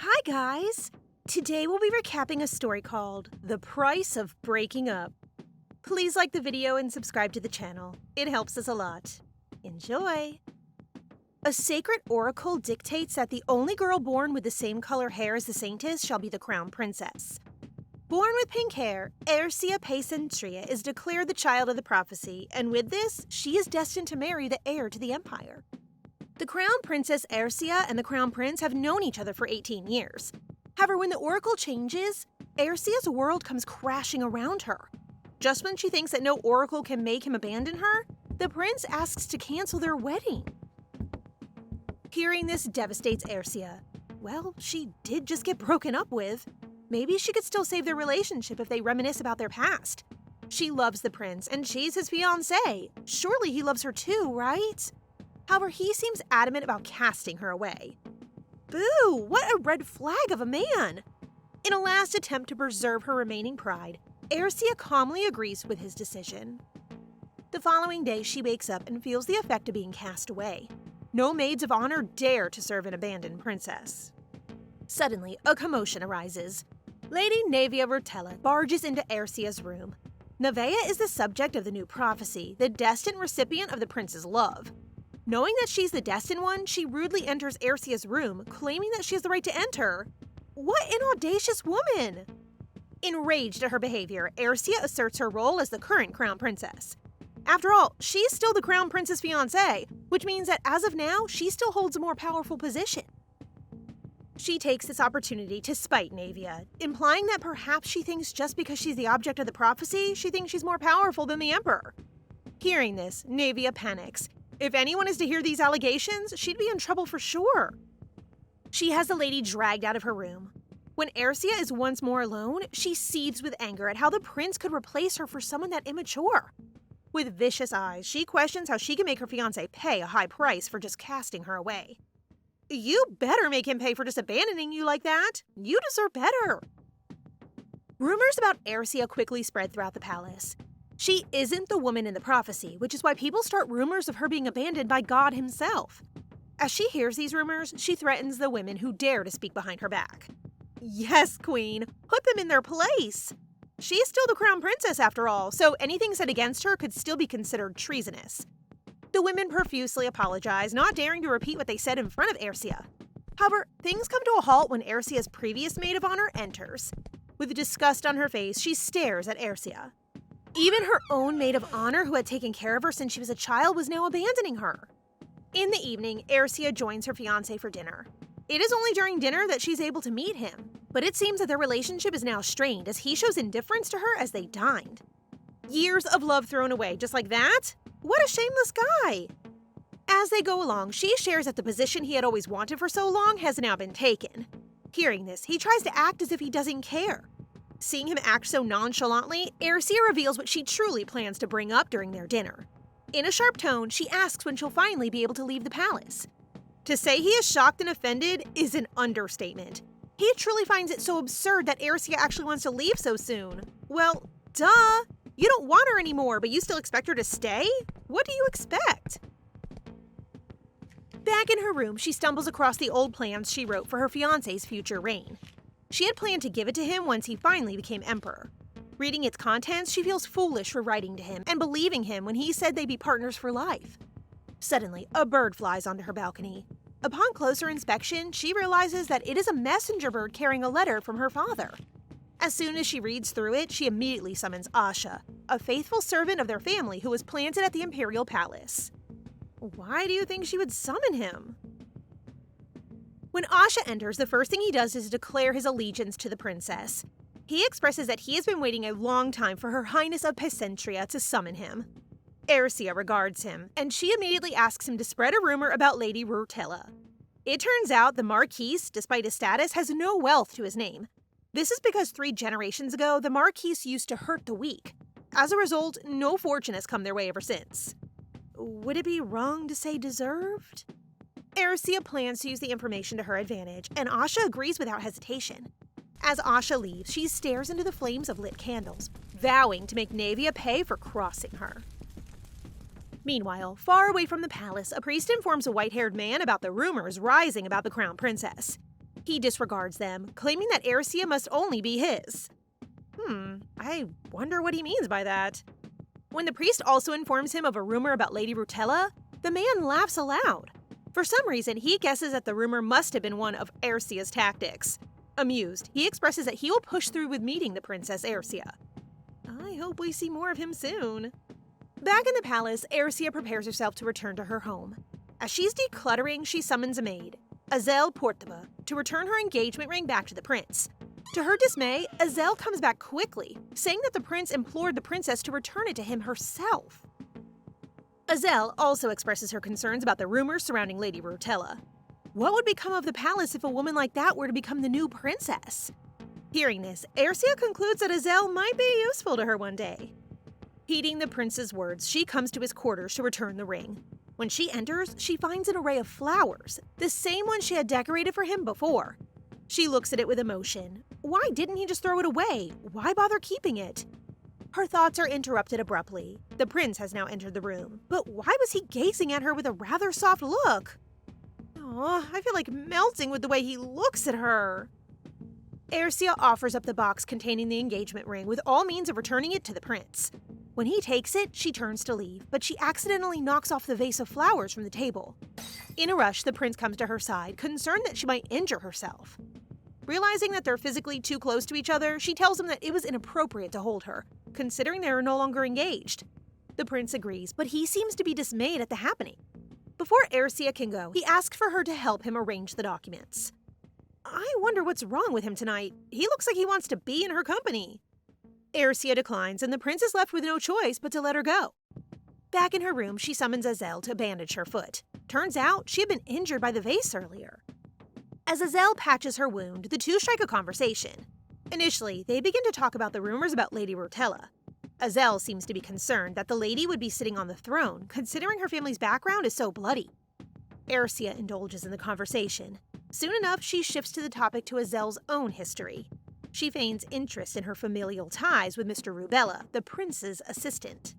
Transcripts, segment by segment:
Hi guys! Today we'll be recapping a story called The Price of Breaking Up. Please like the video and subscribe to the channel. It helps us a lot. Enjoy! A sacred oracle dictates that the only girl born with the same color hair as the saintess shall be the crown princess. Born with pink hair, Ercia Pesentria is declared the child of the prophecy, and with this, she is destined to marry the heir to the empire. The crown princess Ercia and the crown prince have known each other for 18 years. However, when the oracle changes, Ercia's world comes crashing around her. Just when she thinks that no oracle can make him abandon her, the prince asks to cancel their wedding. Hearing this devastates Ercia. Well, she did just get broken up with. Maybe she could still save their relationship if they reminisce about their past. She loves the prince, and she's his fiancée. Surely he loves her too, right? However, he seems adamant about casting her away. Boo! What a red flag of a man! In a last attempt to preserve her remaining pride, Ercia calmly agrees with his decision. The following day, she wakes up and feels the effect of being cast away. No maids of honor dare to serve an abandoned princess. Suddenly, a commotion arises. Lady Marquis Lurhtella barges into Ercia's room. Nevaeh is the subject of the new prophecy, the destined recipient of the prince's love. Knowing that she's the destined one, she rudely enters Ercia's room, claiming that she has the right to enter. What an audacious woman! Enraged at her behavior, Ercia asserts her role as the current crown princess. After all, she's still the crown prince's fiancée, which means that as of now, she still holds a more powerful position. She takes this opportunity to spite Nevaeh, implying that perhaps she thinks just because she's the object of the prophecy, she thinks she's more powerful than the emperor. Hearing this, Nevaeh panics. If anyone is to hear these allegations, she'd be in trouble for sure. She has the lady dragged out of her room. When Ercia is once more alone, she seethes with anger at how the prince could replace her for someone that immature. With vicious eyes, she questions how she can make her fiancé pay a high price for just casting her away. You better make him pay for just abandoning you like that. You deserve better. Rumors about Ercia quickly spread throughout the palace. She isn't the woman in the prophecy, which is why people start rumors of her being abandoned by God himself. As she hears these rumors, she threatens the women who dare to speak behind her back. Yes, queen, put them in their place. She's still the crown princess after all, so anything said against her could still be considered treasonous. The women profusely apologize, not daring to repeat what they said in front of Ercia. However, things come to a halt when Ercia's previous maid of honor enters. With disgust on her face, she stares at Ercia. Even her own maid of honor, who had taken care of her since she was a child, was now abandoning her. In the evening, Ercia joins her fiancé for dinner. It is only during dinner that she's able to meet him, but it seems that their relationship is now strained as he shows indifference to her as they dined. Years of love thrown away just like that? What a shameless guy! As they go along, she shares that the position he had always wanted for so long has now been taken. Hearing this, he tries to act as if he doesn't care. Seeing him act so nonchalantly, Ercia reveals what she truly plans to bring up during their dinner. In a sharp tone, she asks when she'll finally be able to leave the palace. To say he is shocked and offended is an understatement. He truly finds it so absurd that Ercia actually wants to leave so soon. Well, duh! You don't want her anymore, but you still expect her to stay? What do you expect? Back in her room, she stumbles across the old plans she wrote for her fiancé's future reign. She had planned to give it to him once he finally became emperor. Reading its contents, she feels foolish for writing to him and believing him when he said they'd be partners for life. Suddenly, a bird flies onto her balcony. Upon closer inspection, she realizes that it is a messenger bird carrying a letter from her father. As soon as she reads through it, she immediately summons Asha, a faithful servant of their family who was planted at the imperial palace. Why do you think she would summon him? When Asha enters, the first thing he does is declare his allegiance to the princess. He expresses that he has been waiting a long time for Her Highness of Pesentria to summon him. Ercia regards him, and she immediately asks him to spread a rumor about Lady Lurhtella. It turns out the Marquis, despite his status, has no wealth to his name. This is because 3 generations ago, the Marquis used to hurt the weak. As a result, no fortune has come their way ever since. Would it be wrong to say deserved? Ercia plans to use the information to her advantage, and Asha agrees without hesitation. As Asha leaves, she stares into the flames of lit candles, vowing to make Nevaeh pay for crossing her. Meanwhile, far away from the palace, a priest informs a white-haired man about the rumors rising about the crown princess. He disregards them, claiming that Ercia must only be his. I wonder what he means by that. When the priest also informs him of a rumor about Lady Lurhtella, the man laughs aloud. For some reason, he guesses that the rumor must have been one of Ercia's tactics. Amused, he expresses that he will push through with meeting the Princess Ercia. I hope we see more of him soon. Back in the palace, Ercia prepares herself to return to her home. As she's decluttering, she summons a maid, Azel Portava, to return her engagement ring back to the prince. To her dismay, Azel comes back quickly, saying that the prince implored the princess to return it to him herself. Azel also expresses her concerns about the rumors surrounding Lady Lurhtella. What would become of the palace if a woman like that were to become the new princess? Hearing this, Ercia concludes that Azel might be useful to her one day. Heeding the prince's words, she comes to his quarters to return the ring. When she enters, she finds an array of flowers, the same one she had decorated for him before. She looks at it with emotion. Why didn't he just throw it away? Why bother keeping it? Her thoughts are interrupted abruptly. The prince has now entered the room, but why was he gazing at her with a rather soft look? Oh, I feel like melting with the way he looks at her. Ercia offers up the box containing the engagement ring with all means of returning it to the prince. When he takes it, she turns to leave, but she accidentally knocks off the vase of flowers from the table. In a rush, the prince comes to her side, concerned that she might injure herself. Realizing that they're physically too close to each other, she tells him that it was inappropriate to hold her, considering they are no longer engaged. The prince agrees, but he seems to be dismayed at the happening. Before Ercia can go, he asks for her to help him arrange the documents. I wonder what's wrong with him tonight. He looks like he wants to be in her company. Ercia declines, and the prince is left with no choice but to let her go. Back in her room, she summons Azel to bandage her foot. Turns out, she had been injured by the vase earlier. As Azel patches her wound, the two strike a conversation. Initially, they begin to talk about the rumors about Lady Lurhtella. Azel seems to be concerned that the lady would be sitting on the throne, considering her family's background is so bloody. Ercia indulges in the conversation. Soon enough, she shifts to the topic to Azel's own history. She feigns interest in her familial ties with Mr. Rubella, the prince's assistant.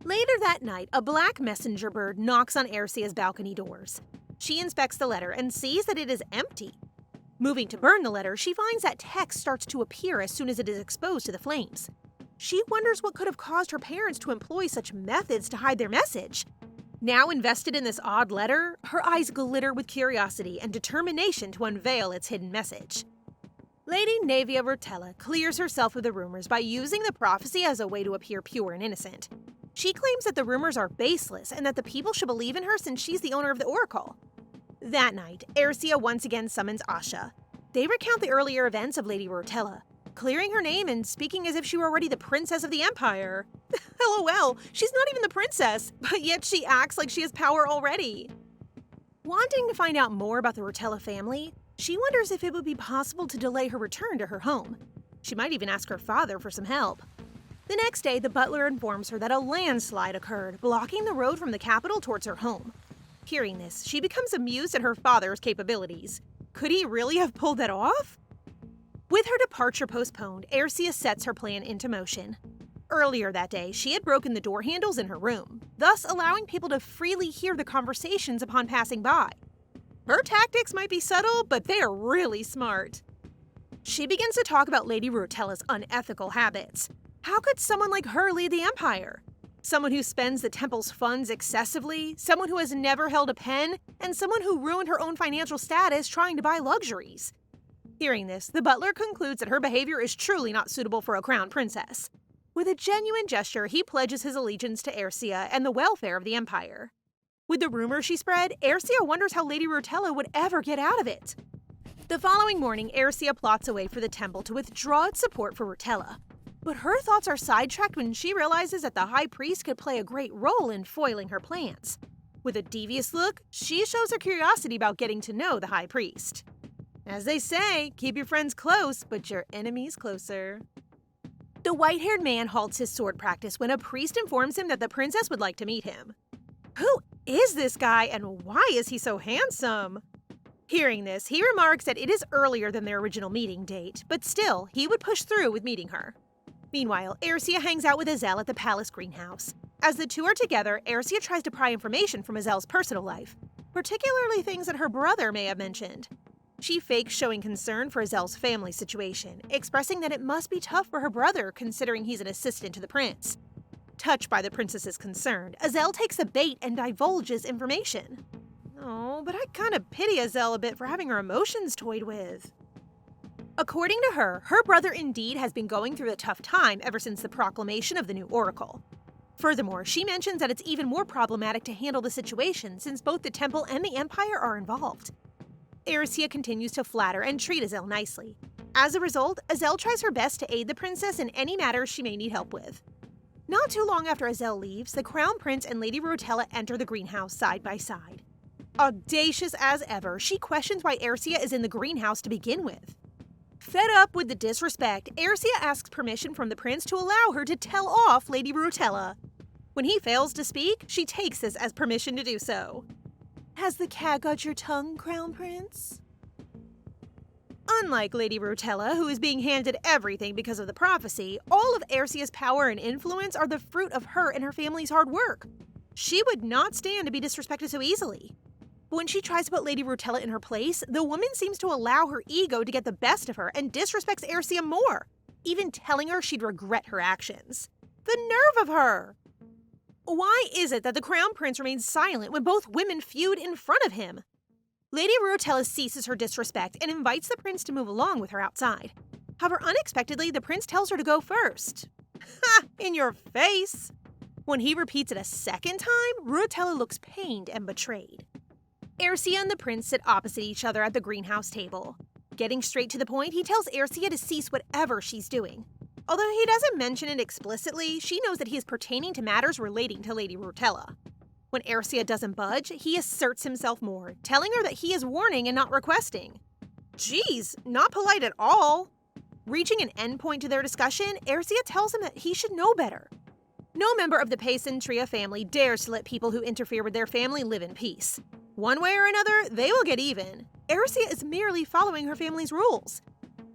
Later that night, a black messenger bird knocks on Ercia's balcony doors. She inspects the letter and sees that it is empty. Moving to burn the letter, she finds that text starts to appear as soon as it is exposed to the flames. She wonders what could have caused her parents to employ such methods to hide their message. Now invested in this odd letter, her eyes glitter with curiosity and determination to unveil its hidden message. Lady Navia Lurhtella clears herself of the rumors by using the prophecy as a way to appear pure and innocent. She claims that the rumors are baseless and that the people should believe in her since she's the owner of the oracle. That night, Ercia once again summons Asha. They recount the earlier events of Lady Lurhtella, clearing her name and speaking as if she were already the princess of the empire. LOL, she's not even the princess, but yet she acts like she has power already. Wanting to find out more about the Lurhtella family, she wonders if it would be possible to delay her return to her home. She might even ask her father for some help. The next day, the butler informs her that a landslide occurred, blocking the road from the capital towards her home. Hearing this, she becomes amused at her father's capabilities. Could he really have pulled that off? With her departure postponed, Ercia sets her plan into motion. Earlier that day, she had broken the door handles in her room, thus allowing people to freely hear the conversations upon passing by. Her tactics might be subtle, but they are really smart. She begins to talk about Lady Lurhtella's unethical habits. How could someone like her lead the empire? Someone who spends the temple's funds excessively, someone who has never held a pen, and someone who ruined her own financial status trying to buy luxuries. Hearing this, the butler concludes that her behavior is truly not suitable for a crown princess. With a genuine gesture, he pledges his allegiance to Ercia and the welfare of the empire. With the rumor she spread, Ercia wonders how Lady Lurhtella would ever get out of it. The following morning, Ercia plots a way for the temple to withdraw its support for Lurhtella. But her thoughts are sidetracked when she realizes that the high priest could play a great role in foiling her plans. With a devious look, she shows her curiosity about getting to know the high priest. As they say, keep your friends close, but your enemies closer. The white-haired man halts his sword practice when a priest informs him that the princess would like to meet him. Who is this guy and why is he so handsome? Hearing this, he remarks that it is earlier than their original meeting date, but still, he would push through with meeting her. Meanwhile, Ercia hangs out with Azel at the palace greenhouse. As the two are together, Ercia tries to pry information from Azel's personal life, particularly things that her brother may have mentioned. She fakes showing concern for Azel's family situation, expressing that it must be tough for her brother considering he's an assistant to the prince. Touched by the princess's concern, Azel takes the bait and divulges information. Oh, but I kind of pity Azel a bit for having her emotions toyed with. According to her, her brother indeed has been going through a tough time ever since the proclamation of the new oracle. Furthermore, she mentions that it's even more problematic to handle the situation since both the temple and the empire are involved. Arisia continues to flatter and treat Azel nicely. As a result, Azel tries her best to aid the princess in any matters she may need help with. Not too long after Azel leaves, the Crown Prince and Lady Lurhtella enter the greenhouse side by side. Audacious as ever, she questions why Arisia is in the greenhouse to begin with. Fed up with the disrespect, Arisia asks permission from the prince to allow her to tell off Lady Lurhtella. When he fails to speak, she takes this as permission to do so. Has the cat got your tongue, Crown Prince? Unlike Lady Lurhtella, who is being handed everything because of the prophecy, all of Arisia's power and influence are the fruit of her and her family's hard work. She would not stand to be disrespected so easily. But when she tries to put Lady Lurhtella in her place, the woman seems to allow her ego to get the best of her and disrespects Arisia more, even telling her she'd regret her actions. The nerve of her! Why is it that the Crown Prince remains silent when both women feud in front of him? Lady Lurhtella ceases her disrespect and invites the prince to move along with her outside. However, unexpectedly, the prince tells her to go first. Ha! In your face! When he repeats it a second time, Lurhtella looks pained and betrayed. Arisia and the prince sit opposite each other at the greenhouse table. Getting straight to the point, he tells Arisia to cease whatever she's doing. Although he doesn't mention it explicitly, she knows that he is pertaining to matters relating to Lady Lurhtella. When Arisia doesn't budge, he asserts himself more, telling her that he is warning and not requesting. Geez, not polite at all. Reaching an endpoint to their discussion, Arisia tells him that he should know better. No member of the Pesentria family dares to let people who interfere with their family live in peace. One way or another, they will get even. Arisia is merely following her family's rules.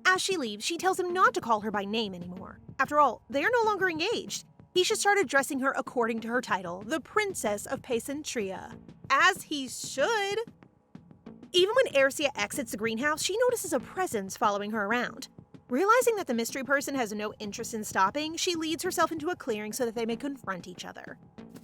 As she leaves, she tells him not to call her by name anymore. After all, they are no longer engaged. He should start addressing her according to her title, the Princess of Pesentria. As he should. Even when Arisia exits the greenhouse, she notices a presence following her around. Realizing that the mystery person has no interest in stopping, she leads herself into a clearing so that they may confront each other.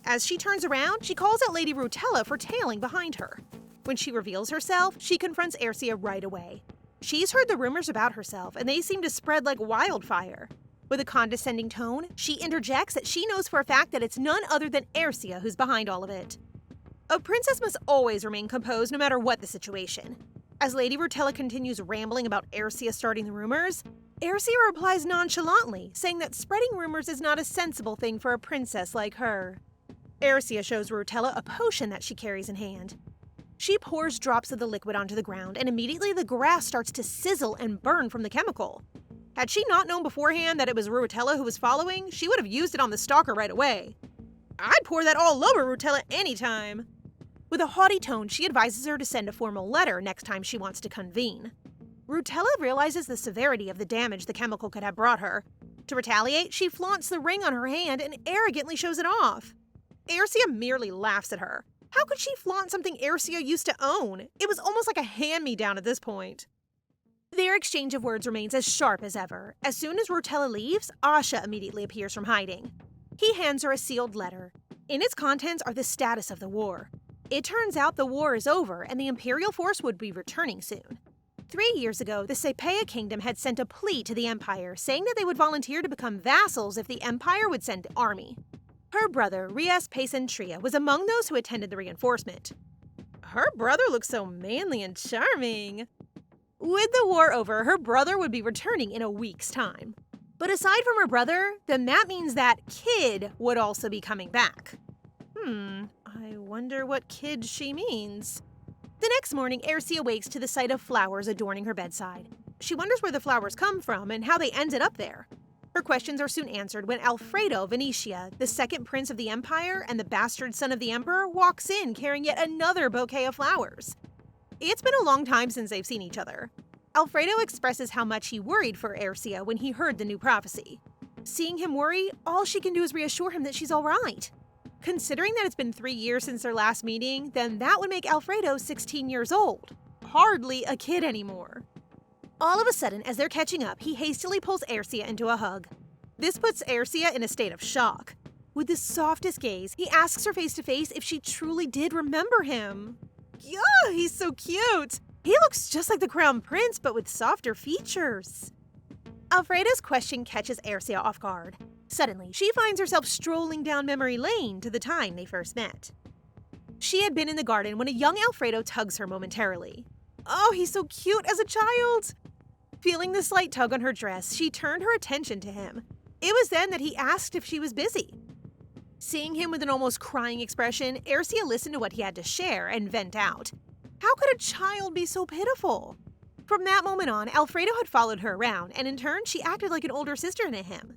As she turns around, she calls out Lady Lurhtella for tailing behind her. When she reveals herself, she confronts Arisia right away. She's heard the rumors about herself, and they seem to spread like wildfire. With a condescending tone, she interjects that she knows for a fact that it's none other than Arisia who's behind all of it. A princess must always remain composed no matter what the situation. As Lady Lurhtella continues rambling about Arisia starting the rumors, Arisia replies nonchalantly, saying that spreading rumors is not a sensible thing for a princess like her. Arisia shows Lurhtella a potion that she carries in hand. She pours drops of the liquid onto the ground, and immediately the grass starts to sizzle and burn from the chemical. Had she not known beforehand that it was Lurhtella who was following, she would have used it on the stalker right away. I'd pour that all over Lurhtella anytime. With a haughty tone, she advises her to send a formal letter next time she wants to convene. Lurhtella realizes the severity of the damage the chemical could have brought her. To retaliate, she flaunts the ring on her hand and arrogantly shows it off. Arisia merely laughs at her. How could she flaunt something Arisia used to own? It was almost like a hand-me-down at this point. Their exchange of words remains as sharp as ever. As soon as Lurhtella leaves, Asha immediately appears from hiding. He hands her a sealed letter. In its contents are the status of the war. It turns out the war is over and the Imperial force would be returning soon. 3 years ago, the Sepaya Kingdom had sent a plea to the Empire saying that they would volunteer to become vassals if the Empire would send an army. Her brother, Rias Pesentria, was among those who attended the reinforcement. Her brother looks so manly and charming. With the war over, her brother would be returning in a week's time. But aside from her brother, then that means that Kid would also be coming back. I wonder what kid she means. The next morning, Arisia wakes to the sight of flowers adorning her bedside. She wonders where the flowers come from and how they ended up there. Her questions are soon answered when Alfredo Venetia, the second prince of the empire and the bastard son of the emperor, walks in carrying yet another bouquet of flowers. It's been a long time since they've seen each other. Alfredo expresses how much he worried for Arisia when he heard the new prophecy. Seeing him worry, all she can do is reassure him that she's all right. Considering that it's been 3 years since their last meeting, then that would make Alfredo 16 years old. hardly a kid anymore. All of a sudden, as they're catching up, he hastily pulls Aercia into a hug. This puts Aercia in a state of shock. With the softest gaze, he asks her face to face if she truly did remember him. Yeah, he's so cute! He looks just like the Crown Prince, but with softer features. Alfredo's question catches Aercia off guard. Suddenly, she finds herself strolling down memory lane to the time they first met. She had been in the garden when a young Alfredo tugs her momentarily. Oh, he's so cute as a child! Feeling the slight tug on her dress, she turned her attention to him. It was then that he asked if she was busy. Seeing him with an almost crying expression, Aercia listened to what he had to share and vent out. How could a child be so pitiful? From that moment on, Alfredo had followed her around, and in turn, she acted like an older sister to him.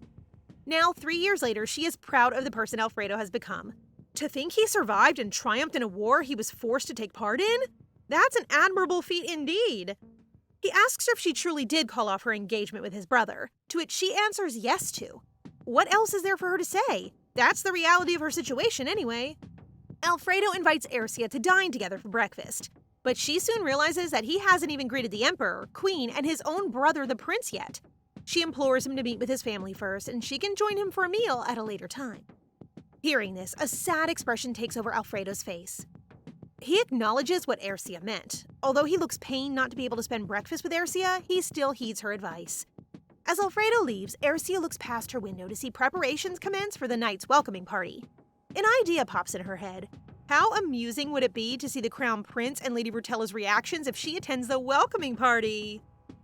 Now, 3 years later, she is proud of the person Alfredo has become. To think he survived and triumphed in a war he was forced to take part in? That's an admirable feat indeed. He asks her if she truly did call off her engagement with his brother, to which she answers yes to. What else is there for her to say? That's the reality of her situation anyway. Alfredo invites Aercia to dine together for breakfast, but she soon realizes that he hasn't even greeted the Emperor, Queen, and his own brother, the Prince, yet. She implores him to meet with his family first, and she can join him for a meal at a later time. Hearing this, a sad expression takes over Alfredo's face. He acknowledges what Aercia meant. Although he looks pained not to be able to spend breakfast with Aercia, he still heeds her advice. As Alfredo leaves, Aercia looks past her window to see preparations commence for the night's welcoming party. An idea pops in her head. How amusing would it be to see the Crown Prince and Lady Lurhtella's reactions if she attends the welcoming party?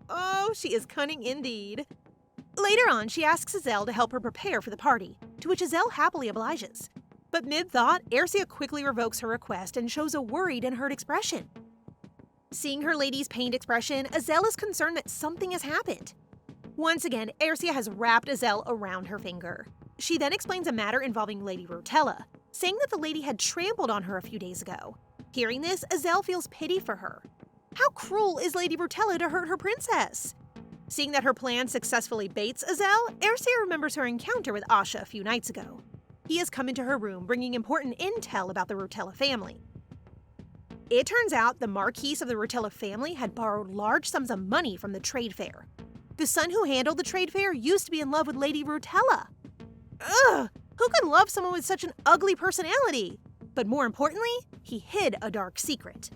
Oh, she is cunning indeed. Later on, she asks Azel to help her prepare for the party, to which Azel happily obliges. But mid-thought, Aercia quickly revokes her request and shows a worried and hurt expression. Seeing her lady's pained expression, Azel is concerned that something has happened. Once again, Aercia has wrapped Azel around her finger. She then explains a matter involving Lady Lurhtella, saying that the lady had trampled on her a few days ago. Hearing this, Azel feels pity for her. How cruel is Lady Lurhtella to hurt her princess? Seeing that her plan successfully baits Azel, Aercia remembers her encounter with Asha a few nights ago. He has come into her room bringing important intel about the Lurhtella family. It turns out the Marquis of the Lurhtella family had borrowed large sums of money from the trade fair. The son who handled the trade fair used to be in love with Lady Lurhtella. Ugh! Who can love someone with such an ugly personality? But more importantly, he hid a dark secret.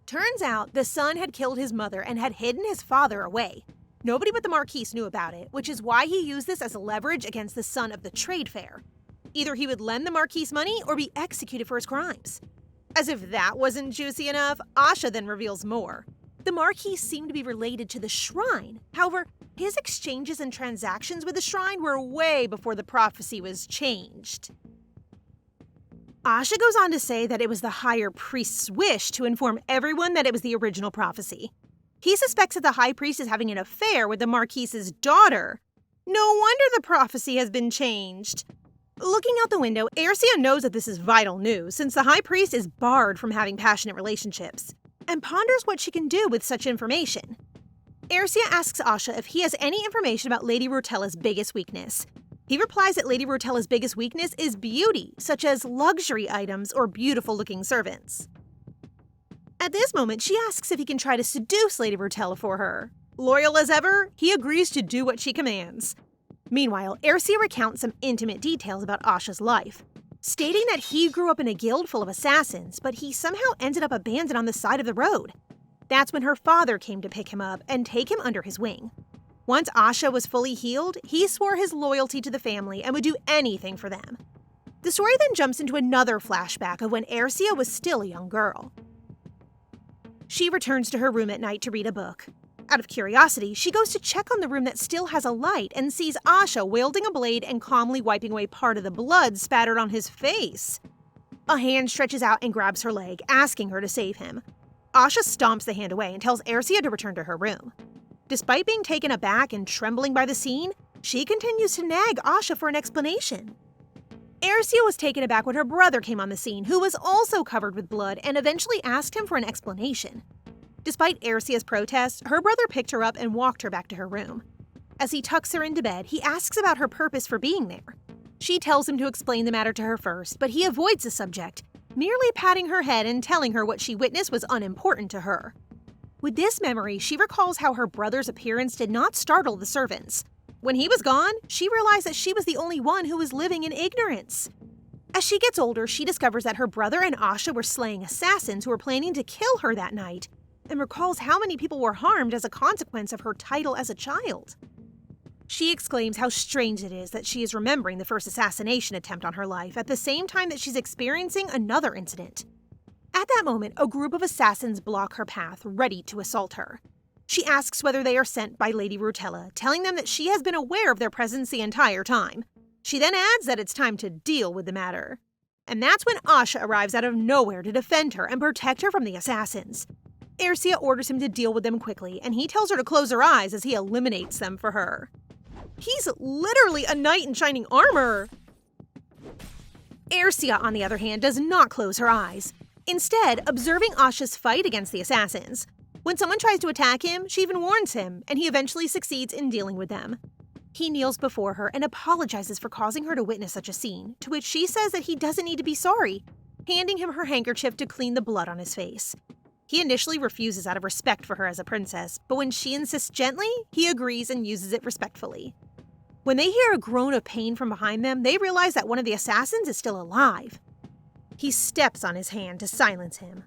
Turns out the son had killed his mother and had hidden his father away. Nobody but the Marquis knew about it, which is why he used this as a leverage against the son of the trade fair. Either he would lend the Marquis money or be executed for his crimes. As if that wasn't juicy enough, Asha then reveals more. The Marquis seemed to be related to the shrine. However, his exchanges and transactions with the shrine were way before the prophecy was changed. Asha goes on to say that it was the higher priest's wish to inform everyone that it was the original prophecy. He suspects that the high priest is having an affair with the Marquis's daughter. No wonder the prophecy has been changed. Looking out the window, Aercia knows that this is vital news since the high priest is barred from having passionate relationships, and ponders what she can do with such information. Aercia asks Asha if he has any information about Lady Lurhtella's biggest weakness. He replies that Lady Lurhtella's biggest weakness is beauty, such as luxury items or beautiful-looking servants. At this moment, she asks if he can try to seduce Lady Lurhtella for her. Loyal as ever, he agrees to do what she commands. Meanwhile, Aercia recounts some intimate details about Asha's life, stating that he grew up in a guild full of assassins, but he somehow ended up abandoned on the side of the road. That's when her father came to pick him up and take him under his wing. Once Asha was fully healed, he swore his loyalty to the family and would do anything for them. The story then jumps into another flashback of when Aercia was still a young girl. She returns to her room at night to read a book. Out of curiosity, she goes to check on the room that still has a light and sees Asha wielding a blade and calmly wiping away part of the blood spattered on his face. A hand stretches out and grabs her leg, asking her to save him. Asha stomps the hand away and tells Aercia to return to her room. Despite being taken aback and trembling by the scene, she continues to nag Asha for an explanation. Aercia was taken aback when her brother came on the scene, who was also covered with blood, and eventually asked him for an explanation. Despite Aercia's protests, her brother picked her up and walked her back to her room. As he tucks her into bed, he asks about her purpose for being there. She tells him to explain the matter to her first, but he avoids the subject, merely patting her head and telling her what she witnessed was unimportant to her. With this memory, she recalls how her brother's appearance did not startle the servants. When he was gone, she realized that she was the only one who was living in ignorance. As she gets older, she discovers that her brother and Asha were slaying assassins who were planning to kill her that night, and recalls how many people were harmed as a consequence of her title as a child. She exclaims how strange it is that she is remembering the first assassination attempt on her life at the same time that she's experiencing another incident. At that moment, a group of assassins block her path, ready to assault her. She asks whether they are sent by Lady Lurhtella, telling them that she has been aware of their presence the entire time. She then adds that it's time to deal with the matter. And that's when Asha arrives out of nowhere to defend her and protect her from the assassins. Ercia orders him to deal with them quickly, and he tells her to close her eyes as he eliminates them for her. He's literally a knight in shining armor! Ercia, on the other hand, does not close her eyes, instead observing Asha's fight against the assassins. When someone tries to attack him, she even warns him, and he eventually succeeds in dealing with them. He kneels before her and apologizes for causing her to witness such a scene, to which she says that he doesn't need to be sorry, handing him her handkerchief to clean the blood on his face. He initially refuses out of respect for her as a princess, but when she insists gently, he agrees and uses it respectfully. When they hear a groan of pain from behind them, they realize that one of the assassins is still alive. He steps on his hand to silence him.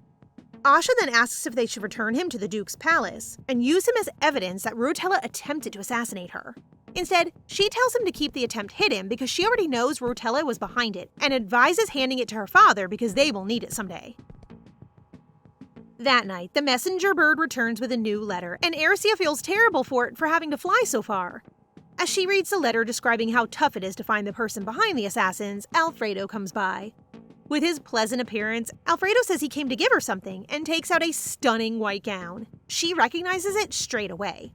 Asha then asks if they should return him to the Duke's palace and use him as evidence that Lurhtella attempted to assassinate her. Instead, she tells him to keep the attempt hidden because she already knows Lurhtella was behind it and advises handing it to her father because they will need it someday. That night, the messenger bird returns with a new letter, and Ercia feels terrible for it for having to fly so far. As she reads the letter describing how tough it is to find the person behind the assassins, Alfredo comes by. With his pleasant appearance, Alfredo says he came to give her something and takes out a stunning white gown. She recognizes it straight away.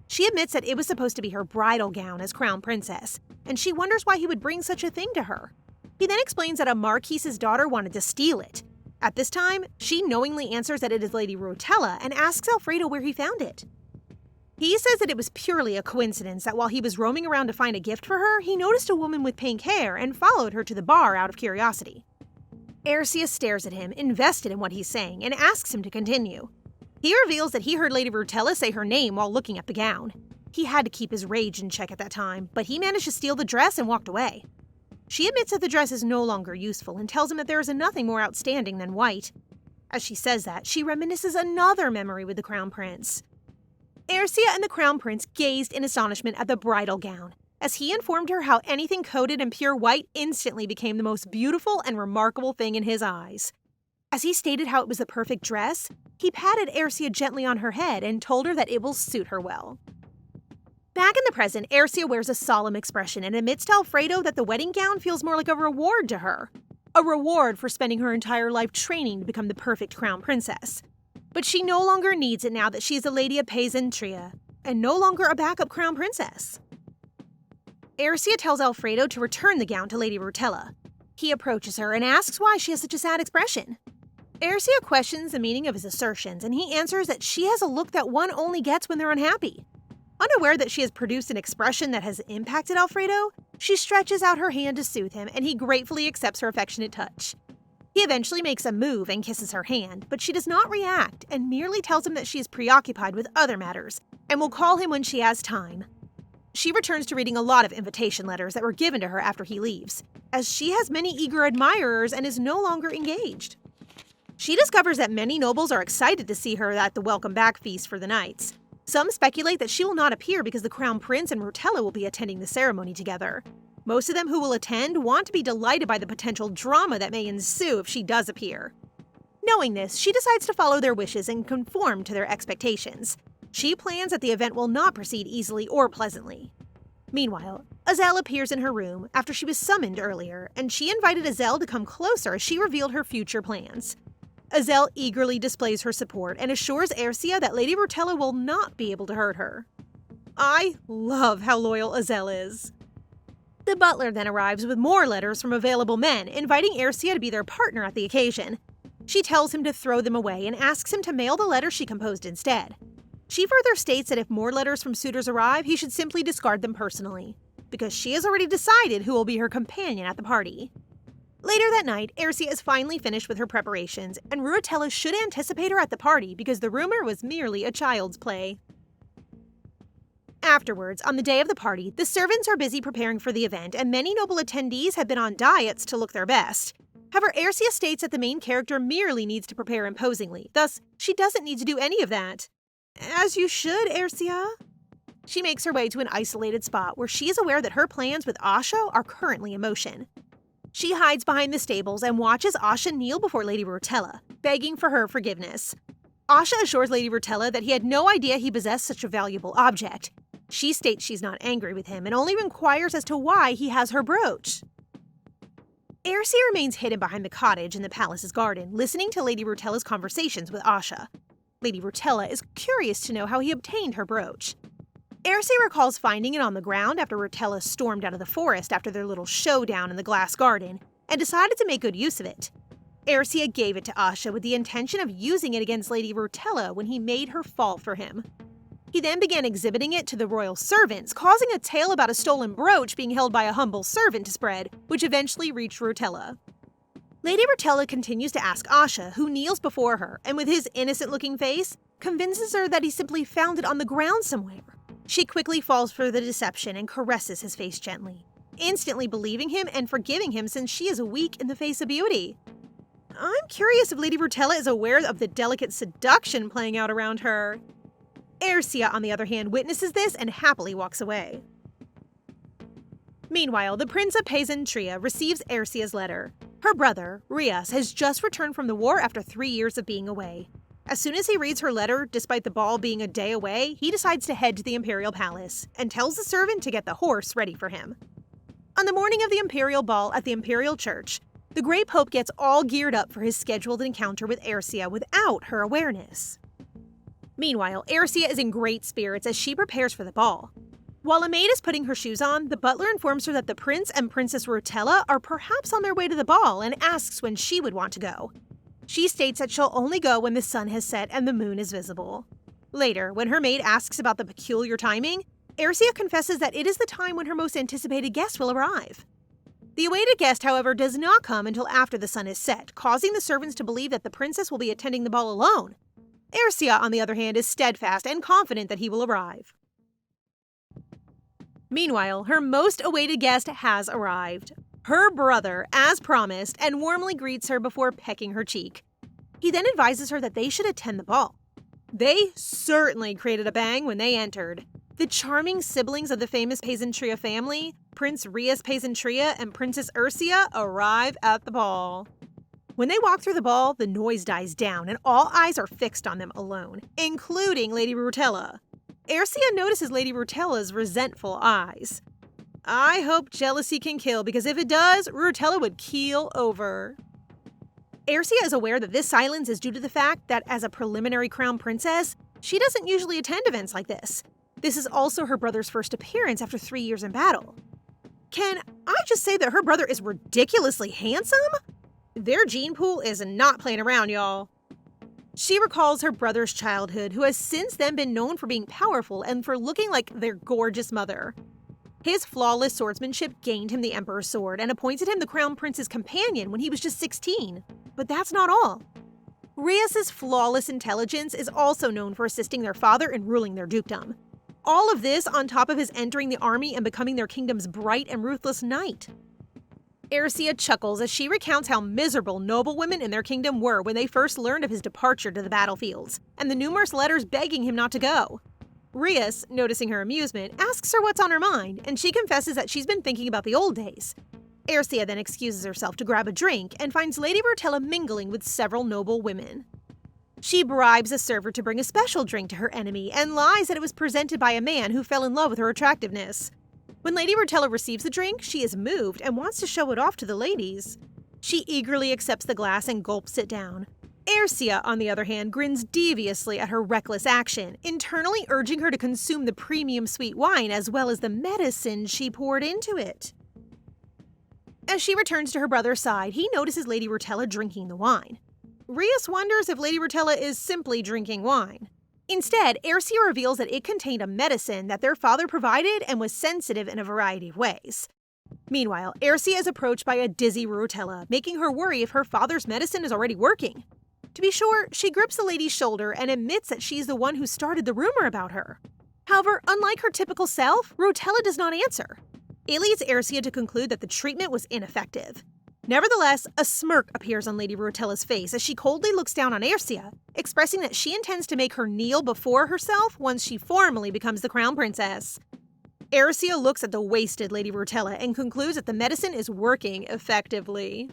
She admits that it was supposed to be her bridal gown as crown princess, and she wonders why he would bring such a thing to her. He then explains that a marquis's daughter wanted to steal it. At this time, she knowingly answers that it is Lady Lurhtella and asks Alfredo where he found it. He says that it was purely a coincidence that while he was roaming around to find a gift for her, he noticed a woman with pink hair and followed her to the bar out of curiosity. Ercia stares at him, invested in what he's saying, and asks him to continue. He reveals that he heard Lady Lurhtella say her name while looking at the gown. He had to keep his rage in check at that time, but he managed to steal the dress and walked away. She admits that the dress is no longer useful and tells him that there is nothing more outstanding than white. As she says that, she reminisces another memory with the Crown Prince. Ercia and the Crown Prince gazed in astonishment at the bridal gown, as he informed her how anything coated in pure white instantly became the most beautiful and remarkable thing in his eyes. As he stated how it was the perfect dress, he patted Ercia gently on her head and told her that it will suit her well. Back in the present, Ercia wears a solemn expression and admits to Alfredo that the wedding gown feels more like a reward to her. A reward for spending her entire life training to become the perfect crown princess. But she no longer needs it now that she is a lady of Pesentria, and no longer a backup crown princess. Ercia tells Alfredo to return the gown to Lady Lurhtella. He approaches her and asks why she has such a sad expression. Ercia questions the meaning of his assertions, and he answers that she has a look that one only gets when they're unhappy. Unaware that she has produced an expression that has impacted Alfredo, she stretches out her hand to soothe him, and he gratefully accepts her affectionate touch. He eventually makes a move and kisses her hand, but she does not react and merely tells him that she is preoccupied with other matters and will call him when she has time. She returns to reading a lot of invitation letters that were given to her after he leaves, as she has many eager admirers and is no longer engaged. She discovers that many nobles are excited to see her at the welcome back feast for the knights. Some speculate that she will not appear because the Crown Prince and Lurhtella will be attending the ceremony together. Most of them who will attend want to be delighted by the potential drama that may ensue if she does appear. Knowing this, she decides to follow their wishes and conform to their expectations. She plans that the event will not proceed easily or pleasantly. Meanwhile, Azel appears in her room after she was summoned earlier, and she invited Azel to come closer as she revealed her future plans. Azel eagerly displays her support and assures Ercia that Lady Lurhtella will not be able to hurt her. I love how loyal Azel is. The butler then arrives with more letters from available men, inviting Ercia to be their partner at the occasion. She tells him to throw them away and asks him to mail the letters she composed instead. She further states that if more letters from suitors arrive, he should simply discard them personally, because she has already decided who will be her companion at the party. Later that night, Ersia is finally finished with her preparations, and Lurhtella should anticipate her at the party because the rumor was merely a child's play. Afterwards, on the day of the party, the servants are busy preparing for the event, and many noble attendees have been on diets to look their best. However, Ersia states that the main character merely needs to prepare imposingly, thus, she doesn't need to do any of that. As you should, Ersia. She makes her way to an isolated spot where she is aware that her plans with Asha are currently in motion. She hides behind the stables and watches Asha kneel before Lady Lurhtella, begging for her forgiveness. Asha assures Lady Lurhtella that he had no idea he possessed such a valuable object. She states she's not angry with him and only inquires as to why he has her brooch. Ersia remains hidden behind the cottage in the palace's garden, listening to Lady Lurhtella's conversations with Asha. Lady Lurhtella is curious to know how he obtained her brooch. Ersia recalls finding it on the ground after Lurhtella stormed out of the forest after their little showdown in the glass garden, and decided to make good use of it. Ersia gave it to Asha with the intention of using it against Lady Lurhtella when he made her fall for him. He then began exhibiting it to the royal servants, causing a tale about a stolen brooch being held by a humble servant to spread, which eventually reached Lurhtella. Lady Lurhtella continues to ask Asha, who kneels before her, and with his innocent-looking face, convinces her that he simply found it on the ground somewhere. She quickly falls for the deception and caresses his face gently, instantly believing him and forgiving him since she is weak in the face of beauty. I'm curious if Lady Lurhtella is aware of the delicate seduction playing out around her. Ersia, on the other hand, witnesses this and happily walks away. Meanwhile, the Prince of Pesentria receives Ersia's letter. Her brother, Rias, has just returned from the war after 3 years of being away. As soon as he reads her letter, despite the ball being a day away, he decides to head to the Imperial Palace and tells the servant to get the horse ready for him. On the morning of the Imperial Ball at the Imperial Church, the Great Pope gets all geared up for his scheduled encounter with Ersia without her awareness. Meanwhile, Ersia is in great spirits as she prepares for the ball. While a maid is putting her shoes on, the butler informs her that the Prince and Princess Lurhtella are perhaps on their way to the ball and asks when she would want to go. She states that she'll only go when the sun has set and the moon is visible. Later, when her maid asks about the peculiar timing, Ersia confesses that it is the time when her most anticipated guest will arrive. The awaited guest, however, does not come until after the sun is set, causing the servants to believe that the princess will be attending the ball alone. Ersia, on the other hand, is steadfast and confident that he will arrive. Meanwhile, her most awaited guest has arrived. Her brother, as promised, and warmly greets her before pecking her cheek. He then advises her that they should attend the ball. They certainly created a bang when they entered. The charming siblings of the famous Pesentria family, Prince Rias Pesentria and Princess Ersia, arrive at the ball. When they walk through the ball, the noise dies down and all eyes are fixed on them alone, including Lady Lurhtella. Ersia notices Lady Lurhtella's resentful eyes. I hope jealousy can kill, because if it does, Lurhtella would keel over. Ersia is aware that this silence is due to the fact that as a preliminary crown princess, she doesn't usually attend events like this. This is also her brother's first appearance after 3 years in battle. Can I just say that her brother is ridiculously handsome? Their gene pool is not playing around, y'all. She recalls her brother's childhood, who has since then been known for being powerful and for looking like their gorgeous mother. His flawless swordsmanship gained him the Emperor's sword and appointed him the Crown Prince's companion when he was just 16. But that's not all. Rias's flawless intelligence is also known for assisting their father in ruling their dukedom. All of this on top of his entering the army and becoming their kingdom's bright and ruthless knight. Ersia chuckles as she recounts how miserable noblewomen in their kingdom were when they first learned of his departure to the battlefields, and the numerous letters begging him not to go. Rias, noticing her amusement, asks her what's on her mind, and she confesses that she's been thinking about the old days. Ersia then excuses herself to grab a drink and finds Lady Lurhtella mingling with several noble women. She bribes a server to bring a special drink to her enemy and lies that it was presented by a man who fell in love with her attractiveness. When Lady Lurhtella receives the drink, she is moved and wants to show it off to the ladies. She eagerly accepts the glass and gulps it down. Ersia, on the other hand, grins deviously at her reckless action, internally urging her to consume the premium sweet wine as well as the medicine she poured into it. As she returns to her brother's side, he notices Lady Lurhtella drinking the wine. Rias wonders if Lady Lurhtella is simply drinking wine. Instead, Ersia reveals that it contained a medicine that their father provided and was sensitive in a variety of ways. Meanwhile, Ercia is approached by a dizzy Lurhtella, making her worry if her father's medicine is already working. To be sure, she grips the lady's shoulder and admits that she's the one who started the rumor about her. However, unlike her typical self, Lurhtella does not answer. It leads Ercia to conclude that the treatment was ineffective. Nevertheless, a smirk appears on Lady Lurhtella's face as she coldly looks down on Ercia, expressing that she intends to make her kneel before herself once she formally becomes the crown princess. Ercia looks at the wasted Lady Lurhtella and concludes that the medicine is working effectively.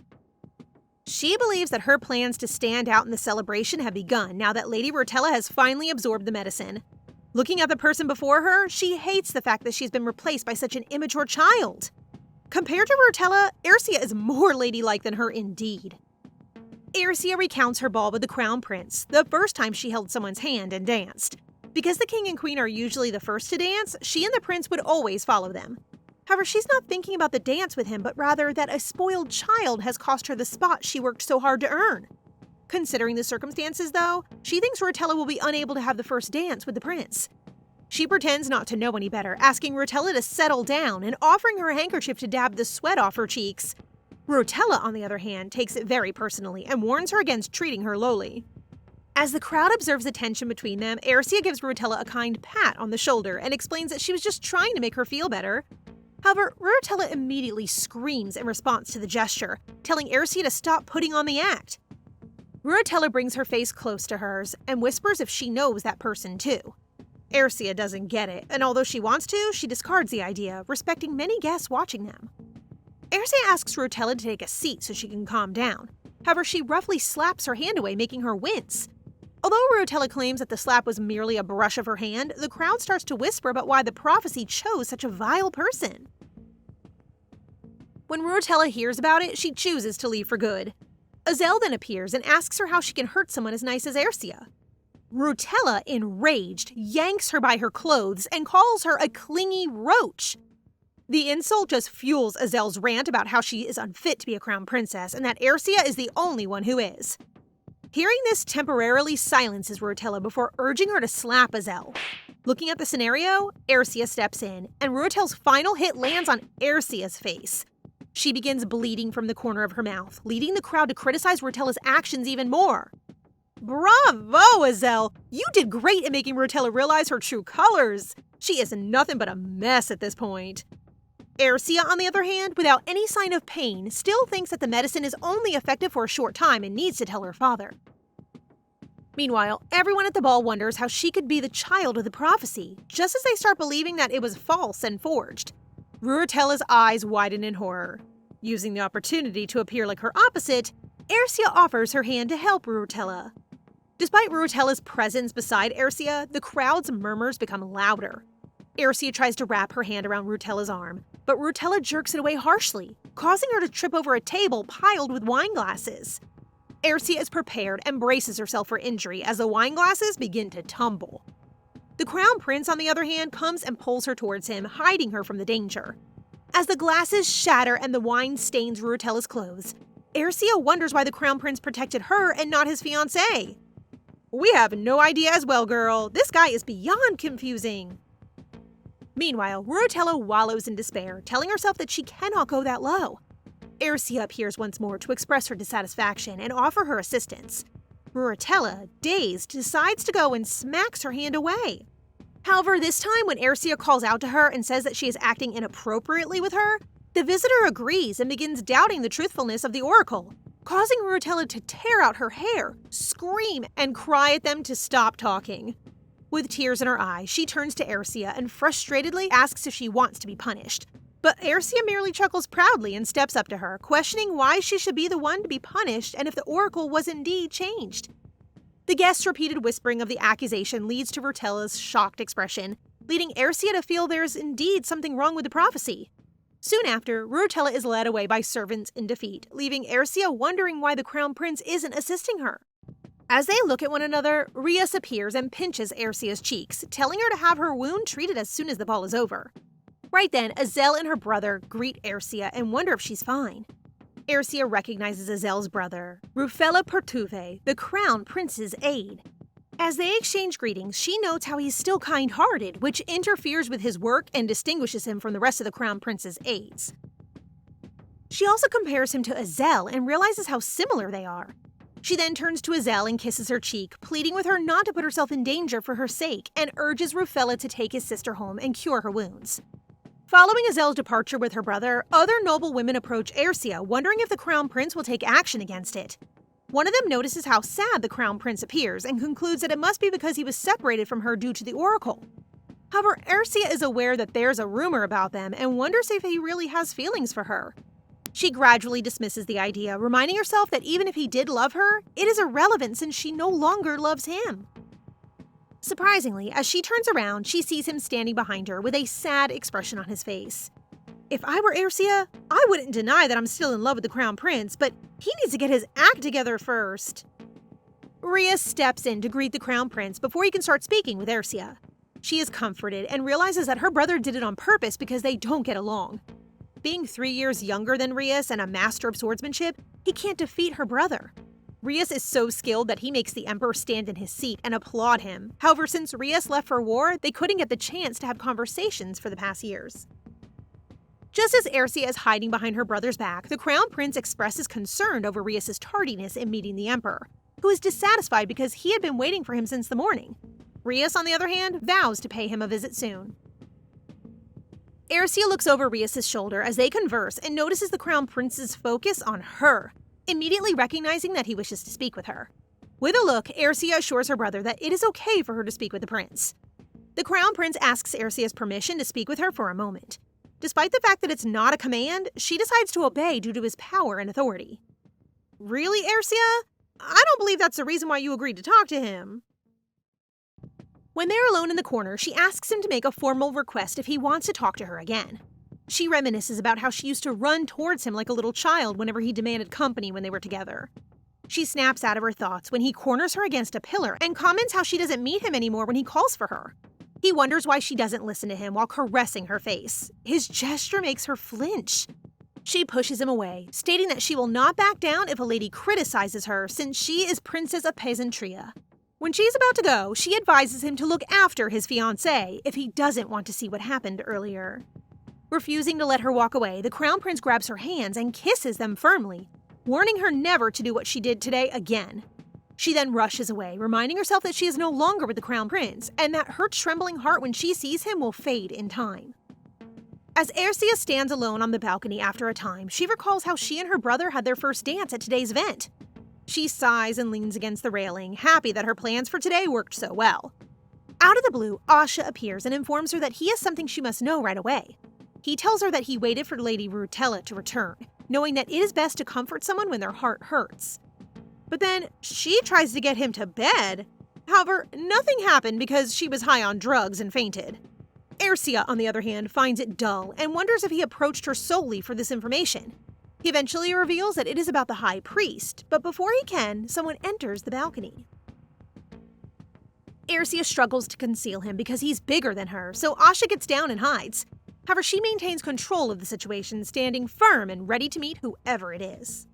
She believes that her plans to stand out in the celebration have begun now that Lady Lurhtella has finally absorbed the medicine. Looking at the person before her, she hates the fact that she's been replaced by such an immature child. Compared to Lurhtella, Ercia is more ladylike than her indeed. Ercia recounts her ball with the crown prince, the first time she held someone's hand and danced. Because the king and queen are usually the first to dance, she and the prince would always follow them. However, she's not thinking about the dance with him, but rather that a spoiled child has cost her the spot she worked so hard to earn. Considering the circumstances, though, she thinks Lurhtella will be unable to have the first dance with the prince. She pretends not to know any better, asking Lurhtella to settle down and offering her a handkerchief to dab the sweat off her cheeks. Lurhtella, on the other hand, takes it very personally and warns her against treating her lowly. As the crowd observes the tension between them, Ercia gives Lurhtella a kind pat on the shoulder and explains that she was just trying to make her feel better. However, Lurhtella immediately screams in response to the gesture, telling Ercia to stop putting on the act. Lurhtella brings her face close to hers and whispers if she knows that person too. Ercia doesn't get it, and although she wants to, she discards the idea, respecting many guests watching them. Ercia asks Lurhtella to take a seat so she can calm down. However, she roughly slaps her hand away, making her wince. Although Lurhtella claims that the slap was merely a brush of her hand, the crowd starts to whisper about why the prophecy chose such a vile person. When Lurhtella hears about it, she chooses to leave for good. Azel then appears and asks her how she can hurt someone as nice as Ercia. Lurhtella, enraged, yanks her by her clothes and calls her a clingy roach. The insult just fuels Azel's rant about how she is unfit to be a crown princess and that Ercia is the only one who is. Hearing this temporarily silences Lurhtella before urging her to slap Azel. Looking at the scenario, Ercia steps in, and Lurhtella's final hit lands on Ercia's face. She begins bleeding from the corner of her mouth, leading the crowd to criticize Lurhtella's actions even more. Bravo, Azel! You did great in making Lurhtella realize her true colors. She is nothing but a mess at this point. Ercia, on the other hand, without any sign of pain, still thinks that the medicine is only effective for a short time and needs to tell her father. Meanwhile, everyone at the ball wonders how she could be the child of the prophecy, just as they start believing that it was false and forged. Lurhtella's eyes widen in horror. Using the opportunity to appear like her opposite, Ercia offers her hand to help Lurhtella. Despite Lurhtella's presence beside Ercia, the crowd's murmurs become louder. Ercia tries to wrap her hand around Lurhtella's arm, but Lurhtella jerks it away harshly, causing her to trip over a table piled with wine glasses. Ercia is prepared and braces herself for injury as the wine glasses begin to tumble. The crown prince, on the other hand, comes and pulls her towards him, hiding her from the danger. As the glasses shatter and the wine stains Lurhtella's clothes, Ercia wonders why the crown prince protected her and not his fiancée. We have no idea as well, girl. This guy is beyond confusing. Meanwhile, Lurhtella wallows in despair, telling herself that she cannot go that low. Ercia appears once more to express her dissatisfaction and offer her assistance. Lurhtella, dazed, decides to go and smacks her hand away. However, this time when Ercia calls out to her and says that she is acting inappropriately with her, the visitor agrees and begins doubting the truthfulness of the oracle, causing Lurhtella to tear out her hair, scream, and cry at them to stop talking. With tears in her eyes, she turns to Ercia and frustratedly asks if she wants to be punished. But Ercia merely chuckles proudly and steps up to her, questioning why she should be the one to be punished and if the oracle was indeed changed. The guest's repeated whispering of the accusation leads to Lurhtella's shocked expression, leading Ercia to feel there's indeed something wrong with the prophecy. Soon after, Lurhtella is led away by servants in defeat, leaving Ercia wondering why the crown prince isn't assisting her. As they look at one another, Rias appears and pinches Ercia's cheeks, telling her to have her wound treated as soon as the ball is over. Right then, Azel and her brother greet Ercia and wonder if she's fine. Ercia recognizes Azel's brother, Rufella Pertuve, the crown prince's aide. As they exchange greetings, she notes how he's still kind-hearted, which interferes with his work and distinguishes him from the rest of the crown prince's aides. She also compares him to Azel and realizes how similar they are. She then turns to Azel and kisses her cheek, pleading with her not to put herself in danger for her sake, and urges Lurhtella to take his sister home and cure her wounds. Following Azel's departure with her brother, other noble women approach Ersia, wondering if the Crown Prince will take action against it. One of them notices how sad the Crown Prince appears and concludes that it must be because he was separated from her due to the oracle. However, Ersia is aware that there's a rumor about them and wonders if he really has feelings for her. She gradually dismisses the idea, reminding herself that even if he did love her, it is irrelevant since she no longer loves him. Surprisingly, as she turns around, she sees him standing behind her with a sad expression on his face. If I were Ersia, I wouldn't deny that I'm still in love with the Crown Prince, but he needs to get his act together first. Rias steps in to greet the Crown Prince before he can start speaking with Ersia. She is comforted and realizes that her brother did it on purpose because they don't get along. Being 3 years younger than Rias and a master of swordsmanship, he can't defeat her brother. Rias is so skilled that he makes the Emperor stand in his seat and applaud him. However, since Rias left for war, they couldn't get the chance to have conversations for the past years. Just as Ersia is hiding behind her brother's back, the Crown Prince expresses concern over Rias' tardiness in meeting the Emperor, who is dissatisfied because he had been waiting for him since the morning. Rias, on the other hand, vows to pay him a visit soon. Ersia looks over Rias' shoulder as they converse and notices the Crown Prince's focus on her, immediately recognizing that he wishes to speak with her. With a look, Ersia assures her brother that it is okay for her to speak with the prince. The Crown Prince asks Ersia's permission to speak with her for a moment. Despite the fact that it's not a command, she decides to obey due to his power and authority. Really, Ersia? I don't believe that's the reason why you agreed to talk to him. When they're alone in the corner, she asks him to make a formal request if he wants to talk to her again. She reminisces about how she used to run towards him like a little child whenever he demanded company when they were together. She snaps out of her thoughts when he corners her against a pillar and comments how she doesn't meet him anymore when he calls for her. He wonders why she doesn't listen to him while caressing her face. His gesture makes her flinch. She pushes him away, stating that she will not back down if a lady criticizes her since she is Princess of Pesentria. When she's about to go, she advises him to look after his fiancée if he doesn't want to see what happened earlier. Refusing to let her walk away, the Crown Prince grabs her hands and kisses them firmly, warning her never to do what she did today again. She then rushes away, reminding herself that she is no longer with the Crown Prince and that her trembling heart when she sees him will fade in time. As Ersia stands alone on the balcony after a time, she recalls how she and her brother had their first dance at today's event. She sighs and leans against the railing, happy that her plans for today worked so well. Out of the blue, Asha appears and informs her that he has something she must know right away. He tells her that he waited for Lady Lurhtella to return, knowing that it is best to comfort someone when their heart hurts. But then, she tries to get him to bed. However, nothing happened because she was high on drugs and fainted. Ersia, on the other hand, finds it dull and wonders if he approached her solely for this information. He eventually reveals that it is about the High Priest, but before he can, someone enters the balcony. Ersia struggles to conceal him because he's bigger than her, so Asha gets down and hides. However, she maintains control of the situation, standing firm and ready to meet whoever it is.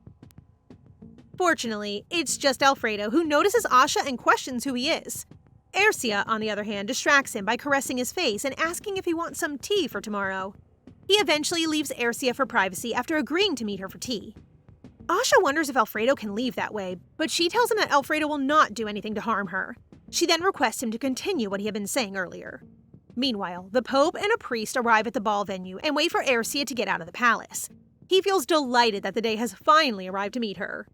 Fortunately, it's just Alfredo who notices Asha and questions who he is. Ersia, on the other hand, distracts him by caressing his face and asking if he wants some tea for tomorrow. He eventually leaves Ersia for privacy after agreeing to meet her for tea. Asha wonders if Alfredo can leave that way, but she tells him that Alfredo will not do anything to harm her. She then requests him to continue what he had been saying earlier. Meanwhile, the Pope and a priest arrive at the ball venue and wait for Ersia to get out of the palace. He feels delighted that the day has finally arrived to meet her.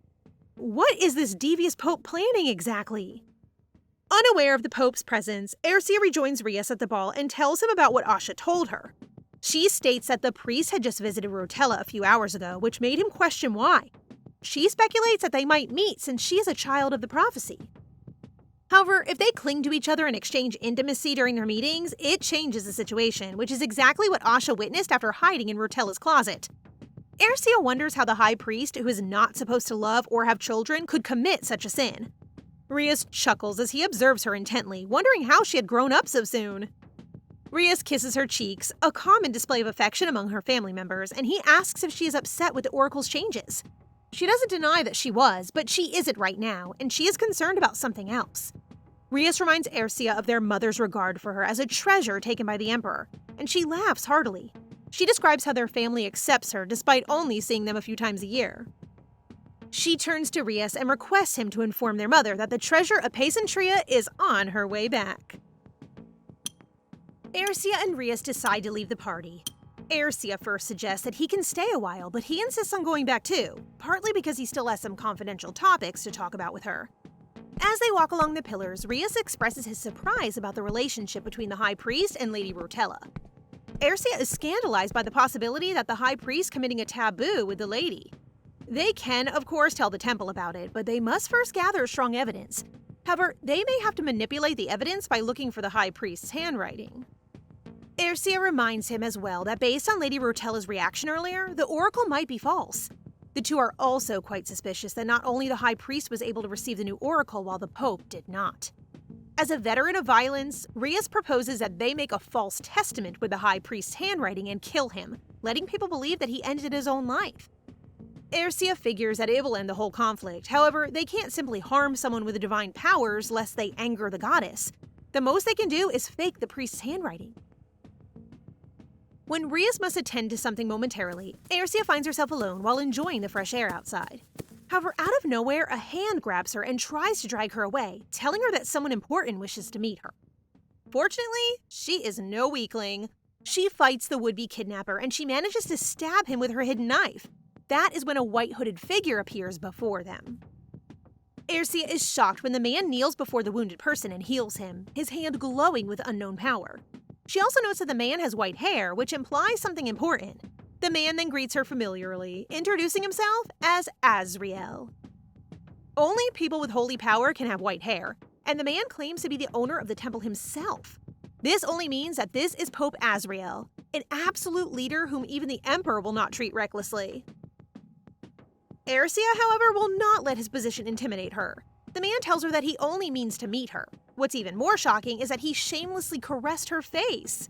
What is this devious Pope planning exactly? Unaware of the Pope's presence, Ersia rejoins Rias at the ball and tells him about what Asha told her. She states that the priest had just visited Lurhtella a few hours ago, which made him question why. She speculates that they might meet since she is a child of the prophecy. However, if they cling to each other and exchange intimacy during their meetings, it changes the situation, which is exactly what Asha witnessed after hiding in Lurhtella's closet. Ersia wonders how the High Priest, who is not supposed to love or have children, could commit such a sin. Rias chuckles as he observes her intently, wondering how she had grown up so soon. Rias kisses her cheeks, a common display of affection among her family members, and he asks if she is upset with the Oracle's changes. She doesn't deny that she was, but she isn't right now, and she is concerned about something else. Rias reminds Ersia of their mother's regard for her as a treasure taken by the Emperor, and she laughs heartily. She describes how their family accepts her despite only seeing them a few times a year. She turns to Rias and requests him to inform their mother that the treasure of Pesentria is on her way back. Aercia and Rias decide to leave the party. Aercia first suggests that he can stay a while, but he insists on going back too, partly because he still has some confidential topics to talk about with her. As they walk along the pillars, Rias expresses his surprise about the relationship between the High Priest and Lady Lurhtella. Aercia is scandalized by the possibility that the High Priest committing a taboo with the lady. They can, of course, tell the temple about it, but they must first gather strong evidence. However, they may have to manipulate the evidence by looking for the High Priest's handwriting. Aercia reminds him as well that based on Lady Lurhtella's reaction earlier, the oracle might be false. The two are also quite suspicious that not only the High Priest was able to receive the new oracle while the Pope did not. As a veteran of violence, Rias proposes that they make a false testament with the High Priest's handwriting and kill him, letting people believe that he ended his own life. Aercia figures that it will end the whole conflict. However, they can't simply harm someone with divine powers lest they anger the goddess. The most they can do is fake the priest's handwriting. When Rias must attend to something momentarily, Aercia finds herself alone while enjoying the fresh air outside. However, out of nowhere, a hand grabs her and tries to drag her away, telling her that someone important wishes to meet her. Fortunately, she is no weakling. She fights the would-be kidnapper and she manages to stab him with her hidden knife. That is when a white hooded figure appears before them. Aercia is shocked when the man kneels before the wounded person and heals him, his hand glowing with unknown power. She also notes that the man has white hair, which implies something important. The man then greets her familiarly, introducing himself as Azriel. Only people with holy power can have white hair, and the man claims to be the owner of the temple himself. This only means that this is Pope Azriel, an absolute leader whom even the Emperor will not treat recklessly. Aercia, however, will not let his position intimidate her. The man tells her that he only means to meet her. What's even more shocking is that he shamelessly caressed her face.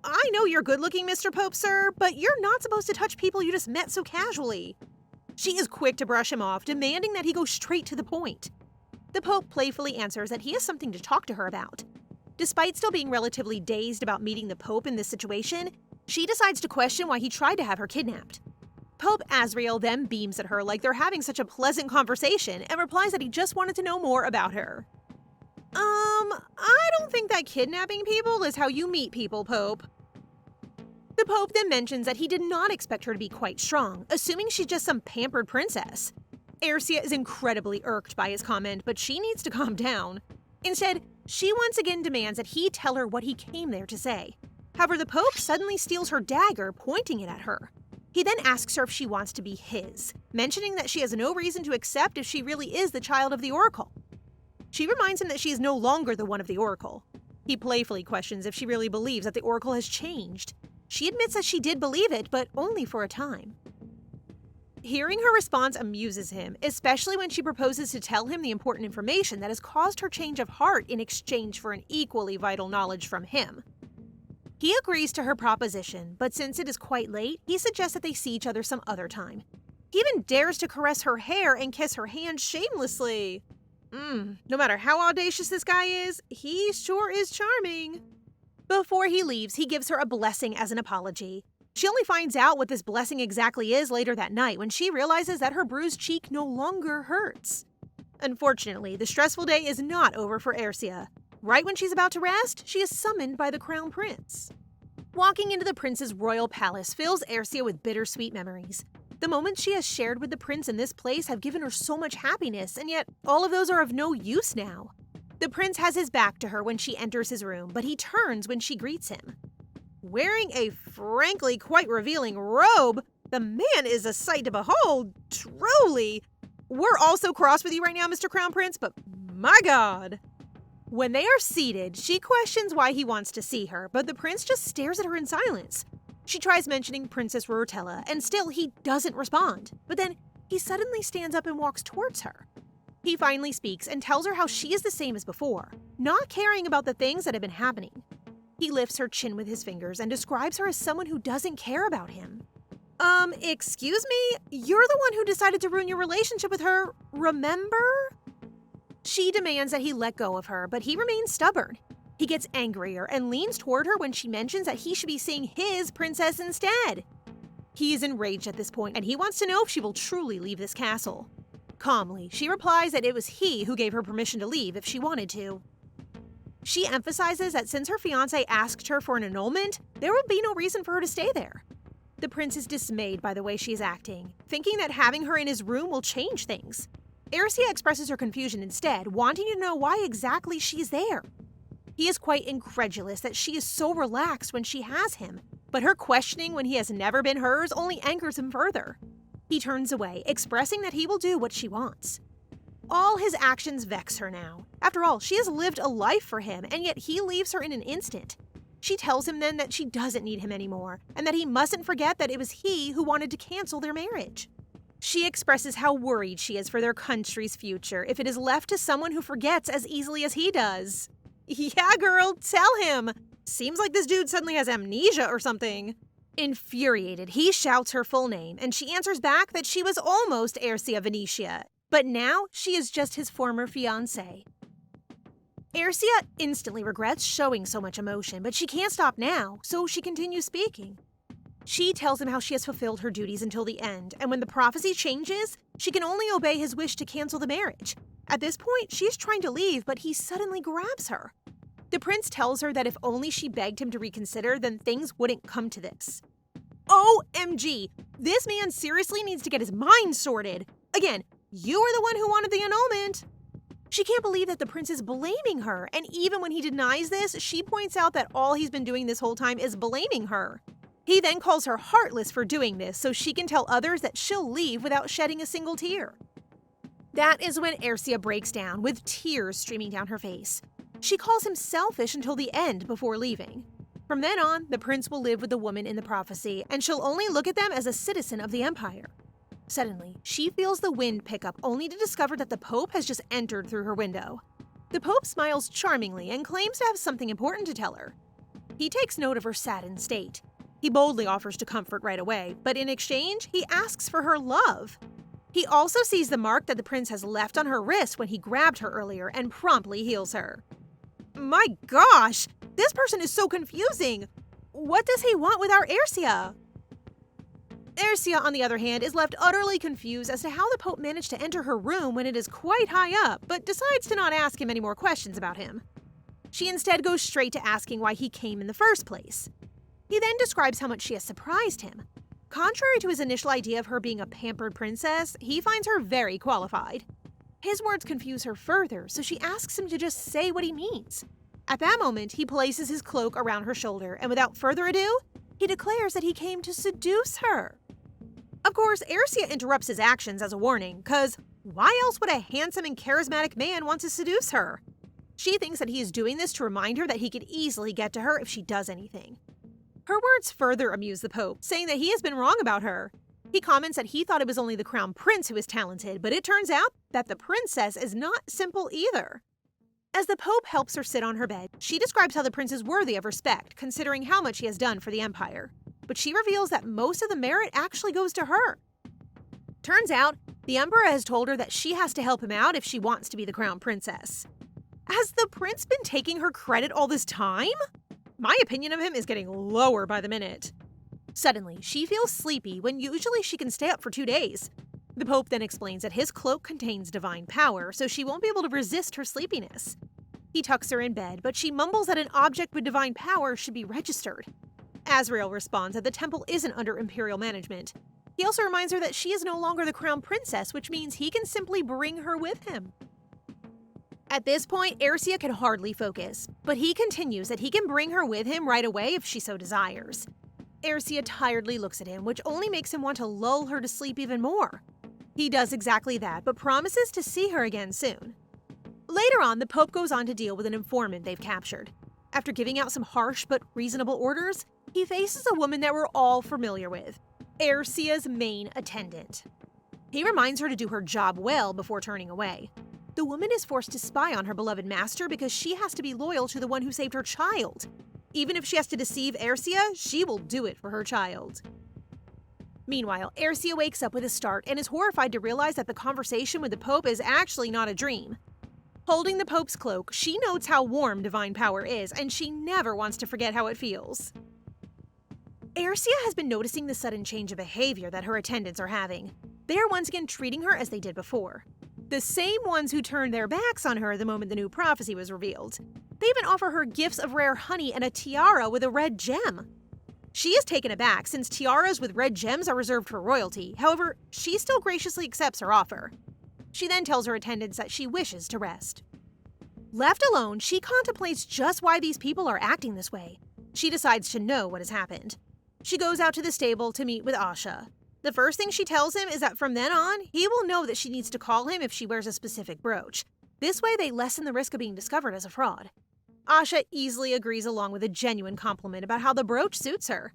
I know you're good-looking, Mr. Pope, sir, but you're not supposed to touch people you just met so casually. She is quick to brush him off, demanding that he go straight to the point. The Pope playfully answers that he has something to talk to her about. Despite still being relatively dazed about meeting the Pope in this situation, she decides to question why he tried to have her kidnapped. Pope Azriel then beams at her like they're having such a pleasant conversation and replies that he just wanted to know more about her. I don't think that kidnapping people is how you meet people, Pope. The Pope then mentions that he did not expect her to be quite strong, assuming she's just some pampered princess. Aercia is incredibly irked by his comment, but she needs to calm down. Instead, she once again demands that he tell her what he came there to say. However, the Pope suddenly steals her dagger, pointing it at her. He then asks her if she wants to be his, mentioning that she has no reason to accept if she really is the child of the Oracle. She reminds him that she is no longer the one of the Oracle. He playfully questions if she really believes that the Oracle has changed. She admits that she did believe it, but only for a time. Hearing her response amuses him, especially when she proposes to tell him the important information that has caused her change of heart in exchange for an equally vital knowledge from him. He agrees to her proposition, but since it is quite late, he suggests that they see each other some other time. He even dares to caress her hair and kiss her hand shamelessly. No matter how audacious this guy is, he sure is charming. Before he leaves, he gives her a blessing as an apology. She only finds out what this blessing exactly is later that night when she realizes that her bruised cheek no longer hurts. Unfortunately, the stressful day is not over for Aercia. Right when she's about to rest, she is summoned by the Crown Prince. Walking into the prince's royal palace fills Aercia with bittersweet memories. The moments she has shared with the prince in this place have given her so much happiness, and yet all of those are of no use now. The prince has his back to her when she enters his room, but he turns when she greets him. Wearing a frankly quite revealing robe, the man is a sight to behold, truly. We're also cross with you right now, Mr. Crown Prince, but my God. When they are seated, she questions why he wants to see her, but the prince just stares at her in silence. She tries mentioning Princess Lurhtella, and still he doesn't respond. But then he suddenly stands up and walks towards her. He finally speaks and tells her how she is the same as before, not caring about the things that have been happening. He lifts her chin with his fingers and describes her as someone who doesn't care about him. Excuse me? You're the one who decided to ruin your relationship with her, remember? She demands that he let go of her, but he remains stubborn. He gets angrier and leans toward her when she mentions that he should be seeing his princess instead. He is enraged at this point, and he wants to know if she will truly leave this castle. Calmly, she replies that it was he who gave her permission to leave if she wanted to. She emphasizes that since her fiancé asked her for an annulment, there would be no reason for her to stay there. The prince is dismayed by the way she is acting, thinking that having her in his room will change things. Ercia expresses her confusion instead, wanting to know why exactly she's there. He is quite incredulous that she is so relaxed when she has him, but her questioning when he has never been hers only angers him further. He turns away, expressing that he will do what she wants. All his actions vex her now. After all, she has lived a life for him, and yet he leaves her in an instant. She tells him then that she doesn't need him anymore, and that he mustn't forget that it was he who wanted to cancel their marriage. She expresses how worried she is for their country's future if it is left to someone who forgets as easily as he does. Yeah, girl, tell him! Seems like this dude suddenly has amnesia or something. Infuriated, he shouts her full name, and she answers back that she was almost Ercia Venetia, but now she is just his former fiancé. Ercia instantly regrets showing so much emotion, but she can't stop now, so she continues speaking. She tells him how she has fulfilled her duties until the end, and when the prophecy changes, she can only obey his wish to cancel the marriage. At this point, she's trying to leave, but he suddenly grabs her. The prince tells her that if only she begged him to reconsider, then things wouldn't come to this. OMG! This man seriously needs to get his mind sorted. Again, you are the one who wanted the annulment. She can't believe that the prince is blaming her, and even when he denies this, she points out that all he's been doing this whole time is blaming her. He then calls her heartless for doing this so she can tell others that she'll leave without shedding a single tear. That is when Ercia breaks down, with tears streaming down her face. She calls him selfish until the end before leaving. From then on, the prince will live with the woman in the prophecy, and she'll only look at them as a citizen of the empire. Suddenly, she feels the wind pick up only to discover that the Pope has just entered through her window. The Pope smiles charmingly and claims to have something important to tell her. He takes note of her saddened state. He boldly offers to comfort right away, but in exchange, he asks for her love. He also sees the mark that the prince has left on her wrist when he grabbed her earlier and promptly heals her. My gosh, this person is so confusing. What does he want with our Ercia? Ercia, on the other hand, is left utterly confused as to how the Pope managed to enter her room when it is quite high up, but decides to not ask him any more questions about him. She instead goes straight to asking why he came in the first place. He then describes how much she has surprised him. Contrary to his initial idea of her being a pampered princess, he finds her very qualified. His words confuse her further, so she asks him to just say what he means. At that moment, he places his cloak around her shoulder, and without further ado, he declares that he came to seduce her. Of course, Ercia interrupts his actions as a warning, cause why else would a handsome and charismatic man want to seduce her? She thinks that he is doing this to remind her that he could easily get to her if she does anything. Her words further amuse the Pope, saying that he has been wrong about her. He comments that he thought it was only the crown prince who was talented, but it turns out that the princess is not simple either. As the Pope helps her sit on her bed, she describes how the prince is worthy of respect, considering how much he has done for the empire. But she reveals that most of the merit actually goes to her. Turns out, the emperor has told her that she has to help him out if she wants to be the crown princess. Has the prince been taking her credit all this time? My opinion of him is getting lower by the minute. Suddenly, she feels sleepy when usually she can stay up for 2 days. The Pope then explains that his cloak contains divine power, so she won't be able to resist her sleepiness. He tucks her in bed, but she mumbles that an object with divine power should be registered. Azrael responds that the temple isn't under imperial management. He also reminds her that she is no longer the crown princess, which means he can simply bring her with him. At this point, Ercia can hardly focus, but he continues that he can bring her with him right away if she so desires. Ercia tiredly looks at him, which only makes him want to lull her to sleep even more. He does exactly that, but promises to see her again soon. Later on, the Pope goes on to deal with an informant they've captured. After giving out some harsh but reasonable orders, he faces a woman that we're all familiar with, Ercia's main attendant. He reminds her to do her job well before turning away. The woman is forced to spy on her beloved master because she has to be loyal to the one who saved her child. Even if she has to deceive Ercia, she will do it for her child. Meanwhile, Ercia wakes up with a start and is horrified to realize that the conversation with the Pope is actually not a dream. Holding the Pope's cloak, she notes how warm divine power is, and she never wants to forget how it feels. Aercia has been noticing the sudden change of behavior that her attendants are having. They are once again treating her as they did before. The same ones who turned their backs on her the moment the new prophecy was revealed. They even offer her gifts of rare honey and a tiara with a red gem. She is taken aback since tiaras with red gems are reserved for royalty. However, she still graciously accepts her offer. She then tells her attendants that she wishes to rest. Left alone, she contemplates just why these people are acting this way. She decides to know what has happened. She goes out to the stable to meet with Asha. The first thing she tells him is that from then on, he will know that she needs to call him if she wears a specific brooch. This way, they lessen the risk of being discovered as a fraud. Asha easily agrees along with a genuine compliment about how the brooch suits her.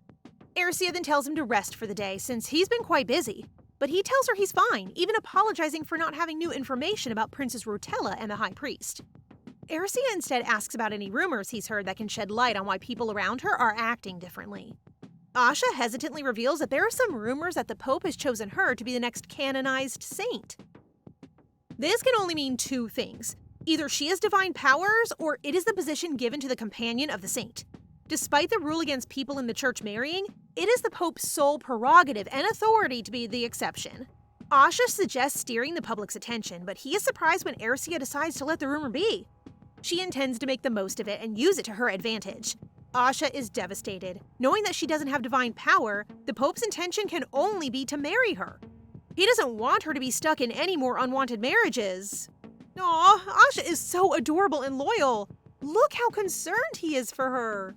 Aercia then tells him to rest for the day since he's been quite busy. But he tells her he's fine, even apologizing for not having new information about Princess Lurhtella and the High Priest. Aercia instead asks about any rumors he's heard that can shed light on why people around her are acting differently. Asha hesitantly reveals that there are some rumors that the Pope has chosen her to be the next canonized saint. This can only mean two things. Either she has divine powers, or it is the position given to the companion of the saint. Despite the rule against people in the church marrying, it is the Pope's sole prerogative and authority to be the exception. Asha suggests steering the public's attention, but he is surprised when Aercia decides to let the rumor be. She intends to make the most of it and use it to her advantage. Asha is devastated. Knowing that she doesn't have divine power, the Pope's intention can only be to marry her. He doesn't want her to be stuck in any more unwanted marriages. Aw, Asha is so adorable and loyal. Look how concerned he is for her.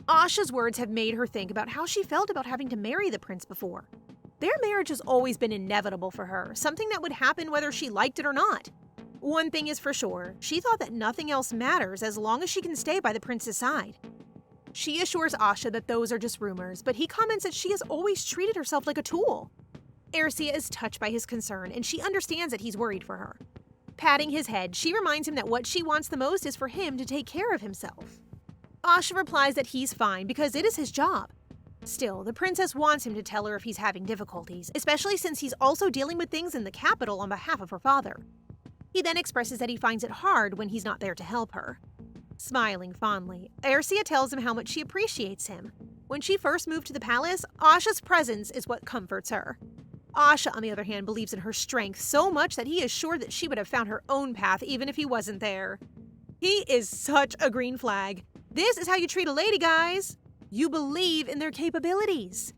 Asha's words have made her think about how she felt about having to marry the prince before. Their marriage has always been inevitable for her, something that would happen whether she liked it or not. One thing is for sure, she thought that nothing else matters as long as she can stay by the prince's side. She assures Asha that those are just rumors, but he comments that she has always treated herself like a tool. Aercia is touched by his concern, and she understands that he's worried for her. Patting his head, she reminds him that what she wants the most is for him to take care of himself. Asha replies that he's fine because it is his job. Still, the princess wants him to tell her if he's having difficulties, especially since he's also dealing with things in the capital on behalf of her father. He then expresses that he finds it hard when he's not there to help her. Smiling fondly, Aercia tells him how much she appreciates him. When she first moved to the palace, Asha's presence is what comforts her. Asha, on the other hand, believes in her strength so much that he is sure that she would have found her own path even if he wasn't there. He is such a green flag. This is how you treat a lady, guys. You believe in their capabilities.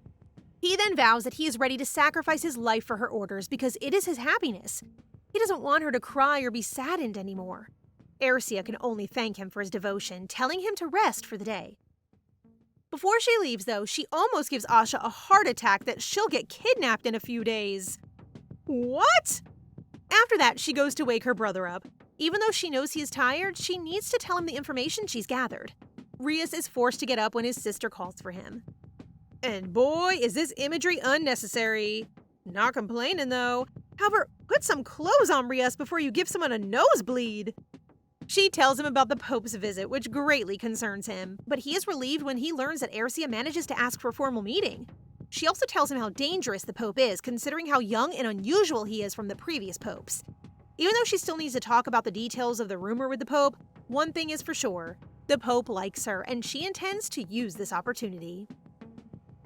He then vows that he is ready to sacrifice his life for her orders because it is his happiness. He doesn't want her to cry or be saddened anymore. Aercia can only thank him for his devotion, telling him to rest for the day. Before she leaves, though, she almost gives Asha a heart attack that she'll get kidnapped in a few days. What? After that, she goes to wake her brother up. Even though she knows he is tired, she needs to tell him the information she's gathered. Rias is forced to get up when his sister calls for him. And boy, is this imagery unnecessary. Not complaining, though. However, put some clothes on, Rias, before you give someone a nosebleed. She tells him about the Pope's visit, which greatly concerns him, but he is relieved when he learns that Aercia manages to ask for a formal meeting. She also tells him how dangerous the Pope is, considering how young and unusual he is from the previous popes. Even though she still needs to talk about the details of the rumor with the Pope, one thing is for sure, the Pope likes her, and she intends to use this opportunity.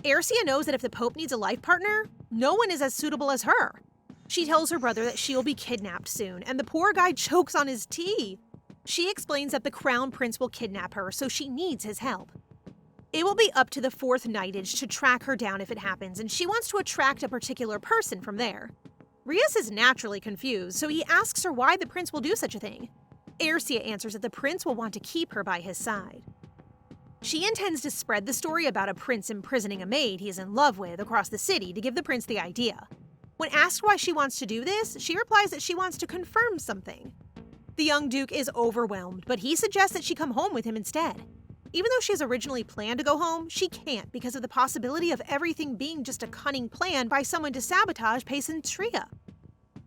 Aercia knows that if the Pope needs a life partner, no one is as suitable as her. She tells her brother that she will be kidnapped soon, and the poor guy chokes on his tea. She explains that the Crown Prince will kidnap her, so she needs his help. It will be up to the Fourth Knightage to track her down if it happens, and she wants to attract a particular person from there. Rias is naturally confused, so he asks her why the prince will do such a thing. Aercia answers that the prince will want to keep her by his side. She intends to spread the story about a prince imprisoning a maid he is in love with across the city to give the prince the idea. When asked why she wants to do this, she replies that she wants to confirm something. The young duke is overwhelmed, but he suggests that she come home with him instead. Even though she has originally planned to go home, she can't because of the possibility of everything being just a cunning plan by someone to sabotage Pesentria.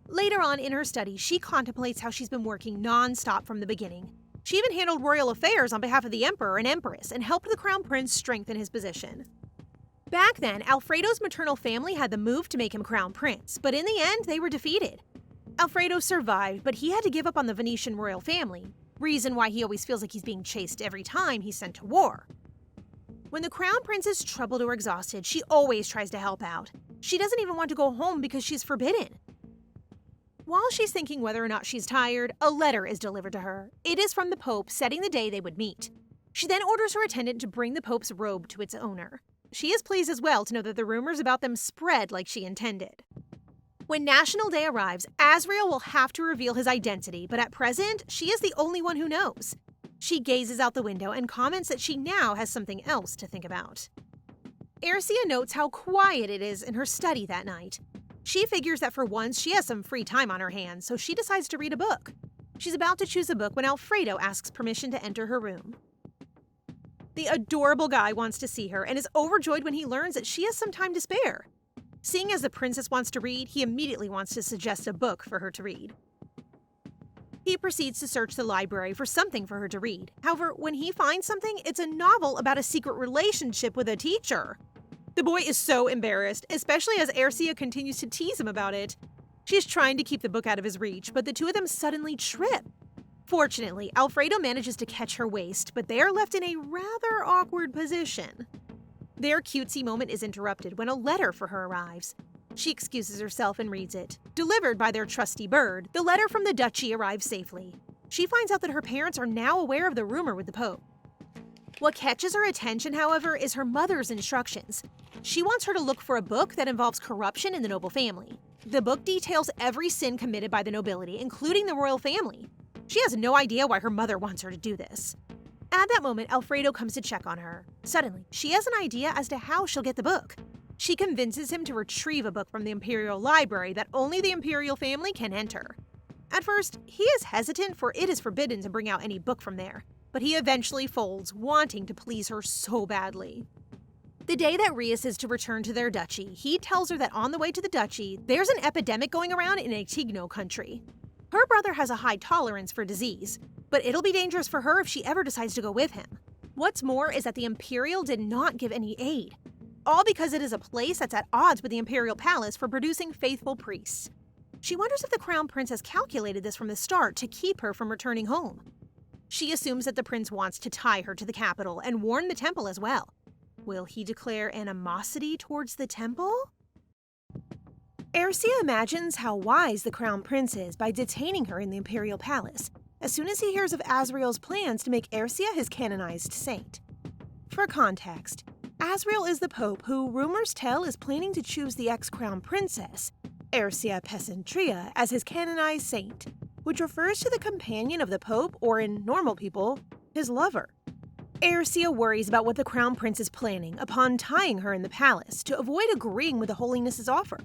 Later on in her study, she contemplates how she's been working non-stop from the beginning. She even handled royal affairs on behalf of the emperor and empress and helped the crown prince strengthen his position. Back then, Alfredo's maternal family had the move to make him crown prince, but in the end, they were defeated. Alfredo survived, but he had to give up on the Venetian royal family, reason why he always feels like he's being chased every time he's sent to war. When the crown prince is troubled or exhausted, she always tries to help out. She doesn't even want to go home because she's forbidden. While she's thinking whether or not she's tired, a letter is delivered to her. It is from the Pope setting the day they would meet. She then orders her attendant to bring the Pope's robe to its owner. She is pleased as well to know that the rumors about them spread like she intended. When National Day arrives, Azriel will have to reveal his identity, but at present, she is the only one who knows. She gazes out the window and comments that she now has something else to think about. Ercia notes how quiet it is in her study that night. She figures that for once she has some free time on her hands, so she decides to read a book. She's about to choose a book when Alfredo asks permission to enter her room. The adorable guy wants to see her and is overjoyed when he learns that she has some time to spare. Seeing as the princess wants to read, he immediately wants to suggest a book for her to read. He proceeds to search the library for something for her to read. However, when he finds something, it's a novel about a secret relationship with a teacher. The boy is so embarrassed, especially as Ercia continues to tease him about it. She's trying to keep the book out of his reach, but the two of them suddenly trip. Fortunately, Alfredo manages to catch her waist, but they are left in a rather awkward position. Their cutesy moment is interrupted when a letter for her arrives. She excuses herself and reads it. Delivered by their trusty bird, the letter from the duchy arrives safely. She finds out that her parents are now aware of the rumor with the Pope. What catches her attention, however, is her mother's instructions. She wants her to look for a book that involves corruption in the noble family. The book details every sin committed by the nobility, including the royal family. She has no idea why her mother wants her to do this. At that moment, Alfredo comes to check on her. Suddenly, she has an idea as to how she'll get the book. She convinces him to retrieve a book from the Imperial Library that only the Imperial family can enter. At first, he is hesitant, for it is forbidden to bring out any book from there, but he eventually folds, wanting to please her so badly. The day that Rias is to return to their duchy, he tells her that on the way to the duchy, there's an epidemic going around in Antigno country. Her brother has a high tolerance for disease, but it'll be dangerous for her if she ever decides to go with him. What's more is that the Imperial did not give any aid, all because it is a place that's at odds with the Imperial Palace for producing faithful priests. She wonders if the Crown Prince has calculated this from the start to keep her from returning home. She assumes that the prince wants to tie her to the capital and warn the temple as well. Will he declare animosity towards the temple? Ercia imagines how wise the Crown Prince is by detaining her in the Imperial Palace, as soon as he hears of Azriel's plans to make Ercia his canonized saint. For context, Azriel is the Pope who rumors tell is planning to choose the ex-Crown Princess, Ercia Pesentria, as his canonized saint, which refers to the companion of the Pope, or in normal people, his lover. Ercia worries about what the Crown Prince is planning upon tying her in the palace to avoid agreeing with the Holiness's offer.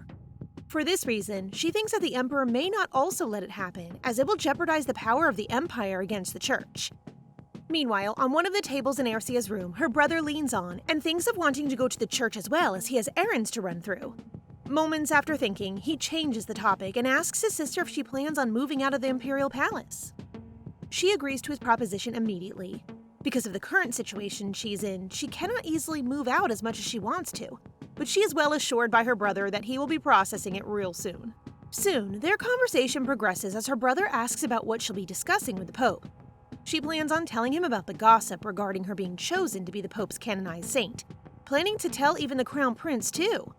For this reason, she thinks that the Emperor may not also let it happen, as it will jeopardize the power of the Empire against the Church. Meanwhile, on one of the tables in Ercia's room, her brother leans on and thinks of wanting to go to the church as well, as he has errands to run through. Moments after thinking, he changes the topic and asks his sister if she plans on moving out of the Imperial Palace. She agrees to his proposition immediately. Because of the current situation she's in, she cannot easily move out as much as she wants to, but she is well assured by her brother that he will be processing it real soon. Soon, their conversation progresses as her brother asks about what she'll be discussing with the Pope. She plans on telling him about the gossip regarding her being chosen to be the Pope's canonized saint, planning to tell even the Crown Prince too.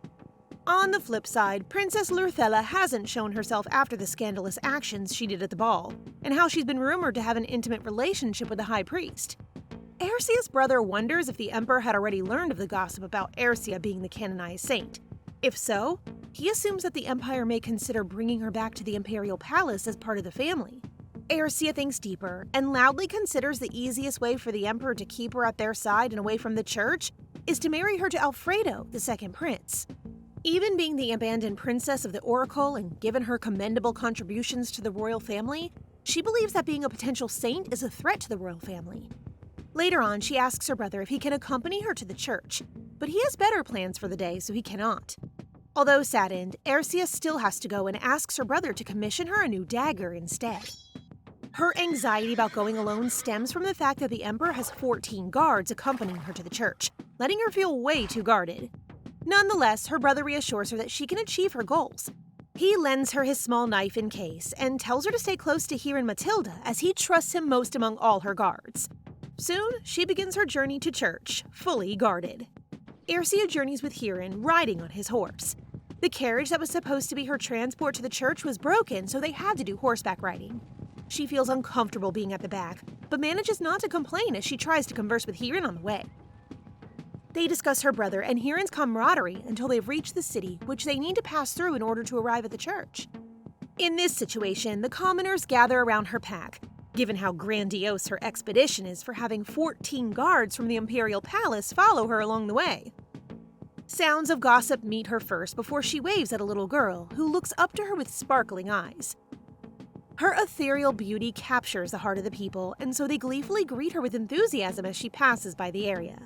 On the flip side, Princess Lurhtella hasn't shown herself after the scandalous actions she did at the ball, and how she's been rumored to have an intimate relationship with the High Priest. Ercia's brother wonders if the Emperor had already learned of the gossip about Ercia being the canonized saint. If so, he assumes that the Empire may consider bringing her back to the Imperial Palace as part of the family. Ercia thinks deeper and loudly considers the easiest way for the Emperor to keep her at their side and away from the Church is to marry her to Alfredo, the second prince. Even being the abandoned princess of the Oracle and given her commendable contributions to the royal family, she believes that being a potential saint is a threat to the royal family. Later on, she asks her brother if he can accompany her to the church, but he has better plans for the day, so he cannot. Although saddened, Ercia still has to go and asks her brother to commission her a new dagger instead. Her anxiety about going alone stems from the fact that the Emperor has 14 guards accompanying her to the church, letting her feel way too guarded. Nonetheless, her brother reassures her that she can achieve her goals. He lends her his small knife in case and tells her to stay close to Hirin Matilda as he trusts him most among all her guards. Soon, she begins her journey to church, fully guarded. Aercia journeys with Hirin riding on his horse. The carriage that was supposed to be her transport to the church was broken, so they had to do horseback riding. She feels uncomfortable being at the back, but manages not to complain as she tries to converse with Hirin on the way. They discuss her brother and Hirin's camaraderie until they've reached the city, which they need to pass through in order to arrive at the church. In this situation, the commoners gather around her pack, given how grandiose her expedition is for having 14 guards from the Imperial Palace follow her along the way. Sounds of gossip meet her first before she waves at a little girl who looks up to her with sparkling eyes. Her ethereal beauty captures the heart of the people, and so they gleefully greet her with enthusiasm as she passes by the area.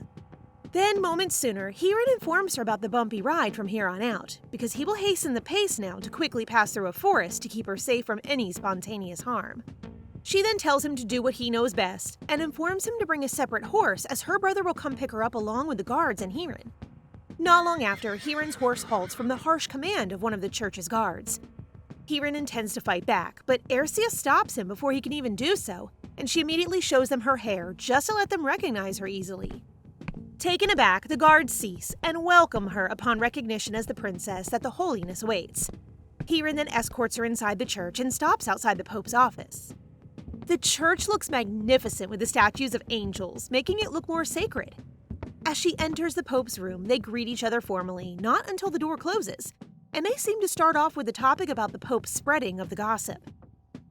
Then, moments sooner, Hirin informs her about the bumpy ride from here on out, because he will hasten the pace now to quickly pass through a forest to keep her safe from any spontaneous harm. She then tells him to do what he knows best, and informs him to bring a separate horse as her brother will come pick her up along with the guards and Hirin. Not long after, Hirin's horse halts from the harsh command of one of the church's guards. Hirin intends to fight back, but Aercia stops him before he can even do so, and she immediately shows them her hair just to let them recognize her easily. Taken aback, the guards cease and welcome her upon recognition as the princess that the holiness awaits. Hirin then escorts her inside the church and stops outside the Pope's office. The church looks magnificent with the statues of angels, making it look more sacred. As she enters the Pope's room, they greet each other formally, not until the door closes, and they seem to start off with the topic about the Pope's spreading of the gossip.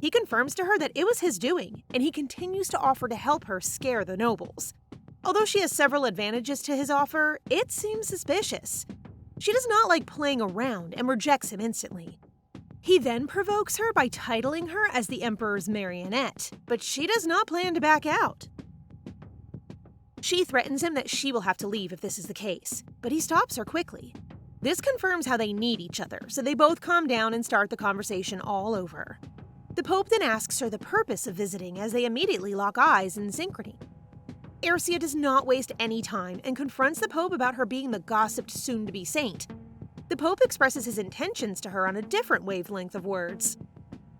He confirms to her that it was his doing, and he continues to offer to help her scare the nobles. Although she has several advantages to his offer, it seems suspicious. She does not like playing around and rejects him instantly. He then provokes her by titling her as the Emperor's marionette, but she does not plan to back out. She threatens him that she will have to leave if this is the case, but he stops her quickly. This confirms how they need each other, so they both calm down and start the conversation all over. The Pope then asks her the purpose of visiting as they immediately lock eyes in synchrony. Aercia does not waste any time and confronts the Pope about her being the gossiped soon-to-be saint. The Pope expresses his intentions to her on a different wavelength of words.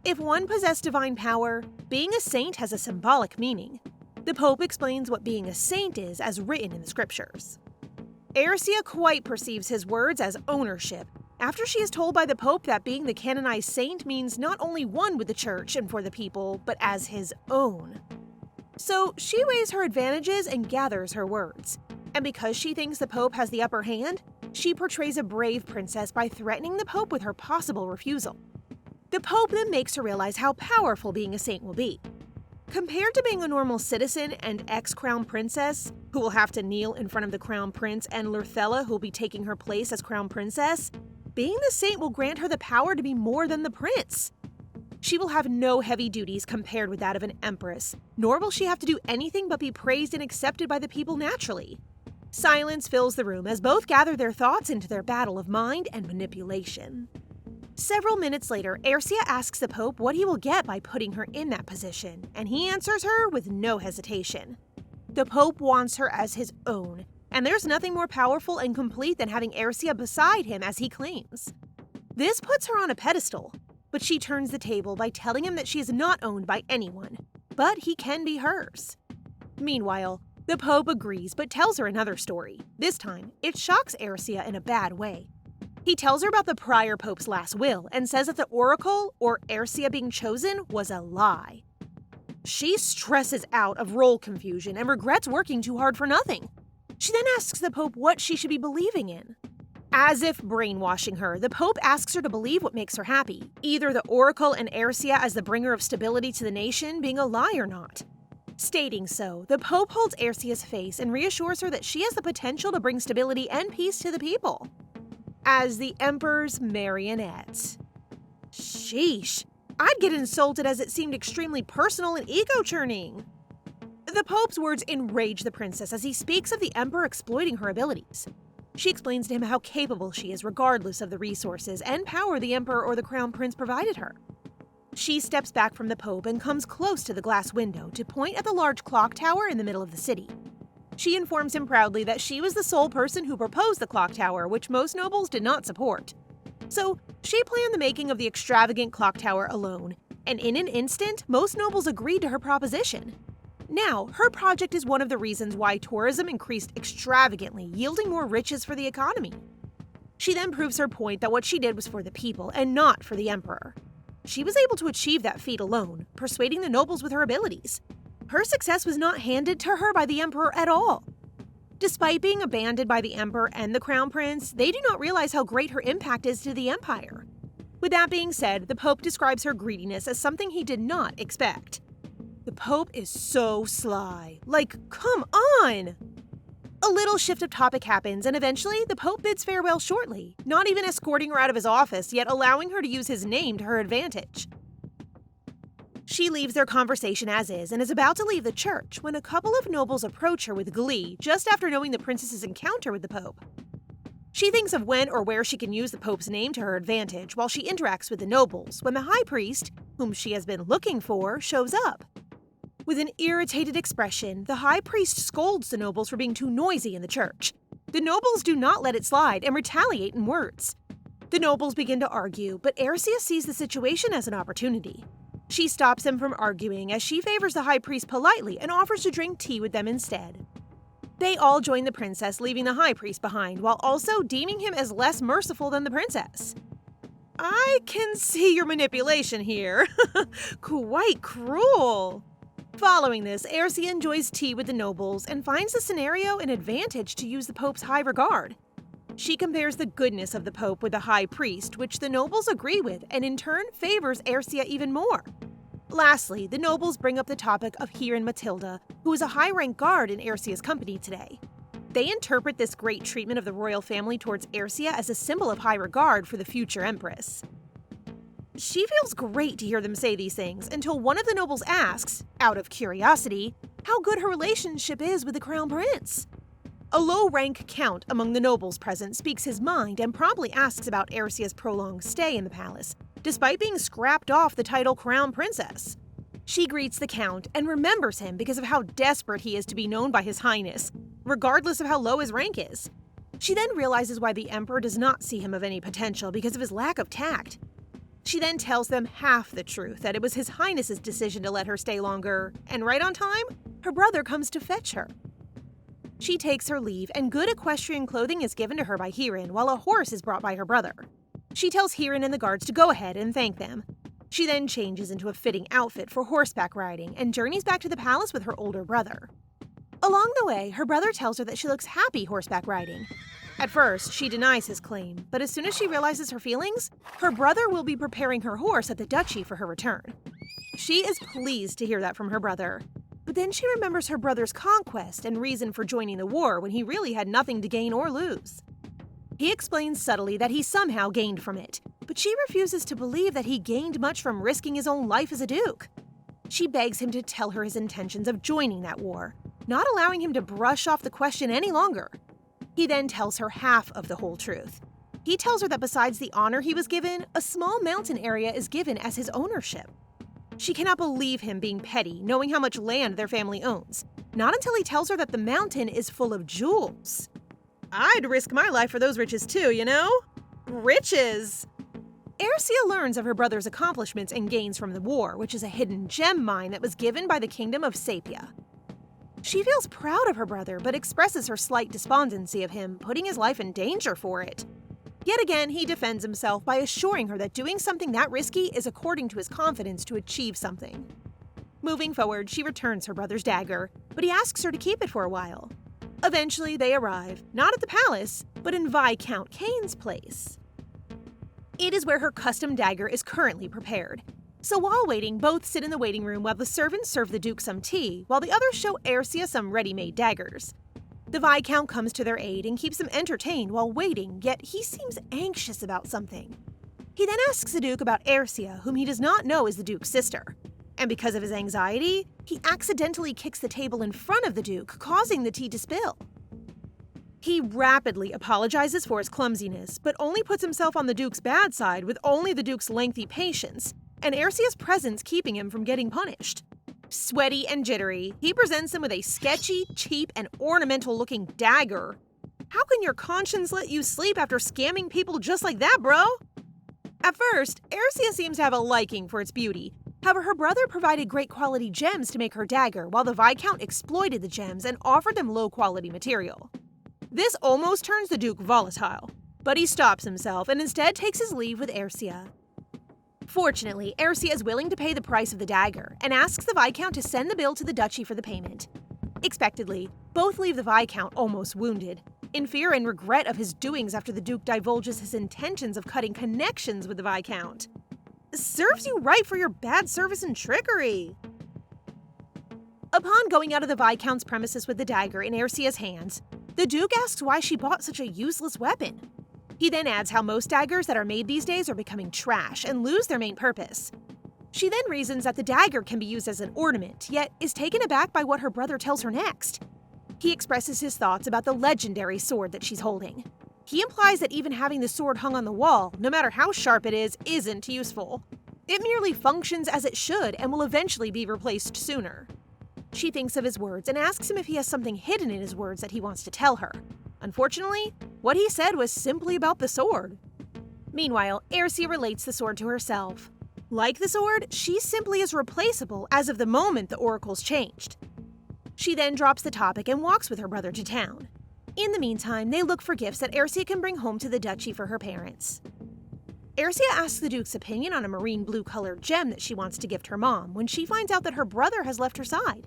If one possessed divine power, being a saint has a symbolic meaning. The Pope explains what being a saint is as written in the scriptures. Aercia quite perceives his words as ownership, after she is told by the Pope that being the canonized saint means not only one with the church and for the people, but as his own. So she weighs her advantages and gathers her words. And because she thinks the Pope has the upper hand, she portrays a brave princess by threatening the Pope with her possible refusal. The Pope then makes her realize how powerful being a saint will be. Compared to being a normal citizen and ex-crown princess, who will have to kneel in front of the crown prince, and Lurhtella, who will be taking her place as crown princess, being the saint will grant her the power to be more than the prince. She will have no heavy duties compared with that of an empress, nor will she have to do anything but be praised and accepted by the people naturally. Silence fills the room as both gather their thoughts into their battle of mind and manipulation. Several minutes later, Aercia asks the Pope what he will get by putting her in that position, and he answers her with no hesitation. The Pope wants her as his own, and there's nothing more powerful and complete than having Aercia beside him as he claims. This puts her on a pedestal, but she turns the table by telling him that she is not owned by anyone, but he can be hers. Meanwhile, the Pope agrees but tells her another story. This time, it shocks Aercia in a bad way. He tells her about the prior Pope's last will and says that the oracle, or Aercia being chosen, was a lie. She stresses out of role confusion and regrets working too hard for nothing. She then asks the Pope what she should be believing in. As if brainwashing her, the Pope asks her to believe what makes her happy, either the oracle and Aercia as the bringer of stability to the nation being a lie or not. Stating so, the Pope holds Aercia's face and reassures her that she has the potential to bring stability and peace to the people. As the Emperor's marionette. Sheesh, I'd get insulted as it seemed extremely personal and ego-churning. The Pope's words enrage the princess as he speaks of the Emperor exploiting her abilities. She explains to him how capable she is regardless of the resources and power the Emperor or the Crown Prince provided her. She steps back from the Pope and comes close to the glass window to point at the large clock tower in the middle of the city. She informs him proudly that she was the sole person who proposed the clock tower, which most nobles did not support. So she planned the making of the extravagant clock tower alone, and in an instant, most nobles agreed to her proposition. Now, her project is one of the reasons why tourism increased extravagantly, yielding more riches for the economy. She then proves her point that what she did was for the people and not for the emperor. She was able to achieve that feat alone, persuading the nobles with her abilities. Her success was not handed to her by the emperor at all. Despite being abandoned by the emperor and the crown prince, they do not realize how great her impact is to the empire. With that being said, the Pope describes her greediness as something he did not expect. The Pope is so sly. Like, come on! A little shift of topic happens, and eventually, the Pope bids farewell shortly, not even escorting her out of his office, yet allowing her to use his name to her advantage. She leaves their conversation as is and is about to leave the church when a couple of nobles approach her with glee just after knowing the princess's encounter with the Pope. She thinks of when or where she can use the Pope's name to her advantage while she interacts with the nobles when the high priest, whom she has been looking for, shows up. With an irritated expression, the high priest scolds the nobles for being too noisy in the church. The nobles do not let it slide and retaliate in words. The nobles begin to argue, but Aercia sees the situation as an opportunity. She stops them from arguing as she favors the high priest politely and offers to drink tea with them instead. They all join the princess, leaving the high priest behind, while also deeming him as less merciful than the princess. I can see your manipulation here. Quite cruel. Following this, Aercia enjoys tea with the nobles and finds the scenario an advantage to use the Pope's high regard. She compares the goodness of the Pope with the high priest, which the nobles agree with, and in turn favors Aercia even more. Lastly, the nobles bring up the topic of Hirin Matilda, who is a high-rank guard in Aercia's company today. They interpret this great treatment of the royal family towards Aercia as a symbol of high regard for the future empress. She feels great to hear them say these things until one of the nobles asks, out of curiosity, how good her relationship is with the crown prince. A low-rank count among the nobles present speaks his mind and promptly asks about Aercia's prolonged stay in the palace, despite being scrapped off the title crown princess. She greets the count and remembers him because of how desperate he is to be known by His Highness, regardless of how low his rank is. She then realizes why the emperor does not see him of any potential because of his lack of tact. She then tells them half the truth, that it was His Highness's decision to let her stay longer, and right on time, her brother comes to fetch her. She takes her leave, and good equestrian clothing is given to her by Hirin, while a horse is brought by her brother. She tells Hirin and the guards to go ahead and thank them. She then changes into a fitting outfit for horseback riding and journeys back to the palace with her older brother. Along the way, her brother tells her that she looks happy horseback riding. At first, she denies his claim, but as soon as she realizes her feelings, her brother will be preparing her horse at the duchy for her return. She is pleased to hear that from her brother, but then she remembers her brother's conquest and reason for joining the war when he really had nothing to gain or lose. He explains subtly that he somehow gained from it, but she refuses to believe that he gained much from risking his own life as a duke. She begs him to tell her his intentions of joining that war, not allowing him to brush off the question any longer. He then tells her half of the whole truth. He tells her that besides the honor he was given, a small mountain area is given as his ownership. She cannot believe him being petty, knowing how much land their family owns, not until he tells her that the mountain is full of jewels. I'd risk my life for those riches too, you know? Riches! Aercia learns of her brother's accomplishments and gains from the war, which is a hidden gem mine that was given by the kingdom of Sapia. She feels proud of her brother, but expresses her slight despondency of him putting his life in danger for it. Yet again, he defends himself by assuring her that doing something that risky is according to his confidence to achieve something. Moving forward, she returns her brother's dagger, but he asks her to keep it for a while. Eventually, they arrive, not at the palace, but in Viscount Kane's place. It is where her custom dagger is currently prepared. So while waiting, both sit in the waiting room while the servants serve the Duke some tea, while the others show Aercia some ready-made daggers. The Viscount comes to their aid and keeps them entertained while waiting, yet he seems anxious about something. He then asks the Duke about Aercia, whom he does not know is the Duke's sister. And because of his anxiety, he accidentally kicks the table in front of the Duke, causing the tea to spill. He rapidly apologizes for his clumsiness, but only puts himself on the Duke's bad side with only the Duke's lengthy patience, and Aercia's presence keeping him from getting punished. Sweaty and jittery, he presents him with a sketchy, cheap, and ornamental-looking dagger. How can your conscience let you sleep after scamming people just like that, bro? At first, Ercia seems to have a liking for its beauty. However, her brother provided great quality gems to make her dagger, while the Viscount exploited the gems and offered them low quality material. This almost turns the Duke volatile, but he stops himself and instead takes his leave with Ercia. Fortunately, Ercia is willing to pay the price of the dagger and asks the Viscount to send the bill to the duchy for the payment. Expectedly, both leave the Viscount almost wounded, in fear and regret of his doings after the Duke divulges his intentions of cutting connections with the Viscount. Serves you right for your bad service and trickery. Upon going out of the Viscount's premises with the dagger in Ercia's hands, the Duke asks why she bought such a useless weapon. He then adds how most daggers that are made these days are becoming trash and lose their main purpose. She then reasons that the dagger can be used as an ornament, yet is taken aback by what her brother tells her next. He expresses his thoughts about the legendary sword that she's holding. He implies that even having the sword hung on the wall, no matter how sharp it is, isn't useful. It merely functions as it should and will eventually be replaced sooner. She thinks of his words and asks him if he has something hidden in his words that he wants to tell her. Unfortunately, what he said was simply about the sword. Meanwhile, Ercia relates the sword to herself. Like the sword, she simply is replaceable as of the moment the oracles changed. She then drops the topic and walks with her brother to town. In the meantime, they look for gifts that Ercia can bring home to the duchy for her parents. Ercia asks the Duke's opinion on a marine blue-colored gem that she wants to gift her mom when she finds out that her brother has left her side.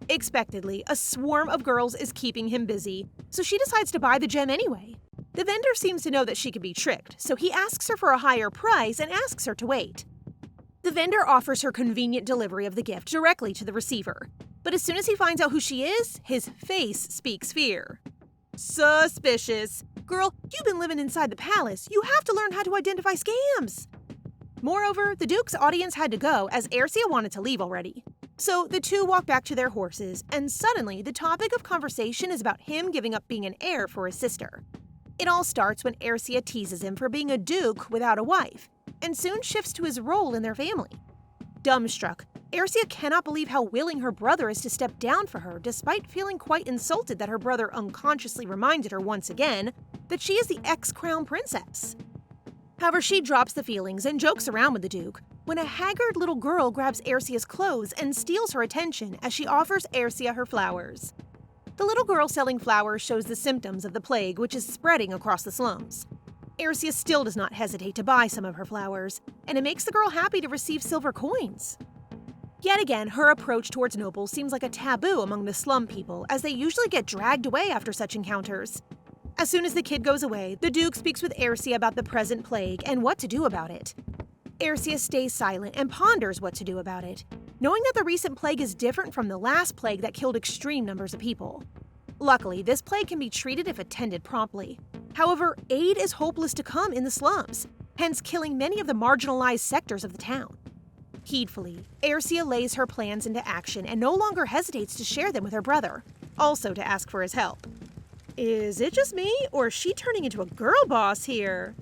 Expectedly, a swarm of girls is keeping him busy, so she decides to buy the gem anyway. The vendor seems to know that she can be tricked, so he asks her for a higher price and asks her to wait. The vendor offers her convenient delivery of the gift directly to the receiver, but as soon as he finds out who she is, his face speaks fear. Suspicious. Girl, you've been living inside the palace. You have to learn how to identify scams. Moreover, the Duke's audience had to go as Ercia wanted to leave already. So the two walk back to their horses, and suddenly the topic of conversation is about him giving up being an heir for his sister. It all starts when Ercia teases him for being a duke without a wife, and soon shifts to his role in their family. Dumbstruck, Ercia cannot believe how willing her brother is to step down for her, despite feeling quite insulted that her brother unconsciously reminded her once again that she is the ex-crown princess. However, she drops the feelings and jokes around with the Duke when a haggard little girl grabs Ercia's clothes and steals her attention as she offers Ercia her flowers. The little girl selling flowers shows the symptoms of the plague which is spreading across the slums. Ercia still does not hesitate to buy some of her flowers, and it makes the girl happy to receive silver coins. Yet again, her approach towards nobles seems like a taboo among the slum people, as they usually get dragged away after such encounters. As soon as the kid goes away, the Duke speaks with Ercia about the present plague and what to do about it. Ercia stays silent and ponders what to do about it, knowing that the recent plague is different from the last plague that killed extreme numbers of people. Luckily, this plague can be treated if attended promptly. However, aid is hopeless to come in the slums, hence killing many of the marginalized sectors of the town. Heedfully, Ercia lays her plans into action and no longer hesitates to share them with her brother, also to ask for his help. Is it just me, or is she turning into a girl boss here?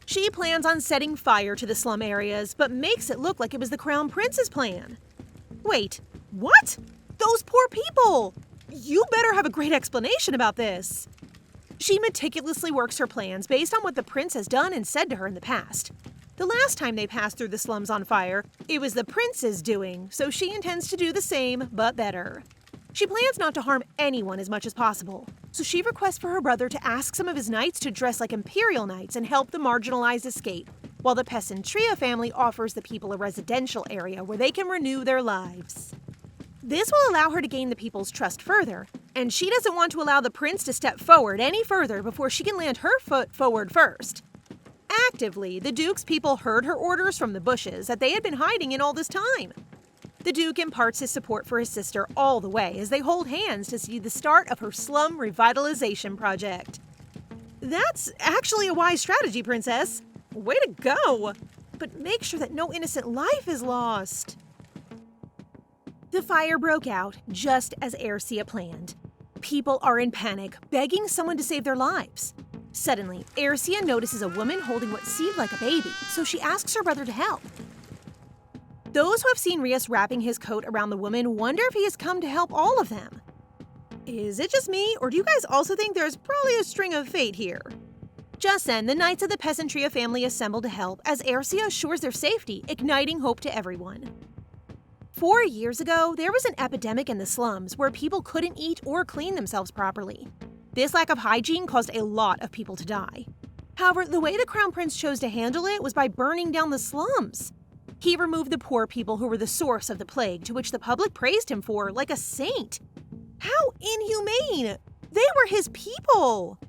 She plans on setting fire to the slum areas, but makes it look like it was the Crown Prince's plan. Wait, what? Those poor people! You better have a great explanation about this. She meticulously works her plans based on what the prince has done and said to her in the past. The last time they passed through the slums on fire, it was the prince's doing, so she intends to do the same, but better. She plans not to harm anyone as much as possible, so she requests for her brother to ask some of his knights to dress like imperial knights and help the marginalized escape, while the Pesentria family offers the people a residential area where they can renew their lives. This will allow her to gain the people's trust further, and she doesn't want to allow the prince to step forward any further before she can land her foot forward first. Actively, the Duke's people heard her orders from the bushes that they had been hiding in all this time. The Duke imparts his support for his sister all the way as they hold hands to see the start of her slum revitalization project. That's actually a wise strategy, Princess. Way to go! But make sure that no innocent life is lost. The fire broke out just as Ercia planned. People are in panic, begging someone to save their lives. Suddenly, Ercia notices a woman holding what seemed like a baby, so she asks her brother to help. Those who have seen Rias wrapping his coat around the woman wonder if he has come to help all of them. Is it just me, or do you guys also think there's probably a string of fate here? Just then, the knights of the Pesentria family assemble to help as Aercia assures their safety, igniting hope to everyone. 4 years ago, there was an epidemic in the slums where people couldn't eat or clean themselves properly. This lack of hygiene caused a lot of people to die. However, the way the Crown Prince chose to handle it was by burning down the slums. He removed the poor people who were the source of the plague, to which the public praised him for like a saint. How inhumane! They were his people!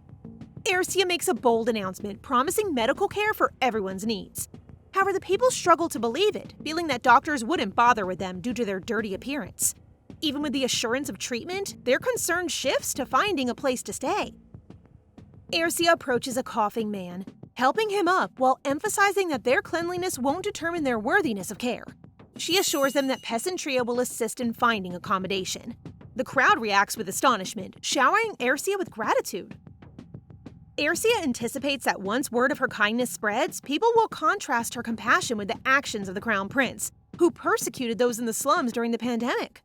Aercia makes a bold announcement promising medical care for everyone's needs. However, the people struggle to believe it, feeling that doctors wouldn't bother with them due to their dirty appearance. Even with the assurance of treatment, their concern shifts to finding a place to stay. Aercia approaches a coughing man, helping him up while emphasizing that their cleanliness won't determine their worthiness of care. She assures them that Pesentria will assist in finding accommodation. The crowd reacts with astonishment, showering Aercia with gratitude. Aercia anticipates that once word of her kindness spreads, people will contrast her compassion with the actions of the Crown Prince, who persecuted those in the slums during the pandemic.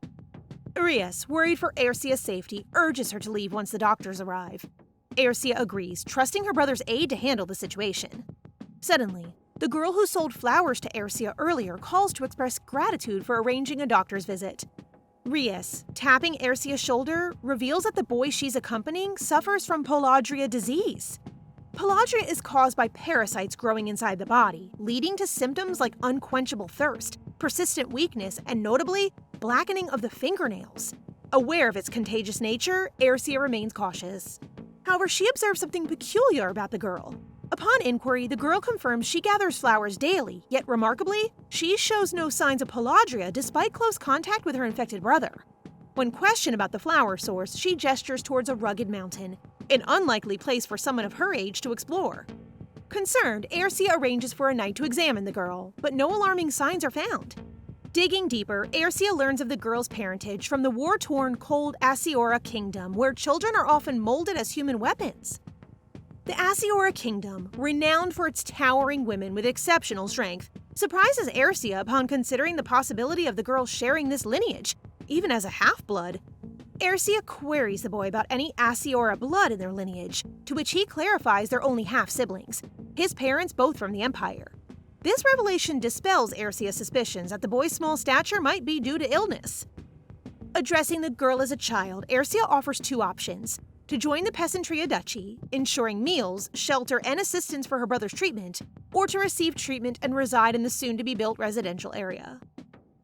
Rias, worried for Aercia's safety, urges her to leave once the doctors arrive. Aercia agrees, trusting her brother's aid to handle the situation. Suddenly, the girl who sold flowers to Aercia earlier calls to express gratitude for arranging a doctor's visit. Rias, tapping Aercia's shoulder, reveals that the boy she's accompanying suffers from Peladria disease. Peladria is caused by parasites growing inside the body, leading to symptoms like unquenchable thirst, persistent weakness, and notably, blackening of the fingernails. Aware of its contagious nature, Aercia remains cautious. However, she observes something peculiar about the girl. Upon inquiry, the girl confirms she gathers flowers daily, yet remarkably, she shows no signs of Peladria despite close contact with her infected brother. When questioned about the flower source, she gestures towards a rugged mountain, an unlikely place for someone of her age to explore. Concerned, Aercia arranges for a night to examine the girl, but no alarming signs are found. Digging deeper, Aercia learns of the girl's parentage from the war-torn, cold Asiora kingdom, where children are often molded as human weapons. The Asiora kingdom, renowned for its towering women with exceptional strength, surprises Aercia upon considering the possibility of the girl sharing this lineage, even as a half-blood. Aercia queries the boy about any Asiora blood in their lineage, to which he clarifies they're only half-siblings, his parents both from the Empire. This revelation dispels Aercia's suspicions that the boy's small stature might be due to illness. Addressing the girl as a child, Aercia offers two options: to join the Pesentria Duchy, ensuring meals, shelter, and assistance for her brother's treatment, or to receive treatment and reside in the soon-to-be-built residential area.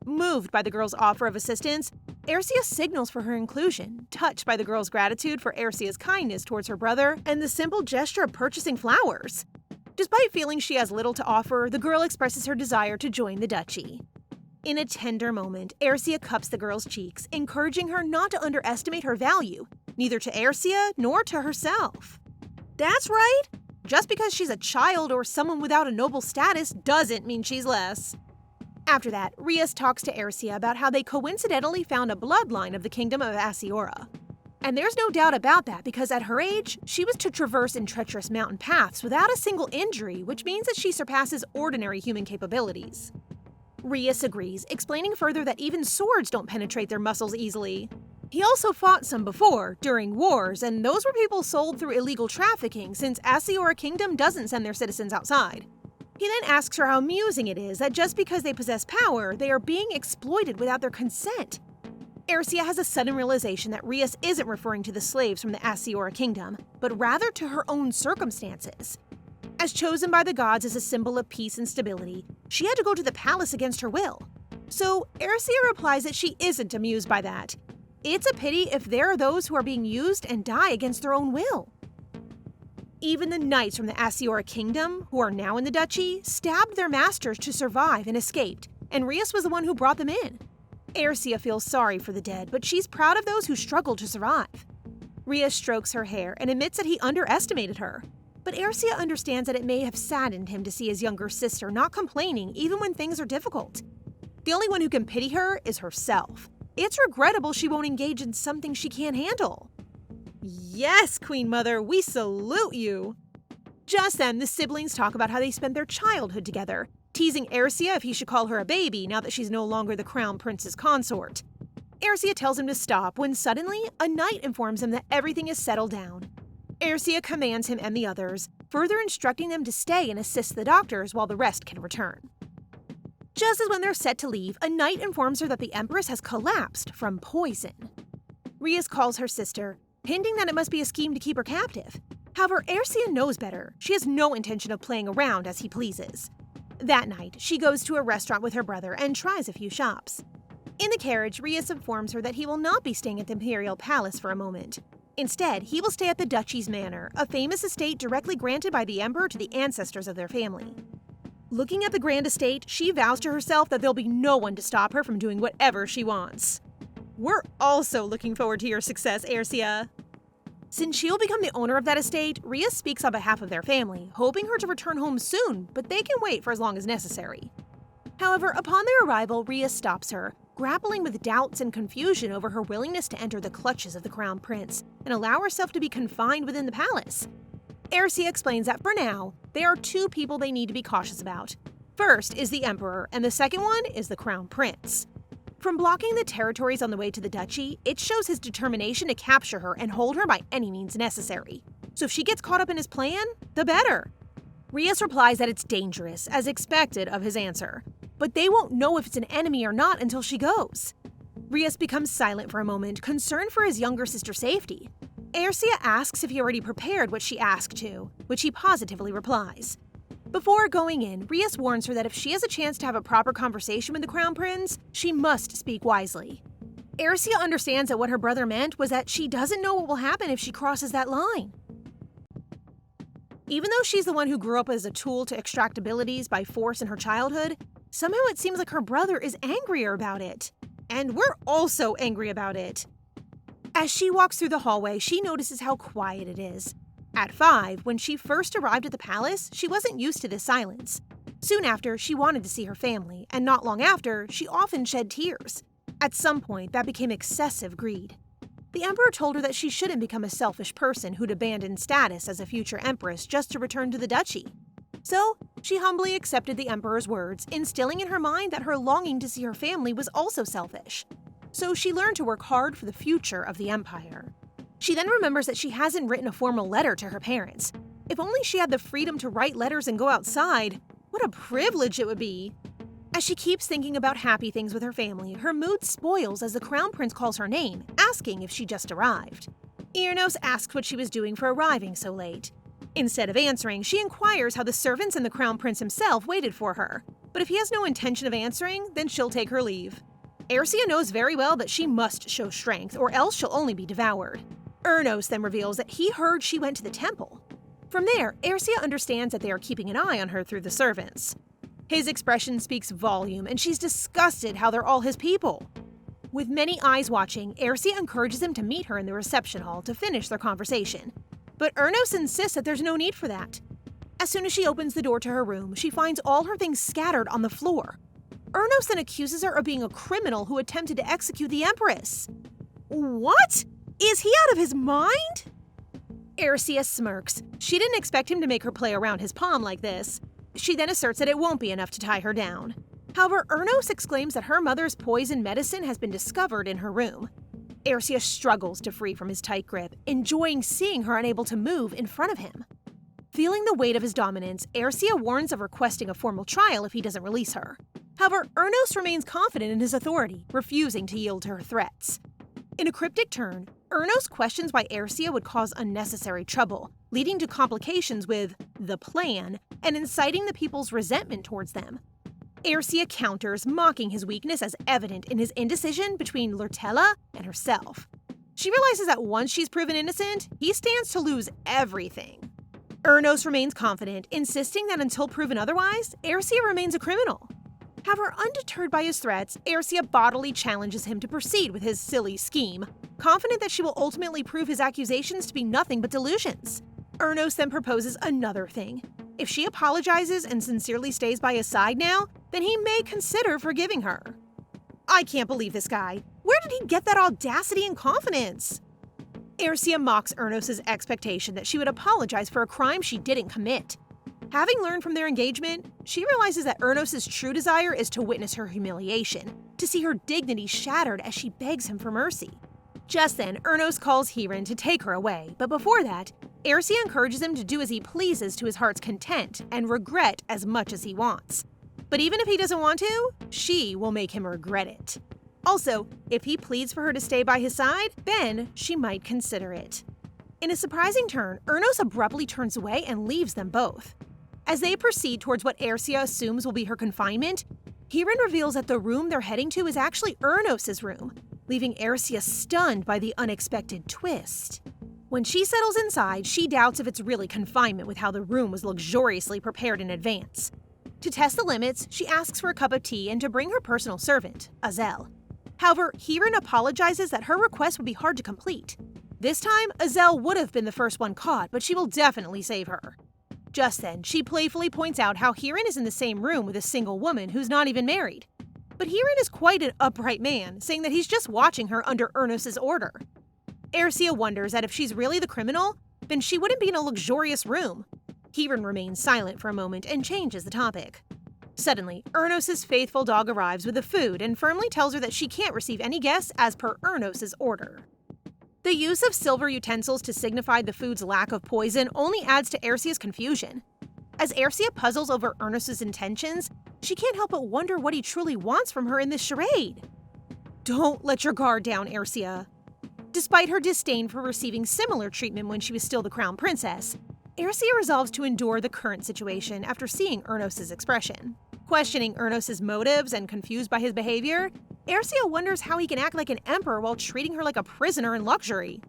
Moved by the girl's offer of assistance, Aercia signals for her inclusion, touched by the girl's gratitude for Aercia's kindness towards her brother and the simple gesture of purchasing flowers. Despite feeling she has little to offer, the girl expresses her desire to join the duchy. In a tender moment, Aercia cups the girl's cheeks, encouraging her not to underestimate her value, neither to Aercia nor to herself. That's right! Just because she's a child or someone without a noble status doesn't mean she's less. After that, Rias talks to Aercia about how they coincidentally found a bloodline of the kingdom of Asiora. And there's no doubt about that because at her age, she was to traverse in treacherous mountain paths without a single injury, which means that she surpasses ordinary human capabilities. Rias agrees, explaining further that even swords don't penetrate their muscles easily. He also fought some before, during wars, and those were people sold through illegal trafficking since Asiora Kingdom doesn't send their citizens outside. He then asks her how amusing it is that just because they possess power, they are being exploited without their consent. Aercia has a sudden realization that Rias isn't referring to the slaves from the Asiora Kingdom, but rather to her own circumstances. As chosen by the gods as a symbol of peace and stability, she had to go to the palace against her will. So Aercia replies that she isn't amused by that. It's a pity if there are those who are being used and die against their own will. Even the knights from the Asiora Kingdom, who are now in the duchy, stabbed their masters to survive and escaped, and Rias was the one who brought them in. Aercia feels sorry for the dead, but she's proud of those who struggled to survive. Rias strokes her hair and admits that he underestimated her. But Aercia understands that it may have saddened him to see his younger sister not complaining even when things are difficult. The only one who can pity her is herself. It's regrettable she won't engage in something she can't handle. Yes, Queen Mother, we salute you! Just then, the siblings talk about how they spent their childhood together, teasing Aercia if he should call her a baby now that she's no longer the Crown Prince's consort. Aercia tells him to stop when suddenly, a knight informs him that everything is settled down. Aercia commands him and the others, further instructing them to stay and assist the doctors while the rest can return. Just as when they're set to leave, a knight informs her that the Empress has collapsed from poison. Rias calls her sister, hinting that it must be a scheme to keep her captive. However, Ercia knows better. She has no intention of playing around as he pleases. That night, she goes to a restaurant with her brother and tries a few shops. In the carriage, Rias informs her that he will not be staying at the Imperial Palace for a moment. Instead, he will stay at the Duchy's Manor, a famous estate directly granted by the Emperor to the ancestors of their family. Looking at the grand estate, she vows to herself that there'll be no one to stop her from doing whatever she wants. We're also looking forward to your success, Ercia. Since she'll become the owner of that estate, Rias speaks on behalf of their family, hoping her to return home soon, but they can wait for as long as necessary. However, upon their arrival, Rias stops her, grappling with doubts and confusion over her willingness to enter the clutches of the Crown Prince and allow herself to be confined within the palace. Ercia explains that for now, there are two people they need to be cautious about. First is the Emperor, and the second one is the Crown Prince. From blocking the territories on the way to the duchy, it shows his determination to capture her and hold her by any means necessary. So if she gets caught up in his plan, the better. Rias replies that it's dangerous, as expected of his answer. But they won't know if it's an enemy or not until she goes. Rias becomes silent for a moment, concerned for his younger sister's safety. Ercia asks if he already prepared what she asked to, which he positively replies. Before going in, Rias warns her that if she has a chance to have a proper conversation with the Crown Prince, she must speak wisely. Ercia understands that what her brother meant was that she doesn't know what will happen if she crosses that line. Even though she's the one who grew up as a tool to extract abilities by force in her childhood, somehow it seems like her brother is angrier about it. And we're also angry about it. As she walks through the hallway, she notices how quiet it is. At 5, when she first arrived at the palace, she wasn't used to this silence. Soon after, she wanted to see her family, and not long after, she often shed tears. At some point, that became excessive greed. The Emperor told her that she shouldn't become a selfish person who'd abandon status as a future empress just to return to the duchy. So, she humbly accepted the Emperor's words, instilling in her mind that her longing to see her family was also selfish. So she learned to work hard for the future of the empire. She then remembers that she hasn't written a formal letter to her parents. If only she had the freedom to write letters and go outside, what a privilege it would be. As she keeps thinking about happy things with her family, her mood spoils as the Crown Prince calls her name, asking if she just arrived. Irnos asks what she was doing for arriving so late. Instead of answering, she inquires how the servants and the Crown Prince himself waited for her. But if he has no intention of answering, then she'll take her leave. Ercia knows very well that she must show strength, or else she'll only be devoured. Ernos then reveals that he heard she went to the temple. From there, Ercia understands that they are keeping an eye on her through the servants. His expression speaks volume, and she's disgusted how they're all his people. With many eyes watching, Ercia encourages him to meet her in the reception hall to finish their conversation. But Ernos insists that there's no need for that. As soon as she opens the door to her room, she finds all her things scattered on the floor. Ernos then accuses her of being a criminal who attempted to execute the Empress. What? Is he out of his mind? Ercia smirks. She didn't expect him to make her play around his palm like this. She then asserts that it won't be enough to tie her down. However, Ernos exclaims that her mother's poison medicine has been discovered in her room. Ercia struggles to free from his tight grip, enjoying seeing her unable to move in front of him. Feeling the weight of his dominance, Ercia warns of requesting a formal trial if he doesn't release her. However, Ernos remains confident in his authority, refusing to yield to her threats. In a cryptic turn, Ernos questions why Ercia would cause unnecessary trouble, leading to complications with the plan and inciting the people's resentment towards them. Ercia counters, mocking his weakness as evident in his indecision between Lurhtella and herself. She realizes that once she's proven innocent, he stands to lose everything. Ernos remains confident, insisting that until proven otherwise, Ercia remains a criminal. However, undeterred by his threats, Ercia bodily challenges him to proceed with his silly scheme, confident that she will ultimately prove his accusations to be nothing but delusions. Ernos then proposes another thing. If she apologizes and sincerely stays by his side now, then he may consider forgiving her. I can't believe this guy. Where did he get that audacity and confidence? Ercia mocks Ernos' expectation that she would apologize for a crime she didn't commit. Having learned from their engagement, she realizes that Ernos' true desire is to witness her humiliation, to see her dignity shattered as she begs him for mercy. Just then, Ernos calls Hiran to take her away, but before that, Aercia encourages him to do as he pleases to his heart's content and regret as much as he wants. But even if he doesn't want to, she will make him regret it. Also, if he pleads for her to stay by his side, then she might consider it. In a surprising turn, Ernos abruptly turns away and leaves them both. As they proceed towards what Aercia assumes will be her confinement, Hirin reveals that the room they're heading to is actually Ernos' room, leaving Aercia stunned by the unexpected twist. When she settles inside, she doubts if it's really confinement with how the room was luxuriously prepared in advance. To test the limits, she asks for a cup of tea and to bring her personal servant, Azel. However, Hirin apologizes that her request would be hard to complete. This time, Azel would have been the first one caught, but she will definitely save her. Just then, she playfully points out how Hirin is in the same room with a single woman who's not even married. But Hirin is quite an upright man, saying that he's just watching her under Ernos' order. Aercia wonders that if she's really the criminal, then she wouldn't be in a luxurious room. Hirin remains silent for a moment and changes the topic. Suddenly, Ernos' faithful dog arrives with the food and firmly tells her that she can't receive any guests as per Ernos' order. The use of silver utensils to signify the food's lack of poison only adds to Aercia's confusion. As Aercia puzzles over Ernos' intentions, she can't help but wonder what he truly wants from her in this charade. Don't let your guard down, Aercia. Despite her disdain for receiving similar treatment when she was still the crown princess, Aercia resolves to endure the current situation after seeing Ernos' expression. Questioning Ernos' motives and confused by his behavior, Aercia wonders how he can act like an emperor while treating her like a prisoner in luxury.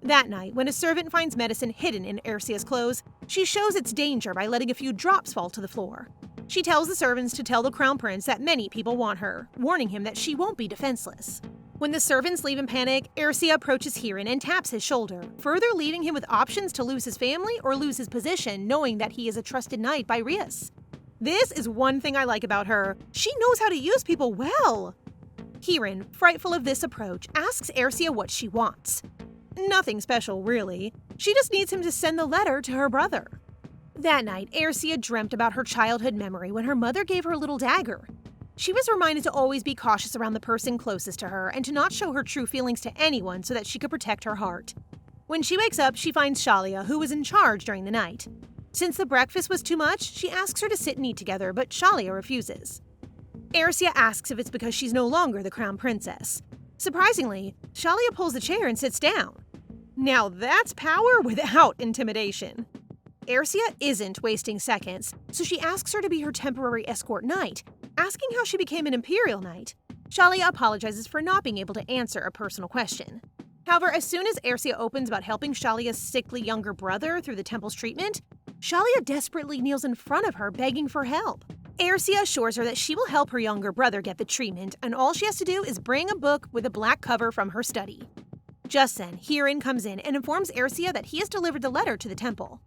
That night, when a servant finds medicine hidden in Aercia's clothes, she shows its danger by letting a few drops fall to the floor. She tells the servants to tell the crown prince that many people want her, warning him that she won't be defenseless. When the servants leave in panic, Aercia approaches Hirin and taps his shoulder, further leaving him with options to lose his family or lose his position, knowing that he is a trusted knight by Rias. This is one thing I like about her. She knows how to use people well. Hirin, frightful of this approach, asks Aercia what she wants. Nothing special, really. She just needs him to send the letter to her brother. That night, Aercia dreamt about her childhood memory when her mother gave her a little dagger. She was reminded to always be cautious around the person closest to her and to not show her true feelings to anyone so that she could protect her heart. When she wakes up, she finds Shalia, who was in charge during the night. Since the breakfast was too much, she asks her to sit and eat together, but Shalia refuses. Aercia asks if it's because she's no longer the crown princess. Surprisingly, Shalia pulls the chair and sits down. Now that's power without intimidation. Aercia isn't wasting seconds, so she asks her to be her temporary escort knight, asking how she became an imperial knight. Shalia apologizes for not being able to answer a personal question. However, as soon as Aercia opens about helping Shalia's sickly younger brother through the temple's treatment, Shalia desperately kneels in front of her, begging for help. Aercia assures her that she will help her younger brother get the treatment, and all she has to do is bring a book with a black cover from her study. Just then, Hirin comes in and informs Aercia that he has delivered the letter to the temple.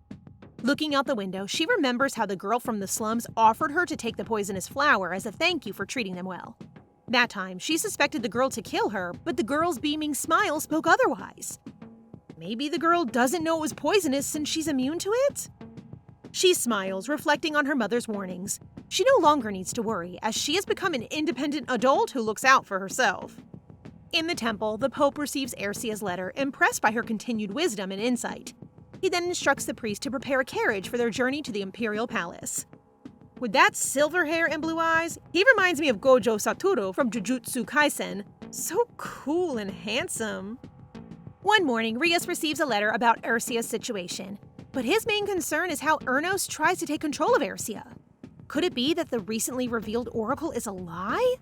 Looking out the window, she remembers how the girl from the slums offered her to take the poisonous flower as a thank you for treating them well. That time, she suspected the girl to kill her, but the girl's beaming smile spoke otherwise. Maybe the girl doesn't know it was poisonous since she's immune to it? She smiles, reflecting on her mother's warnings. She no longer needs to worry, as she has become an independent adult who looks out for herself. In the temple, the Pope receives Aercia's letter, impressed by her continued wisdom and insight. He then instructs the priest to prepare a carriage for their journey to the imperial palace. With that silver hair and blue eyes, he reminds me of Gojo Satoru from Jujutsu Kaisen. So cool and handsome. One morning, Rias receives a letter about Aercia's situation, but his main concern is how Ernos tries to take control of Aercia. Could it be that the recently revealed oracle is a lie?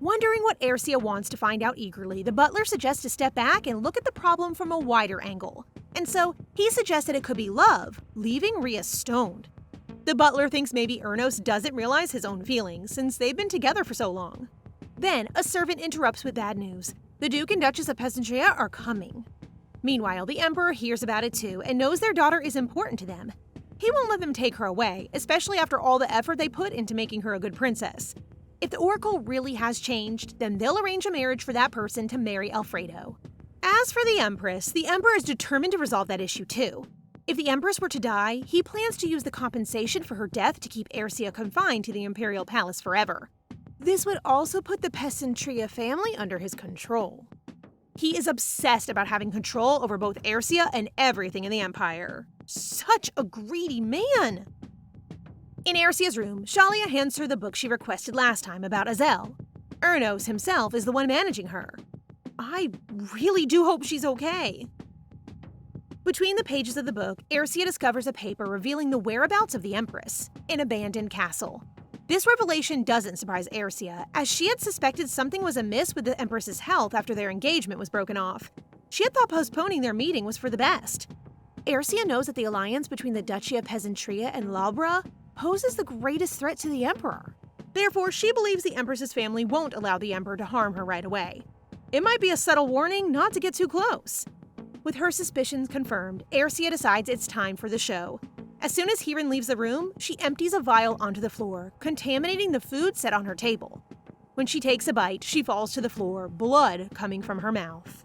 Wondering what Aercia wants to find out eagerly, the butler suggests to step back and look at the problem from a wider angle. And so, he suggests that it could be love, leaving Rias stoned. The butler thinks maybe Ernos doesn't realize his own feelings, since they've been together for so long. Then, a servant interrupts with bad news. The Duke and Duchess of Pesentria are coming. Meanwhile, the Emperor hears about it too and knows their daughter is important to them. He won't let them take her away, especially after all the effort they put into making her a good princess. If the oracle really has changed, then they'll arrange a marriage for that person to marry Alfredo. As for the Empress, the Emperor is determined to resolve that issue too. If the Empress were to die, he plans to use the compensation for her death to keep Aercia confined to the imperial palace forever. This would also put the Pesentria family under his control. He is obsessed about having control over both Ersia and everything in the Empire. Such a greedy man! In Ersia's room, Shalia hands her the book she requested last time about Azel. Ernos himself is the one managing her. I really do hope she's okay. Between the pages of the book, Ersia discovers a paper revealing the whereabouts of the Empress, an abandoned castle. This revelation doesn't surprise Ersia, as she had suspected something was amiss with the Empress's health after their engagement was broken off. She had thought postponing their meeting was for the best. Ersia knows that the alliance between the Duchy of Pesentria and Labra poses the greatest threat to the Emperor. Therefore, she believes the Empress's family won't allow the Emperor to harm her right away. It might be a subtle warning not to get too close. With her suspicions confirmed, Ersia decides it's time for the show. As soon as Hirin leaves the room, she empties a vial onto the floor, contaminating the food set on her table. When she takes a bite, she falls to the floor, blood coming from her mouth.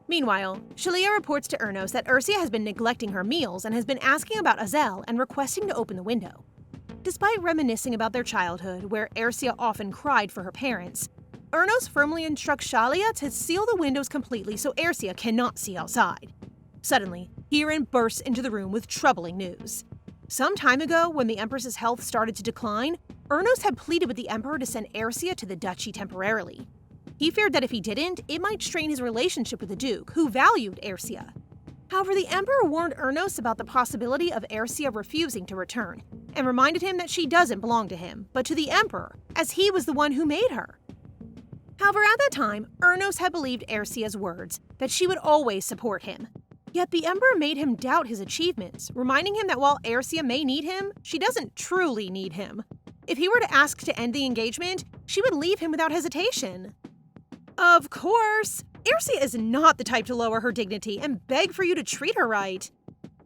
Meanwhile, Shalia reports to Ernos that Ersia has been neglecting her meals and has been asking about Azel and requesting to open the window. Despite reminiscing about their childhood, where Ersia often cried for her parents, Ernos firmly instructs Shalia to seal the windows completely so Ersia cannot see outside. Suddenly, Hirin bursts into the room with troubling news. Some time ago, when the Empress's health started to decline, Ernos had pleaded with the Emperor to send Ersia to the duchy temporarily. He feared that if he didn't, it might strain his relationship with the Duke, who valued Ersia. However, the Emperor warned Ernos about the possibility of Ersia refusing to return, and reminded him that she doesn't belong to him, but to the Emperor, as he was the one who made her. However, at that time, Ernos had believed Ersia's words, that she would always support him. Yet the Emperor made him doubt his achievements, reminding him that while Ersia may need him, she doesn't truly need him. If he were to ask to end the engagement, she would leave him without hesitation. Of course! Ersia is not the type to lower her dignity and beg for you to treat her right.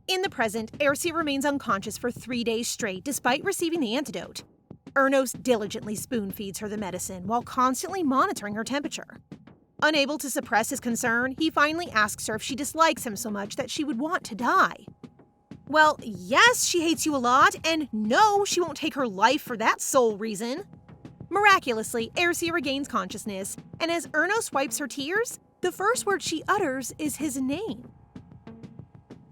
In the present, Ersia remains unconscious for 3 days straight despite receiving the antidote. Ernos diligently spoon-feeds her the medicine while constantly monitoring her temperature. Unable to suppress his concern, he finally asks her if she dislikes him so much that she would want to die. Well, yes, she hates you a lot, and no, she won't take her life for that sole reason. Miraculously, Ersia regains consciousness, and as Ernos wipes her tears, the first word she utters is his name.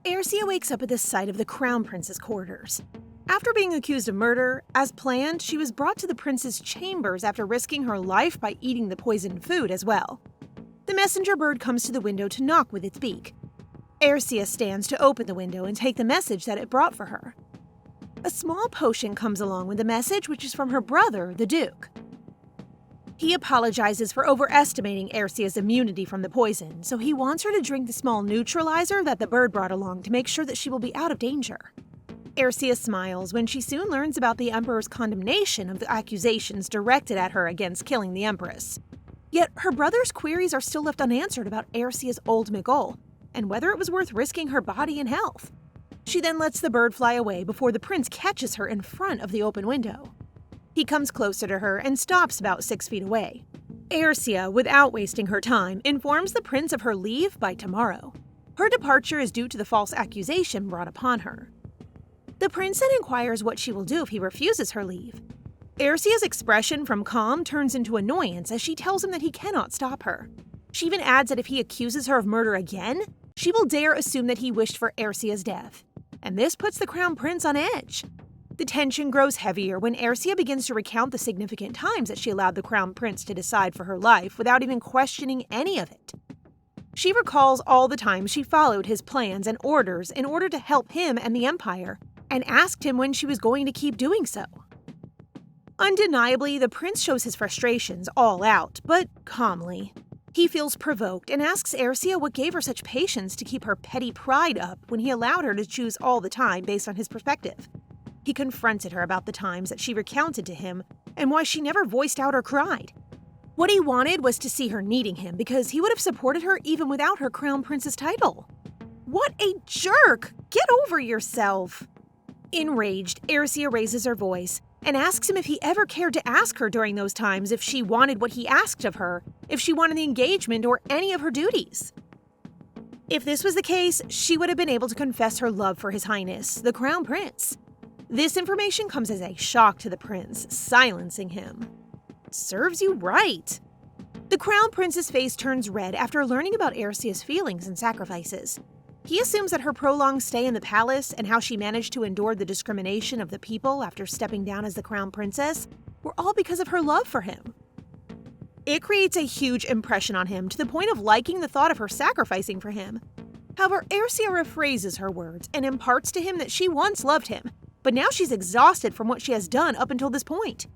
Ersia wakes up at the sight of the Crown Prince's quarters. After being accused of murder, as planned, she was brought to the prince's chambers after risking her life by eating the poisoned food as well. The messenger bird comes to the window to knock with its beak. Ersia stands to open the window and take the message that it brought for her. A small potion comes along with the message, which is from her brother, the Duke. He apologizes for overestimating Ersia's immunity from the poison, so he wants her to drink the small neutralizer that the bird brought along to make sure that she will be out of danger. Ersia smiles when she soon learns about the Emperor's condemnation of the accusations directed at her against killing the Empress. Yet her brother's queries are still left unanswered about Ersia's ultimate goal, and whether it was worth risking her body and health. She then lets the bird fly away before the prince catches her in front of the open window. He comes closer to her and stops about 6 feet away. Ersia, without wasting her time, informs the prince of her leave by tomorrow. Her departure is due to the false accusation brought upon her. The prince then inquires what she will do if he refuses her leave. Ersia's expression from calm turns into annoyance as she tells him that he cannot stop her. She even adds that if he accuses her of murder again, she will dare assume that he wished for Ersia's death. And this puts the crown prince on edge. The tension grows heavier when Ersia begins to recount the significant times that she allowed the crown prince to decide for her life without even questioning any of it. She recalls all the times she followed his plans and orders in order to help him and the Empire, and asked him when she was going to keep doing so. Undeniably, the prince shows his frustrations all out, but calmly. He feels provoked and asks Ersia what gave her such patience to keep her petty pride up when he allowed her to choose all the time based on his perspective. He confronted her about the times that she recounted to him and why she never voiced out or cried. What he wanted was to see her needing him because he would have supported her even without her crown princess title. What a jerk! Get over yourself! Enraged, Ersia raises her voice and asks him if he ever cared to ask her during those times if she wanted what he asked of her, if she wanted the engagement or any of her duties. If this was the case, she would have been able to confess her love for His Highness, the Crown Prince. This information comes as a shock to the prince, silencing him. Serves you right. The Crown Prince's face turns red after learning about Ercia's feelings and sacrifices. He assumes that her prolonged stay in the palace and how she managed to endure the discrimination of the people after stepping down as the Crown Princess were all because of her love for him. It creates a huge impression on him to the point of liking the thought of her sacrificing for him. However, Ercia rephrases her words and imparts to him that she once loved him, but now she's exhausted from what she has done up until this point.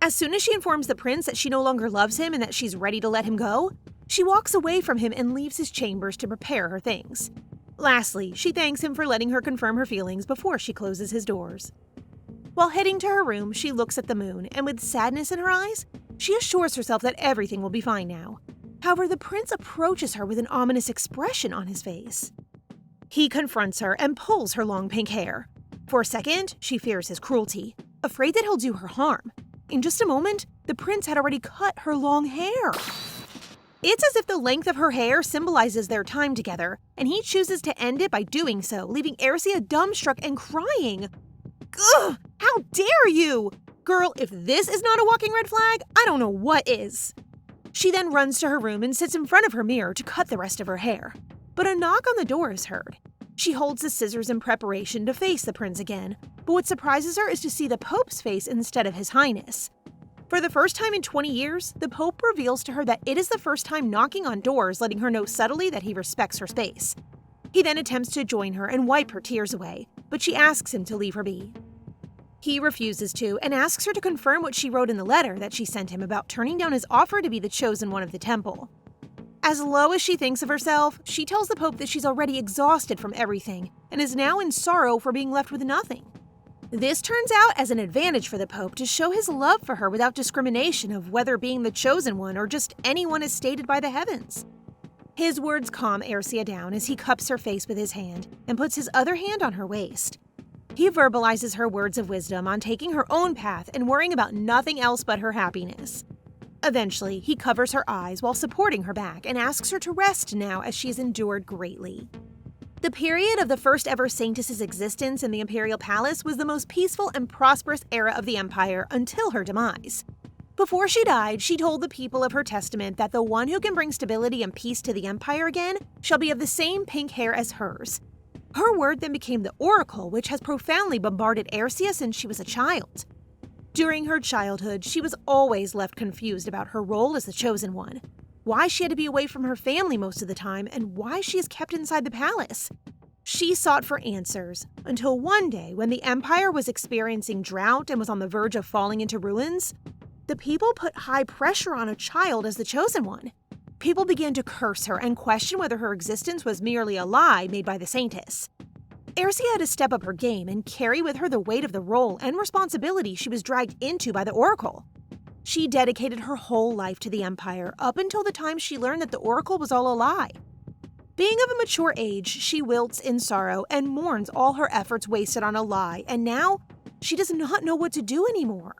As soon as she informs the prince that she no longer loves him and that she's ready to let him go, she walks away from him and leaves his chambers to prepare her things. Lastly, she thanks him for letting her confirm her feelings before she closes his doors. While heading to her room, she looks at the moon, and with sadness in her eyes, she assures herself that everything will be fine now. However, the prince approaches her with an ominous expression on his face. He confronts her and pulls her long pink hair. For a second, she fears his cruelty, afraid that he'll do her harm. In just a moment, the prince had already cut her long hair. It's as if the length of her hair symbolizes their time together, and he chooses to end it by doing so, leaving Ercia dumbstruck and crying. Ugh! How dare you! Girl, if this is not a walking red flag, I don't know what is. She then runs to her room and sits in front of her mirror to cut the rest of her hair. But a knock on the door is heard. She holds the scissors in preparation to face the prince again, but what surprises her is to see the Pope's face instead of His Highness. For the first time in 20 years, the Pope reveals to her that it is the first time knocking on doors, letting her know subtly that he respects her space. He then attempts to join her and wipe her tears away, but she asks him to leave her be. He refuses to and asks her to confirm what she wrote in the letter that she sent him about turning down his offer to be the chosen one of the temple. As low as she thinks of herself, she tells the Pope that she's already exhausted from everything and is now in sorrow for being left with nothing. This turns out as an advantage for the Pope to show his love for her without discrimination of whether being the chosen one or just anyone as stated by the heavens. His words calm Ercia down as he cups her face with his hand and puts his other hand on her waist. He verbalizes her words of wisdom on taking her own path and worrying about nothing else but her happiness. Eventually, he covers her eyes while supporting her back and asks her to rest now as she's endured greatly. The period of the first ever Saintess's existence in the Imperial Palace was the most peaceful and prosperous era of the Empire until her demise. Before she died, she told the people of her testament that the one who can bring stability and peace to the Empire again shall be of the same pink hair as hers. Her word then became the Oracle, which has profoundly bombarded Ercia since she was a child. During her childhood, she was always left confused about her role as the chosen one, why she had to be away from her family most of the time, and why she is kept inside the palace. She sought for answers, until one day when the Empire was experiencing drought and was on the verge of falling into ruins, the people put high pressure on a child as the chosen one. People began to curse her and question whether her existence was merely a lie made by the Saintess. Ercia had to step up her game and carry with her the weight of the role and responsibility she was dragged into by the Oracle. She dedicated her whole life to the Empire up until the time she learned that the Oracle was all a lie. Being of a mature age, she wilts in sorrow and mourns all her efforts wasted on a lie, and now she does not know what to do anymore.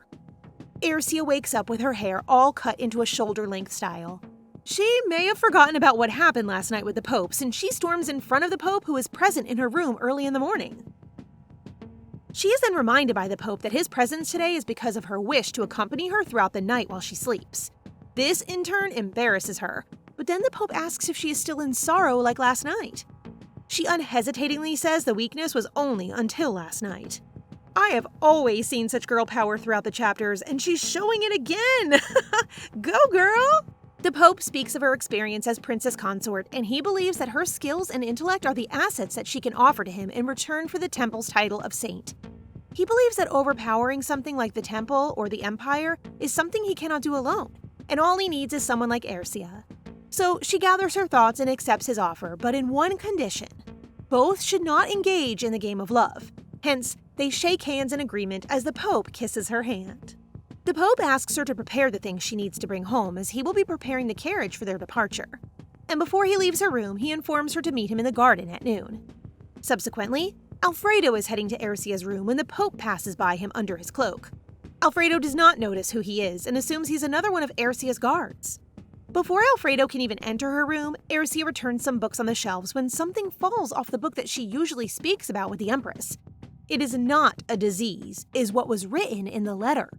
Ercia wakes up with her hair all cut into a shoulder-length style. She may have forgotten about what happened last night with the Pope, since she storms in front of the Pope, who is present in her room early in the morning. She is then reminded by the Pope that his presence today is because of her wish to accompany her throughout the night while she sleeps. This, in turn, embarrasses her, but then the Pope asks if she is still in sorrow like last night. She unhesitatingly says the weakness was only until last night. I have always seen such girl power throughout the chapters, and she's showing it again! Go, girl! The Pope speaks of her experience as princess consort, and he believes that her skills and intellect are the assets that she can offer to him in return for the temple's title of saint. He believes that overpowering something like the temple or the empire is something he cannot do alone, and all he needs is someone like Ercia. So she gathers her thoughts and accepts his offer, but in one condition. Both should not engage in the game of love. Hence, they shake hands in agreement as the Pope kisses her hand. The Pope asks her to prepare the things she needs to bring home, as he will be preparing the carriage for their departure. And before he leaves her room, he informs her to meet him in the garden at noon. Subsequently, Alfredo is heading to Ercia's room when the Pope passes by him under his cloak. Alfredo does not notice who he is and assumes he's another one of Ercia's guards. Before Alfredo can even enter her room, Ercia returns some books on the shelves when something falls off the book that she usually speaks about with the Empress. It is not a disease, is what was written in the letter.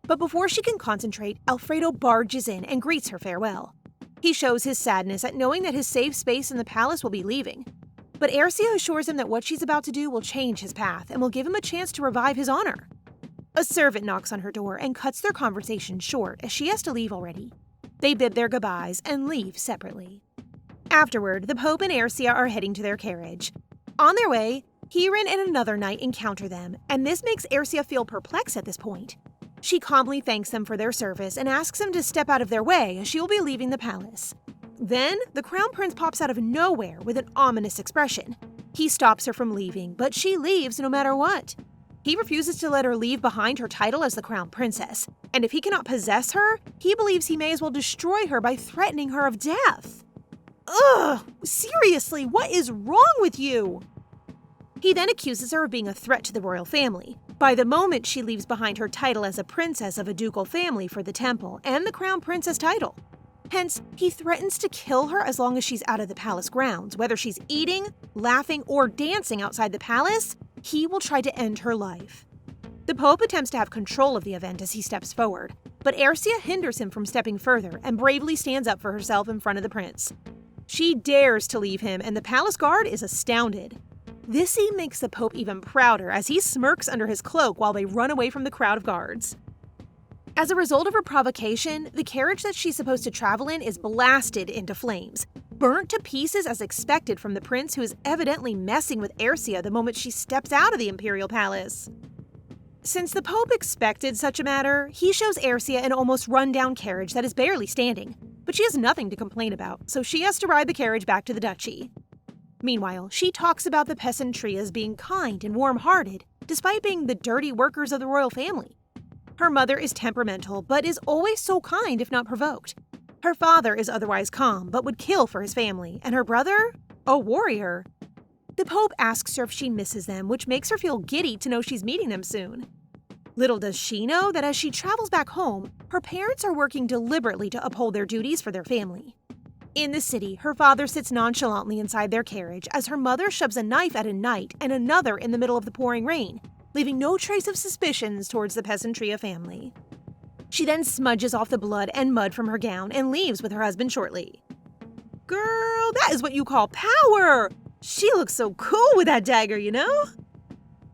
But before she can concentrate, Alfredo barges in and greets her farewell. He shows his sadness at knowing that his safe space in the palace will be leaving. But Ercia assures him that what she's about to do will change his path and will give him a chance to revive his honor. A servant knocks on her door and cuts their conversation short as she has to leave already. They bid their goodbyes and leave separately. Afterward, the Pope and Ercia are heading to their carriage. On their way, Heron and another knight encounter them, and this makes Ercia feel perplexed at this point. She calmly thanks them for their service and asks them to step out of their way as she will be leaving the palace. Then, the Crown Prince pops out of nowhere with an ominous expression. He stops her from leaving, but she leaves no matter what. He refuses to let her leave behind her title as the Crown Princess, and if he cannot possess her, he believes he may as well destroy her by threatening her of death. Ugh! Seriously, what is wrong with you? He then accuses her of being a threat to the royal family. By the moment she leaves behind her title as a princess of a ducal family for the temple and the Crown Princess title. Hence, he threatens to kill her as long as she's out of the palace grounds. Whether she's eating, laughing, or dancing outside the palace, he will try to end her life. The Pope attempts to have control of the event as he steps forward, but Ercia hinders him from stepping further and bravely stands up for herself in front of the prince. She dares to leave him, and the palace guard is astounded. This scene makes the Pope even prouder as he smirks under his cloak while they run away from the crowd of guards. As a result of her provocation, the carriage that she's supposed to travel in is blasted into flames, burnt to pieces as expected from the prince who is evidently messing with Ercia the moment she steps out of the imperial palace. Since the Pope expected such a matter, he shows Ercia an almost run-down carriage that is barely standing, but she has nothing to complain about, so she has to ride the carriage back to the duchy. Meanwhile, she talks about the Pesentrias being kind and warm-hearted, despite being the dirty workers of the royal family. Her mother is temperamental, but is always so kind if not provoked. Her father is otherwise calm, but would kill for his family, and her brother? A warrior. The Pope asks her if she misses them, which makes her feel giddy to know she's meeting them soon. Little does she know that as she travels back home, her parents are working deliberately to uphold their duties for their family. In the city, her father sits nonchalantly inside their carriage as her mother shoves a knife at a knight and another in the middle of the pouring rain, leaving no trace of suspicions towards the Pesentria family. She then smudges off the blood and mud from her gown and leaves with her husband shortly. Girl, that is what you call power! She looks so cool with that dagger, you know?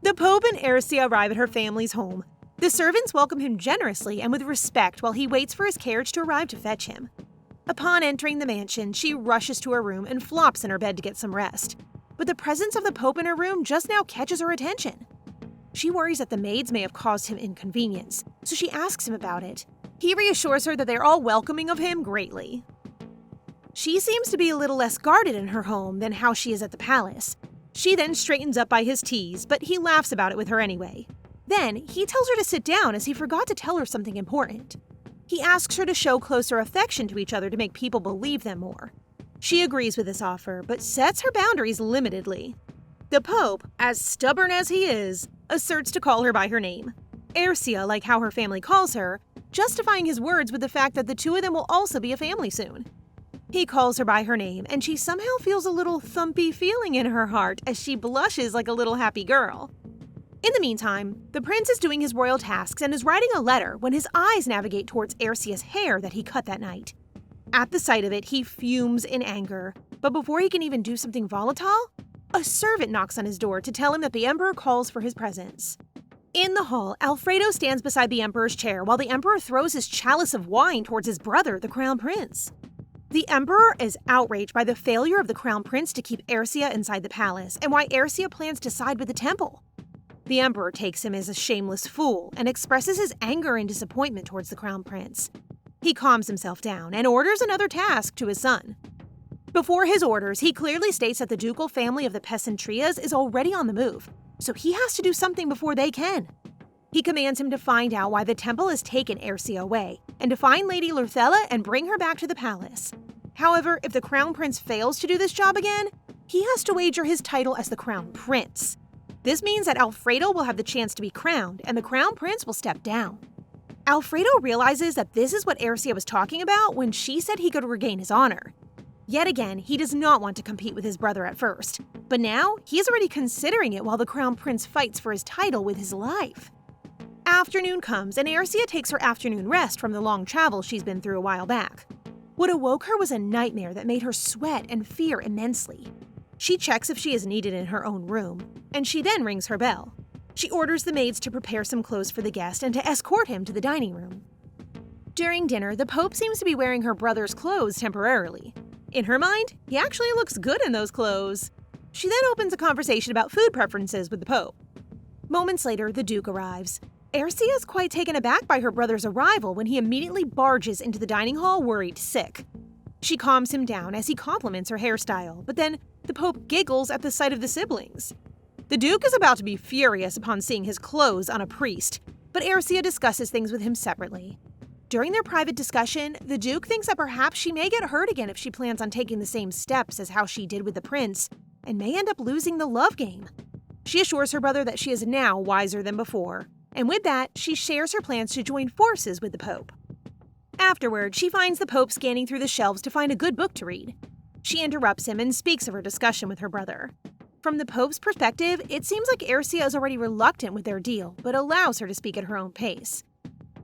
The Pope and Ercia arrive at her family's home. The servants welcome him generously and with respect while he waits for his carriage to arrive to fetch him. Upon entering the mansion, she rushes to her room and flops in her bed to get some rest. But the presence of the Pope in her room just now catches her attention. She worries that the maids may have caused him inconvenience, so she asks him about it. He reassures her that they're all welcoming of him greatly. She seems to be a little less guarded in her home than how she is at the palace. She then straightens up by his tease, but he laughs about it with her anyway. Then, he tells her to sit down as he forgot to tell her something important. He asks her to show closer affection to each other to make people believe them more. She agrees with this offer, but sets her boundaries limitedly. The Pope, as stubborn as he is, asserts to call her by her name. Ercia, like how her family calls her, justifying his words with the fact that the two of them will also be a family soon. He calls her by her name, and she somehow feels a little thumpy feeling in her heart as she blushes like a little happy girl. In the meantime, the prince is doing his royal tasks and is writing a letter when his eyes navigate towards Ercia's hair that he cut that night. At the sight of it, he fumes in anger, but before he can even do something volatile, a servant knocks on his door to tell him that the emperor calls for his presence. In the hall, Alfredo stands beside the emperor's chair while the emperor throws his chalice of wine towards his brother, the crown prince. The emperor is outraged by the failure of the crown prince to keep Ercia inside the palace and why Ercia plans to side with the temple. The emperor takes him as a shameless fool and expresses his anger and disappointment towards the crown prince. He calms himself down and orders another task to his son. Before his orders, he clearly states that the ducal family of the Pesentrias is already on the move, so he has to do something before they can. He commands him to find out why the temple has taken Ercia away, and to find Lady Lurhtella and bring her back to the palace. However, if the crown prince fails to do this job again, he has to wager his title as the crown prince. This means that Alfredo will have the chance to be crowned, and the crown prince will step down. Alfredo realizes that this is what Ercia was talking about when she said he could regain his honor. Yet again, he does not want to compete with his brother at first, but now he is already considering it while the crown prince fights for his title with his life. Afternoon comes, and Aercia takes her afternoon rest from the long travel she's been through a while back. What awoke her was a nightmare that made her sweat and fear immensely. She checks if she is needed in her own room, and she then rings her bell. She orders the maids to prepare some clothes for the guest and to escort him to the dining room. During dinner, the Pope seems to be wearing her brother's clothes temporarily. In her mind, he actually looks good in those clothes. She then opens a conversation about food preferences with the Pope. Moments later, the Duke arrives. Aercia is quite taken aback by her brother's arrival when he immediately barges into the dining hall worried sick. She calms him down as he compliments her hairstyle, but then the Pope giggles at the sight of the siblings. The Duke is about to be furious upon seeing his clothes on a priest, but Aercia discusses things with him separately. During their private discussion, the Duke thinks that perhaps she may get hurt again if she plans on taking the same steps as how she did with the prince, and may end up losing the love game. She assures her brother that she is now wiser than before, and with that, she shares her plans to join forces with the Pope. Afterward, she finds the Pope scanning through the shelves to find a good book to read. She interrupts him and speaks of her discussion with her brother. From the Pope's perspective, it seems like Aercia is already reluctant with their deal, but allows her to speak at her own pace.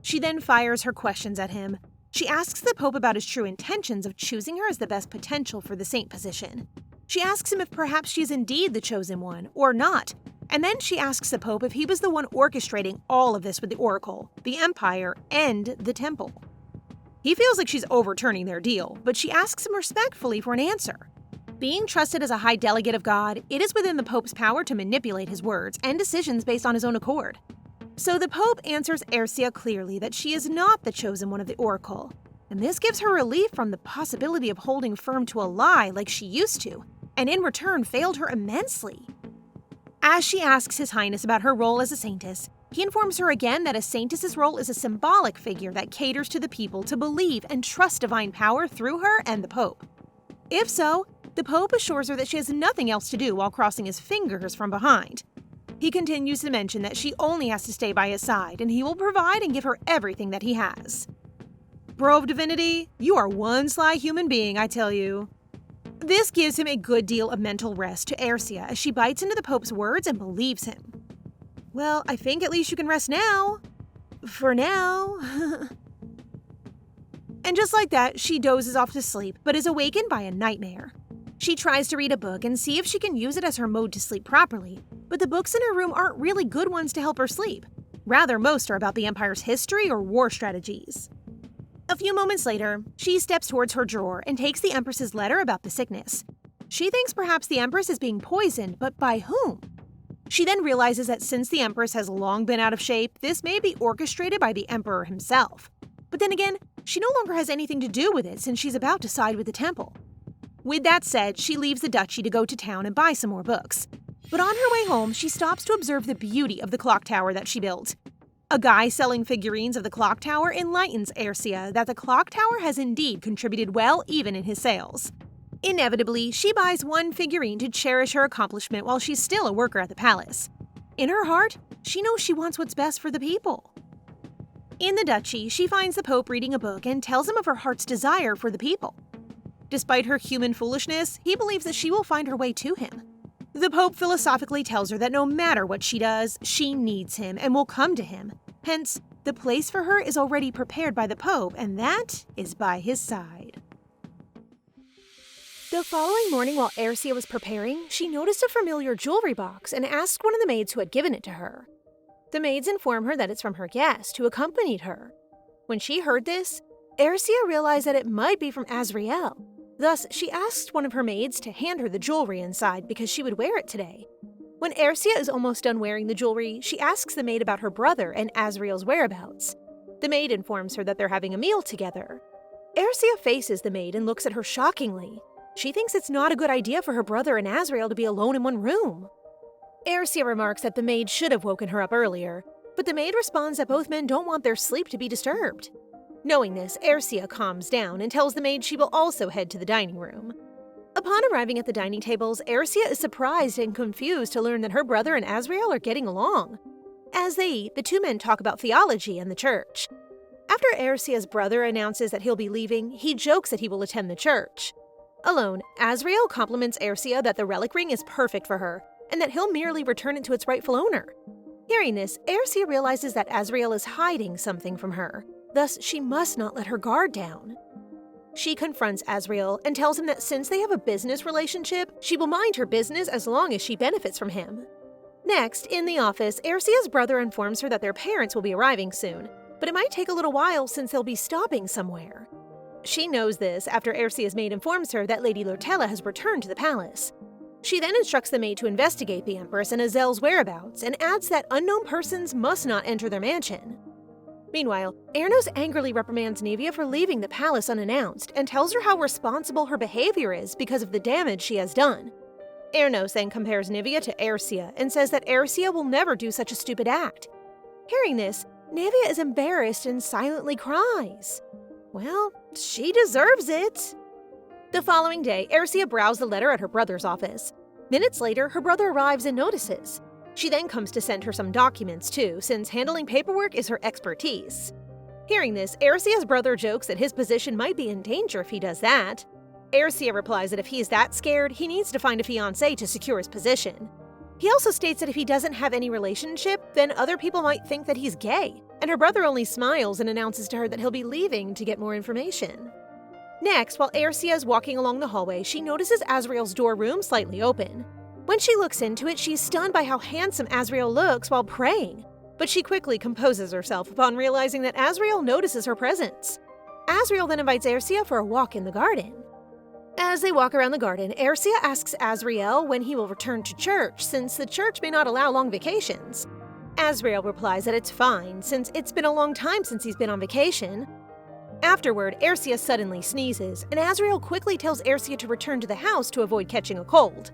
She then fires her questions at him. She asks the Pope about his true intentions of choosing her as the best potential for the saint position. She asks him if perhaps she is indeed the chosen one, or not, and then she asks the Pope if he was the one orchestrating all of this with the Oracle, the Empire, and the Temple. He feels like she's overturning their deal, but she asks him respectfully for an answer. Being trusted as a high delegate of God, it is within the Pope's power to manipulate his words and decisions based on his own accord. So the Pope answers Aercia clearly that she is not the chosen one of the Oracle, and this gives her relief from the possibility of holding firm to a lie like she used to, and in return failed her immensely. As she asks His Highness about her role as a saintess, he informs her again that a saintess's role is a symbolic figure that caters to the people to believe and trust divine power through her and the Pope. If so, the Pope assures her that she has nothing else to do while crossing his fingers from behind. He continues to mention that she only has to stay by his side, and he will provide and give her everything that he has. Bro of Divinity, you are one sly human being, I tell you. This gives him a good deal of mental rest to Aercia as she bites into the Pope's words and believes him. Well, I think at least you can rest now. For now. And just like that, she dozes off to sleep, but is awakened by a nightmare. She tries to read a book and see if she can use it as her mode to sleep properly, but the books in her room aren't really good ones to help her sleep. Rather, most are about the Empire's history or war strategies. A few moments later, she steps towards her drawer and takes the Empress's letter about the sickness. She thinks perhaps the Empress is being poisoned, but by whom? She then realizes that since the Empress has long been out of shape, this may be orchestrated by the Emperor himself. But then again, she no longer has anything to do with it since she's about to side with the Temple. With that said, she leaves the duchy to go to town and buy some more books. But on her way home, she stops to observe the beauty of the clock tower that she built. A guy selling figurines of the clock tower enlightens Aercia that the clock tower has indeed contributed well even in his sales. Inevitably, she buys one figurine to cherish her accomplishment while she's still a worker at the palace. In her heart, she knows she wants what's best for the people. In the duchy, she finds the Pope reading a book and tells him of her heart's desire for the people. Despite her human foolishness, he believes that she will find her way to him. The Pope philosophically tells her that no matter what she does, she needs him and will come to him. Hence, the place for her is already prepared by the Pope, and that is by his side. The following morning, while Aercia was preparing, she noticed a familiar jewelry box and asked one of the maids who had given it to her. The maids inform her that it's from her guest who accompanied her. When she heard this, Aercia realized that it might be from Azriel. Thus, she asked one of her maids to hand her the jewelry inside because she would wear it today. When Aercia is almost done wearing the jewelry, she asks the maid about her brother and Azriel's whereabouts. The maid informs her that they're having a meal together. Aercia faces the maid and looks at her shockingly. She thinks it's not a good idea for her brother and Azriel to be alone in one room. Aercia remarks that the maid should have woken her up earlier, but the maid responds that both men don't want their sleep to be disturbed. Knowing this, Aercia calms down and tells the maid she will also head to the dining room. Upon arriving at the dining tables, Aercia is surprised and confused to learn that her brother and Azriel are getting along. As they eat, the two men talk about theology and the church. After Aercia's brother announces that he'll be leaving, he jokes that he will attend the church. Alone, Azriel compliments Aercia that the relic ring is perfect for her, and that he'll merely return it to its rightful owner. Hearing this, Aercia realizes that Azriel is hiding something from her, thus she must not let her guard down. She confronts Azriel and tells him that since they have a business relationship, she will mind her business as long as she benefits from him. Next, in the office, Aercia's brother informs her that their parents will be arriving soon, but it might take a little while since they'll be stopping somewhere. She knows this after Aercia's maid informs her that Lady Lurhtella has returned to the palace. She then instructs the maid to investigate the Empress and Azel's whereabouts and adds that unknown persons must not enter their mansion. Meanwhile, Ernos angrily reprimands Nevia for leaving the palace unannounced and tells her how responsible her behavior is because of the damage she has done. Ernos then compares Nevia to Aercia and says that Aercia will never do such a stupid act. Hearing this, Nevia is embarrassed and silently cries. Well, she deserves it. The following day, Aercia browsed the letter at her brother's office. Minutes later, her brother arrives and notices. She then comes to send her some documents too, since handling paperwork is her expertise. Hearing this, Aercia's brother jokes that his position might be in danger if he does that. Aercia replies that if he is that scared, he needs to find a fiancé to secure his position. He also states that if he doesn't have any relationship, then other people might think that he's gay, and her brother only smiles and announces to her that he'll be leaving to get more information. Next, while Aercia is walking along the hallway, she notices Azriel's door room slightly open. When she looks into it, she's stunned by how handsome Azriel looks while praying, but she quickly composes herself upon realizing that Azriel notices her presence. Azriel then invites Aercia for a walk in the garden. As they walk around the garden, Aercia asks Azriel when he will return to church, since the church may not allow long vacations. Azriel replies that it's fine, since it's been a long time since he's been on vacation. Afterward, Aercia suddenly sneezes, and Azriel quickly tells Aercia to return to the house to avoid catching a cold.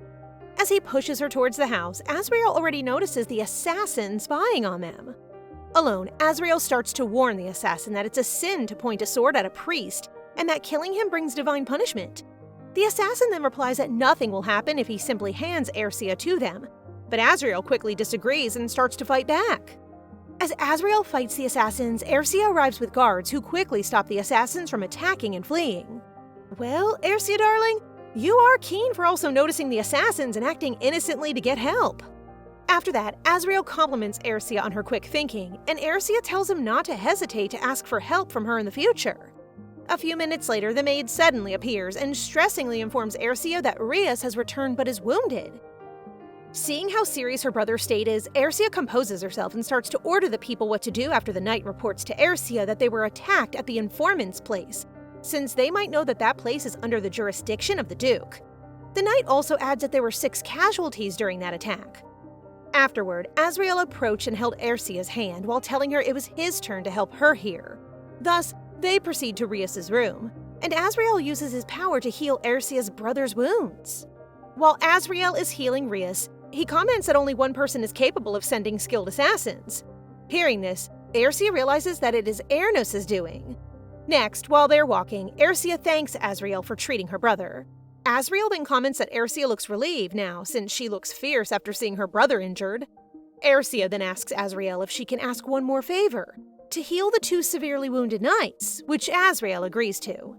As he pushes her towards the house, Azriel already notices the assassin spying on them. Alone, Azriel starts to warn the assassin that it's a sin to point a sword at a priest, and that killing him brings divine punishment. The assassin then replies that nothing will happen if he simply hands Aercia to them, but Azriel quickly disagrees and starts to fight back. As Azriel fights the assassins, Aercia arrives with guards who quickly stop the assassins from attacking and fleeing. Well, Aercia darling, you are keen for also noticing the assassins and acting innocently to get help. After that, Azriel compliments Aercia on her quick thinking, and Aercia tells him not to hesitate to ask for help from her in the future. A few minutes later, the maid suddenly appears and stressingly informs Aercia that Rias has returned but is wounded. Seeing how serious her brother's state is, Aercia composes herself and starts to order the people what to do after the knight reports to Aercia that they were attacked at the informant's place, since they might know that that place is under the jurisdiction of the Duke. The knight also adds that there were 6 casualties during that attack. Afterward, Azriel approached and held Aercia's hand while telling her it was his turn to help her here. Thus, they proceed to Rias's room, and Azriel uses his power to heal Aercia's brother's wounds. While Azriel is healing Rias, he comments that only one person is capable of sending skilled assassins. Hearing this, Aercia realizes that it is Ernos' doing. Next, while they're walking, Aercia thanks Azriel for treating her brother. Azriel then comments that Aercia looks relieved now, since she looks fierce after seeing her brother injured. Aercia then asks Azriel if she can ask one more favor, to heal the 2 severely wounded knights, which Azriel agrees to.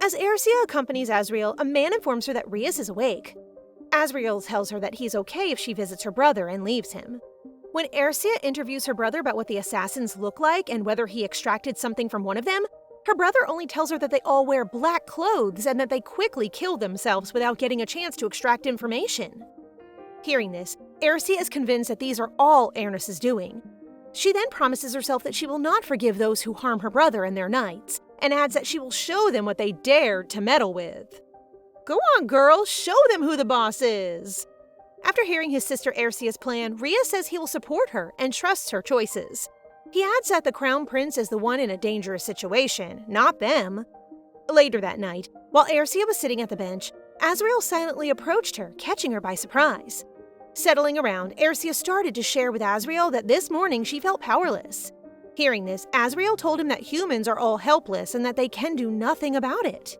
As Aercia accompanies Azriel, a man informs her that Rias is awake. Azriel tells her that he's okay if she visits her brother and leaves him. When Aercia interviews her brother about what the assassins look like and whether he extracted something from one of them, her brother only tells her that they all wear black clothes and that they quickly killed themselves without getting a chance to extract information. Hearing this, Aercia is convinced that these are all Ernos' doing. She then promises herself that she will not forgive those who harm her brother and their knights, and adds that she will show them what they dared to meddle with. Go on, girl, show them who the boss is! After hearing his sister Aercia's plan, Rias says he will support her and trusts her choices. He adds that the Crown Prince is the one in a dangerous situation, not them. Later that night, while Aercia was sitting at the bench, Azriel silently approached her, catching her by surprise. Settling around, Aercia started to share with Azriel that this morning she felt powerless. Hearing this, Azriel told him that humans are all helpless and that they can do nothing about it.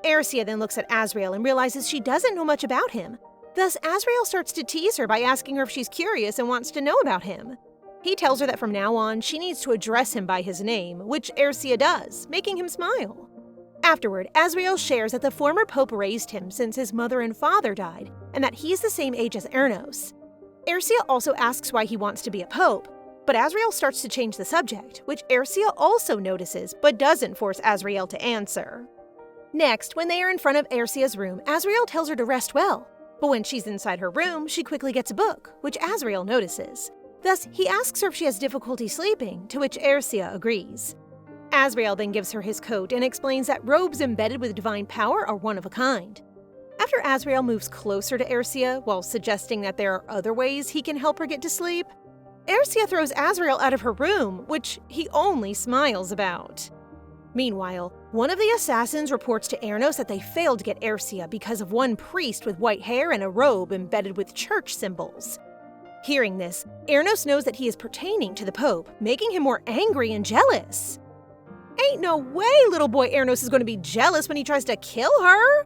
Aercia then looks at Azriel and realizes she doesn't know much about him. Thus, Azriel starts to tease her by asking her if she's curious and wants to know about him. He tells her that from now on, she needs to address him by his name, which Aercia does, making him smile. Afterward, Azriel shares that the former pope raised him since his mother and father died, and that he's the same age as Ernos. Ercia also asks why he wants to be a pope, but Azriel starts to change the subject, which Ercia also notices but doesn't force Azriel to answer. Next, when they are in front of Ercia's room, Azriel tells her to rest well, but when she's inside her room, she quickly gets a book, which Azriel notices. Thus, he asks her if she has difficulty sleeping, to which Ercia agrees. Azriel then gives her his coat and explains that robes embedded with divine power are one of a kind. After Azriel moves closer to Ercia while suggesting that there are other ways he can help her get to sleep, Ercia throws Azriel out of her room, which he only smiles about. Meanwhile, one of the assassins reports to Ernos that they failed to get Ercia because of one priest with white hair and a robe embedded with church symbols. Hearing this, Ernos knows that he is pertaining to the Pope, making him more angry and jealous. Ain't no way little boy Ernos is going to be jealous when he tries to kill her!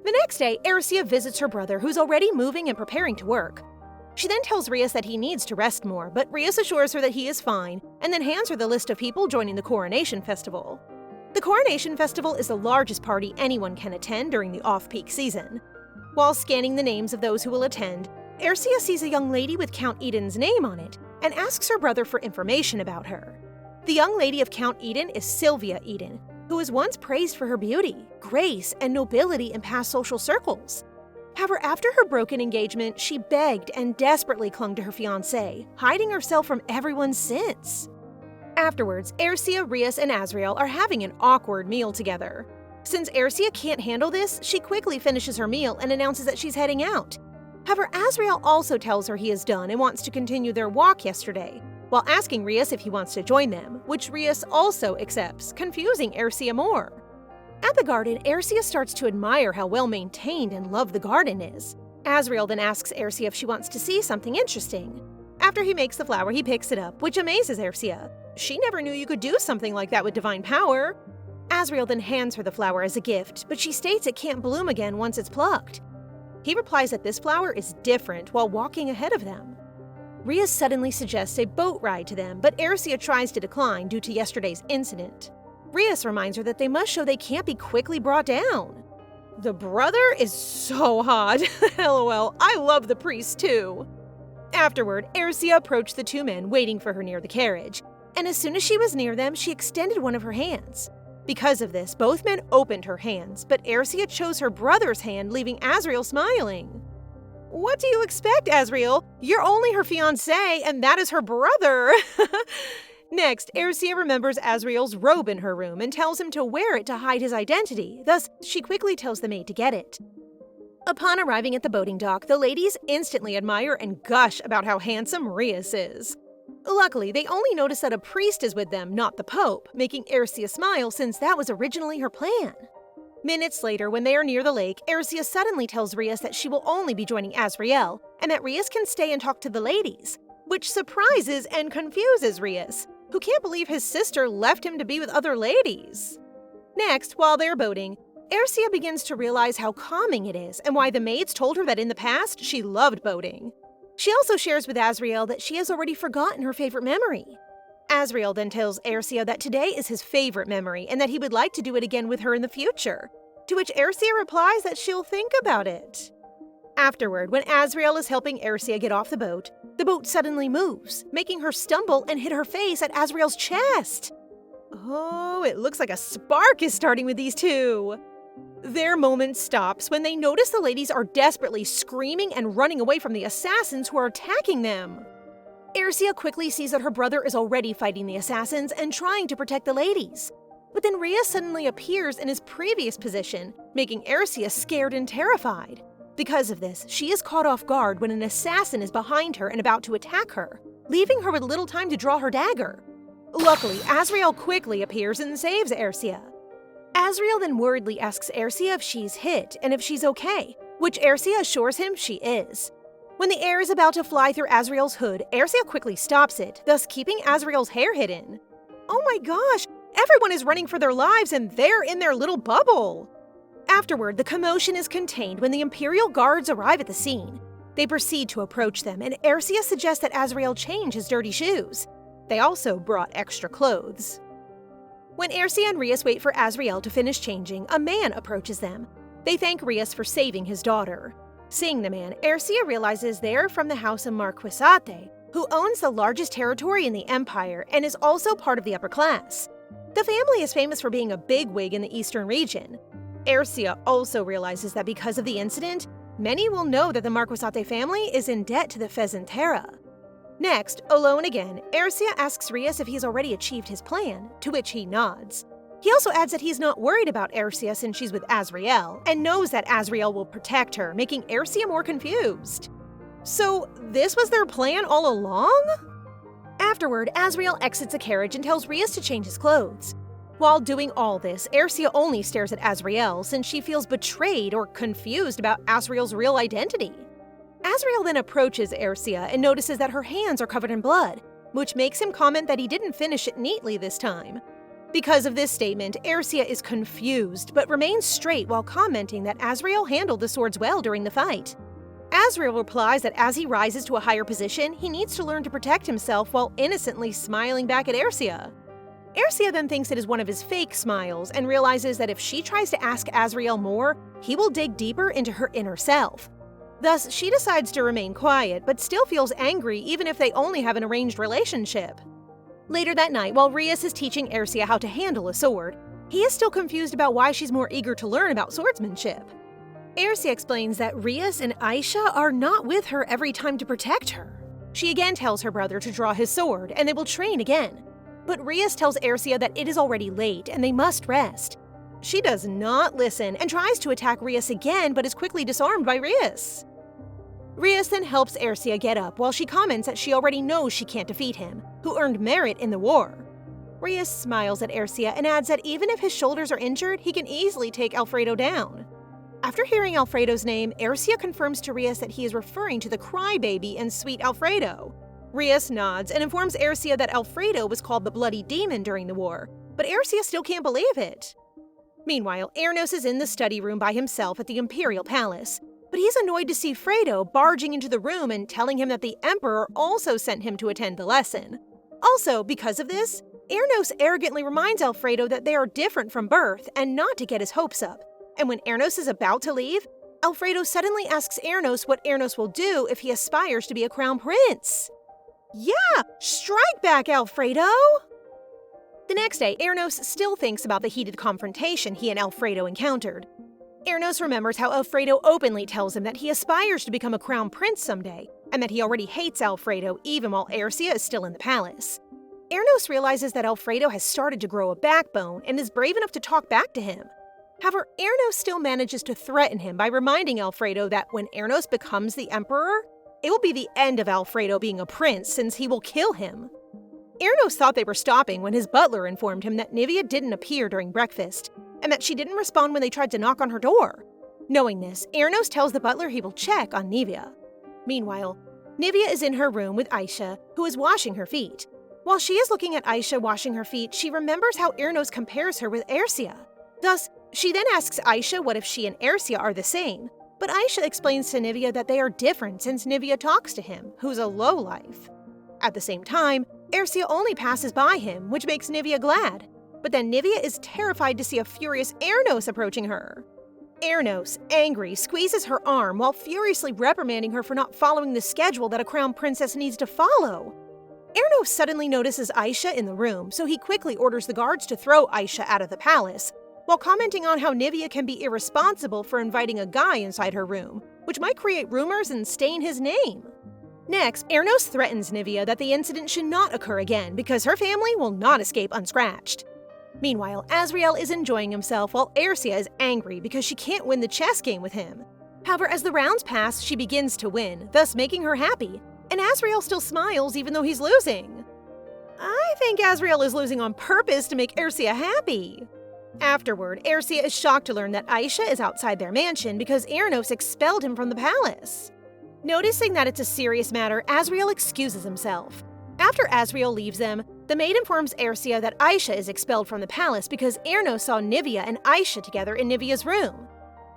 The next day, Ercia visits her brother, who's already moving and preparing to work. She then tells Rias that he needs to rest more, but Rias assures her that he is fine, and then hands her the list of people joining the Coronation Festival. The Coronation Festival is the largest party anyone can attend during the off-peak season. While scanning the names of those who will attend, Ercia sees a young lady with Count Eden's name on it, and asks her brother for information about her. The young lady of Count Eden is Sylvia Eden, who was once praised for her beauty, grace, and nobility in past social circles. However, after her broken engagement, she begged and desperately clung to her fiancé, hiding herself from everyone since. Afterwards, Ercia, Rias, and Azriel are having an awkward meal together. Since Ercia can't handle this, she quickly finishes her meal and announces that she's heading out. However, Azriel also tells her he is done and wants to continue their walk yesterday, while asking Rias if he wants to join them, which Rias also accepts, confusing Ercia more. At the garden, Ercia starts to admire how well-maintained and loved the garden is. Azriel then asks Ercia if she wants to see something interesting. After he makes the flower, he picks it up, which amazes Ercia. She never knew you could do something like that with divine power. Azriel then hands her the flower as a gift, but she states it can't bloom again once it's plucked. He replies that this flower is different while walking ahead of them. Rias suddenly suggests a boat ride to them, but Ercia tries to decline due to yesterday's incident. Rias reminds her that they must show they can't be quickly brought down. The brother is so hot. LOL, I love the priest too. Afterward, Ercia approached the two men waiting for her near the carriage, and as soon as she was near them, she extended one of her hands. Because of this, both men opened her hands, but Ercia chose her brother's hand, leaving Azriel smiling. What do you expect, Azriel? You're only her fiancé, and that is her brother! Next, Ercia remembers Azriel's robe in her room and tells him to wear it to hide his identity, thus she quickly tells the maid to get it. Upon arriving at the boating dock, the ladies instantly admire and gush about how handsome Rias is. Luckily, they only notice that a priest is with them, not the Pope, making Ercia smile since that was originally her plan. Minutes later, when they are near the lake, Ercia suddenly tells Rias that she will only be joining Azriel, and that Rias can stay and talk to the ladies, which surprises and confuses Rias, who can't believe his sister left him to be with other ladies. Next, while they're boating, Ercia begins to realize how calming it is and why the maids told her that in the past she loved boating. She also shares with Azriel that she has already forgotten her favorite memory. Azriel then tells Ercia that today is his favorite memory and that he would like to do it again with her in the future, to which Ercia replies that she'll think about it. Afterward, when Azriel is helping Ercia get off the boat suddenly moves, making her stumble and hit her face at Azriel's chest. Oh, it looks like a spark is starting with these two. Their moment stops when they notice the ladies are desperately screaming and running away from the assassins who are attacking them. Ercia quickly sees that her brother is already fighting the assassins and trying to protect the ladies. But then Rias suddenly appears in his previous position, making Ercia scared and terrified. Because of this, she is caught off guard when an assassin is behind her and about to attack her, leaving her with little time to draw her dagger. Luckily, Azriel quickly appears and saves Ercia. Azriel then worriedly asks Ercia if she's hit and if she's okay, which Ercia assures him she is. When the air is about to fly through Azriel's hood, Ercia quickly stops it, thus keeping Azriel's hair hidden. Oh my gosh, everyone is running for their lives and they're in their little bubble. Afterward, the commotion is contained when the Imperial Guards arrive at the scene. They proceed to approach them, and Ercia suggests that Azriel change his dirty shoes. They also brought extra clothes. When Ercia and Rias wait for Azriel to finish changing, a man approaches them. They thank Rias for saving his daughter. Seeing the man, Ercia realizes they're from the house of Marquis, who owns the largest territory in the empire and is also part of the upper class. The family is famous for being a bigwig in the eastern region. Ercia also realizes that because of the incident, many will know that the Marquis family is in debt to the Pesentria. Next, alone again, Ercia asks Rias if he's already achieved his plan, to which he nods. He also adds that he's not worried about Ercia since she's with Azriel, and knows that Azriel will protect her, making Ercia more confused. So, this was their plan all along? Afterward, Azriel exits a carriage and tells Rias to change his clothes. While doing all this, Ercia only stares at Azriel since she feels betrayed or confused about Azriel's real identity. Azriel then approaches Ercia and notices that her hands are covered in blood, which makes him comment that he didn't finish it neatly this time. Because of this statement, Ercia is confused but remains straight while commenting that Azriel handled the swords well during the fight. Azriel replies that as he rises to a higher position, he needs to learn to protect himself while innocently smiling back at Ercia. Ercia then thinks it is one of his fake smiles and realizes that if she tries to ask Azriel more, he will dig deeper into her inner self. Thus, she decides to remain quiet, but still feels angry even if they only have an arranged relationship. Later that night, while Rias is teaching Ercia how to handle a sword, he is still confused about why she's more eager to learn about swordsmanship. Ercia explains that Rias and Aisha are not with her every time to protect her. She again tells her brother to draw his sword, and they will train again. But Rias tells Ercia that it is already late and they must rest. She does not listen and tries to attack Rias again, but is quickly disarmed by Rias. Rias then helps Ercia get up while she comments that she already knows she can't defeat him, who earned merit in the war. Rias smiles at Ercia and adds that even if his shoulders are injured, he can easily take Alfredo down. After hearing Alfredo's name, Ercia confirms to Rias that he is referring to the crybaby and sweet Alfredo. Rias nods and informs Ercia that Alfredo was called the Bloody Demon during the war, but Ercia still can't believe it. Meanwhile, Ernos is in the study room by himself at the Imperial Palace, but he's annoyed to see Fredo barging into the room and telling him that the Emperor also sent him to attend the lesson. Also, because of this, Ernos arrogantly reminds Alfredo that they are different from birth and not to get his hopes up. And when Ernos is about to leave, Alfredo suddenly asks Ernos what Ernos will do if he aspires to be a crown prince. Yeah, strike back, Alfredo! The next day, Ernos still thinks about the heated confrontation he and Alfredo encountered. Ernos remembers how Alfredo openly tells him that he aspires to become a crown prince someday, and that he already hates Alfredo even while Ercia is still in the palace. Ernos realizes that Alfredo has started to grow a backbone and is brave enough to talk back to him. However, Ernos still manages to threaten him by reminding Alfredo that when Ernos becomes the emperor, it will be the end of Alfredo being a prince since he will kill him. Ernos thought they were stopping when his butler informed him that Nivea didn't appear during breakfast, and that she didn't respond when they tried to knock on her door. Knowing this, Ernos tells the butler he will check on Nivea. Meanwhile, Nivea is in her room with Aisha, who is washing her feet. While she is looking at Aisha washing her feet, she remembers how Ernos compares her with Ercia. Thus, she then asks Aisha what if she and Ercia are the same, but Aisha explains to Nivea that they are different since Nivea talks to him, who's a lowlife. At the same time, Ercia only passes by him, which makes Nivea glad. But then Nivea is terrified to see a furious Ernos approaching her. Ernos, angry, squeezes her arm while furiously reprimanding her for not following the schedule that a crown princess needs to follow. Ernos suddenly notices Aisha in the room, so he quickly orders the guards to throw Aisha out of the palace, while commenting on how Nivea can be irresponsible for inviting a guy inside her room, which might create rumors and stain his name. Next, Ernos threatens Nivea that the incident should not occur again because her family will not escape unscratched. Meanwhile, Azriel is enjoying himself while Ercia is angry because she can't win the chess game with him. However, as the rounds pass, she begins to win, thus making her happy, and Azriel still smiles even though he's losing. I think Azriel is losing on purpose to make Ercia happy. Afterward, Ercia is shocked to learn that Aisha is outside their mansion because Ernos expelled him from the palace. Noticing that it's a serious matter, Azriel excuses himself. After Azriel leaves them, the maid informs Ercia that Aisha is expelled from the palace because Ernos saw Nivea and Aisha together in Nivea's room.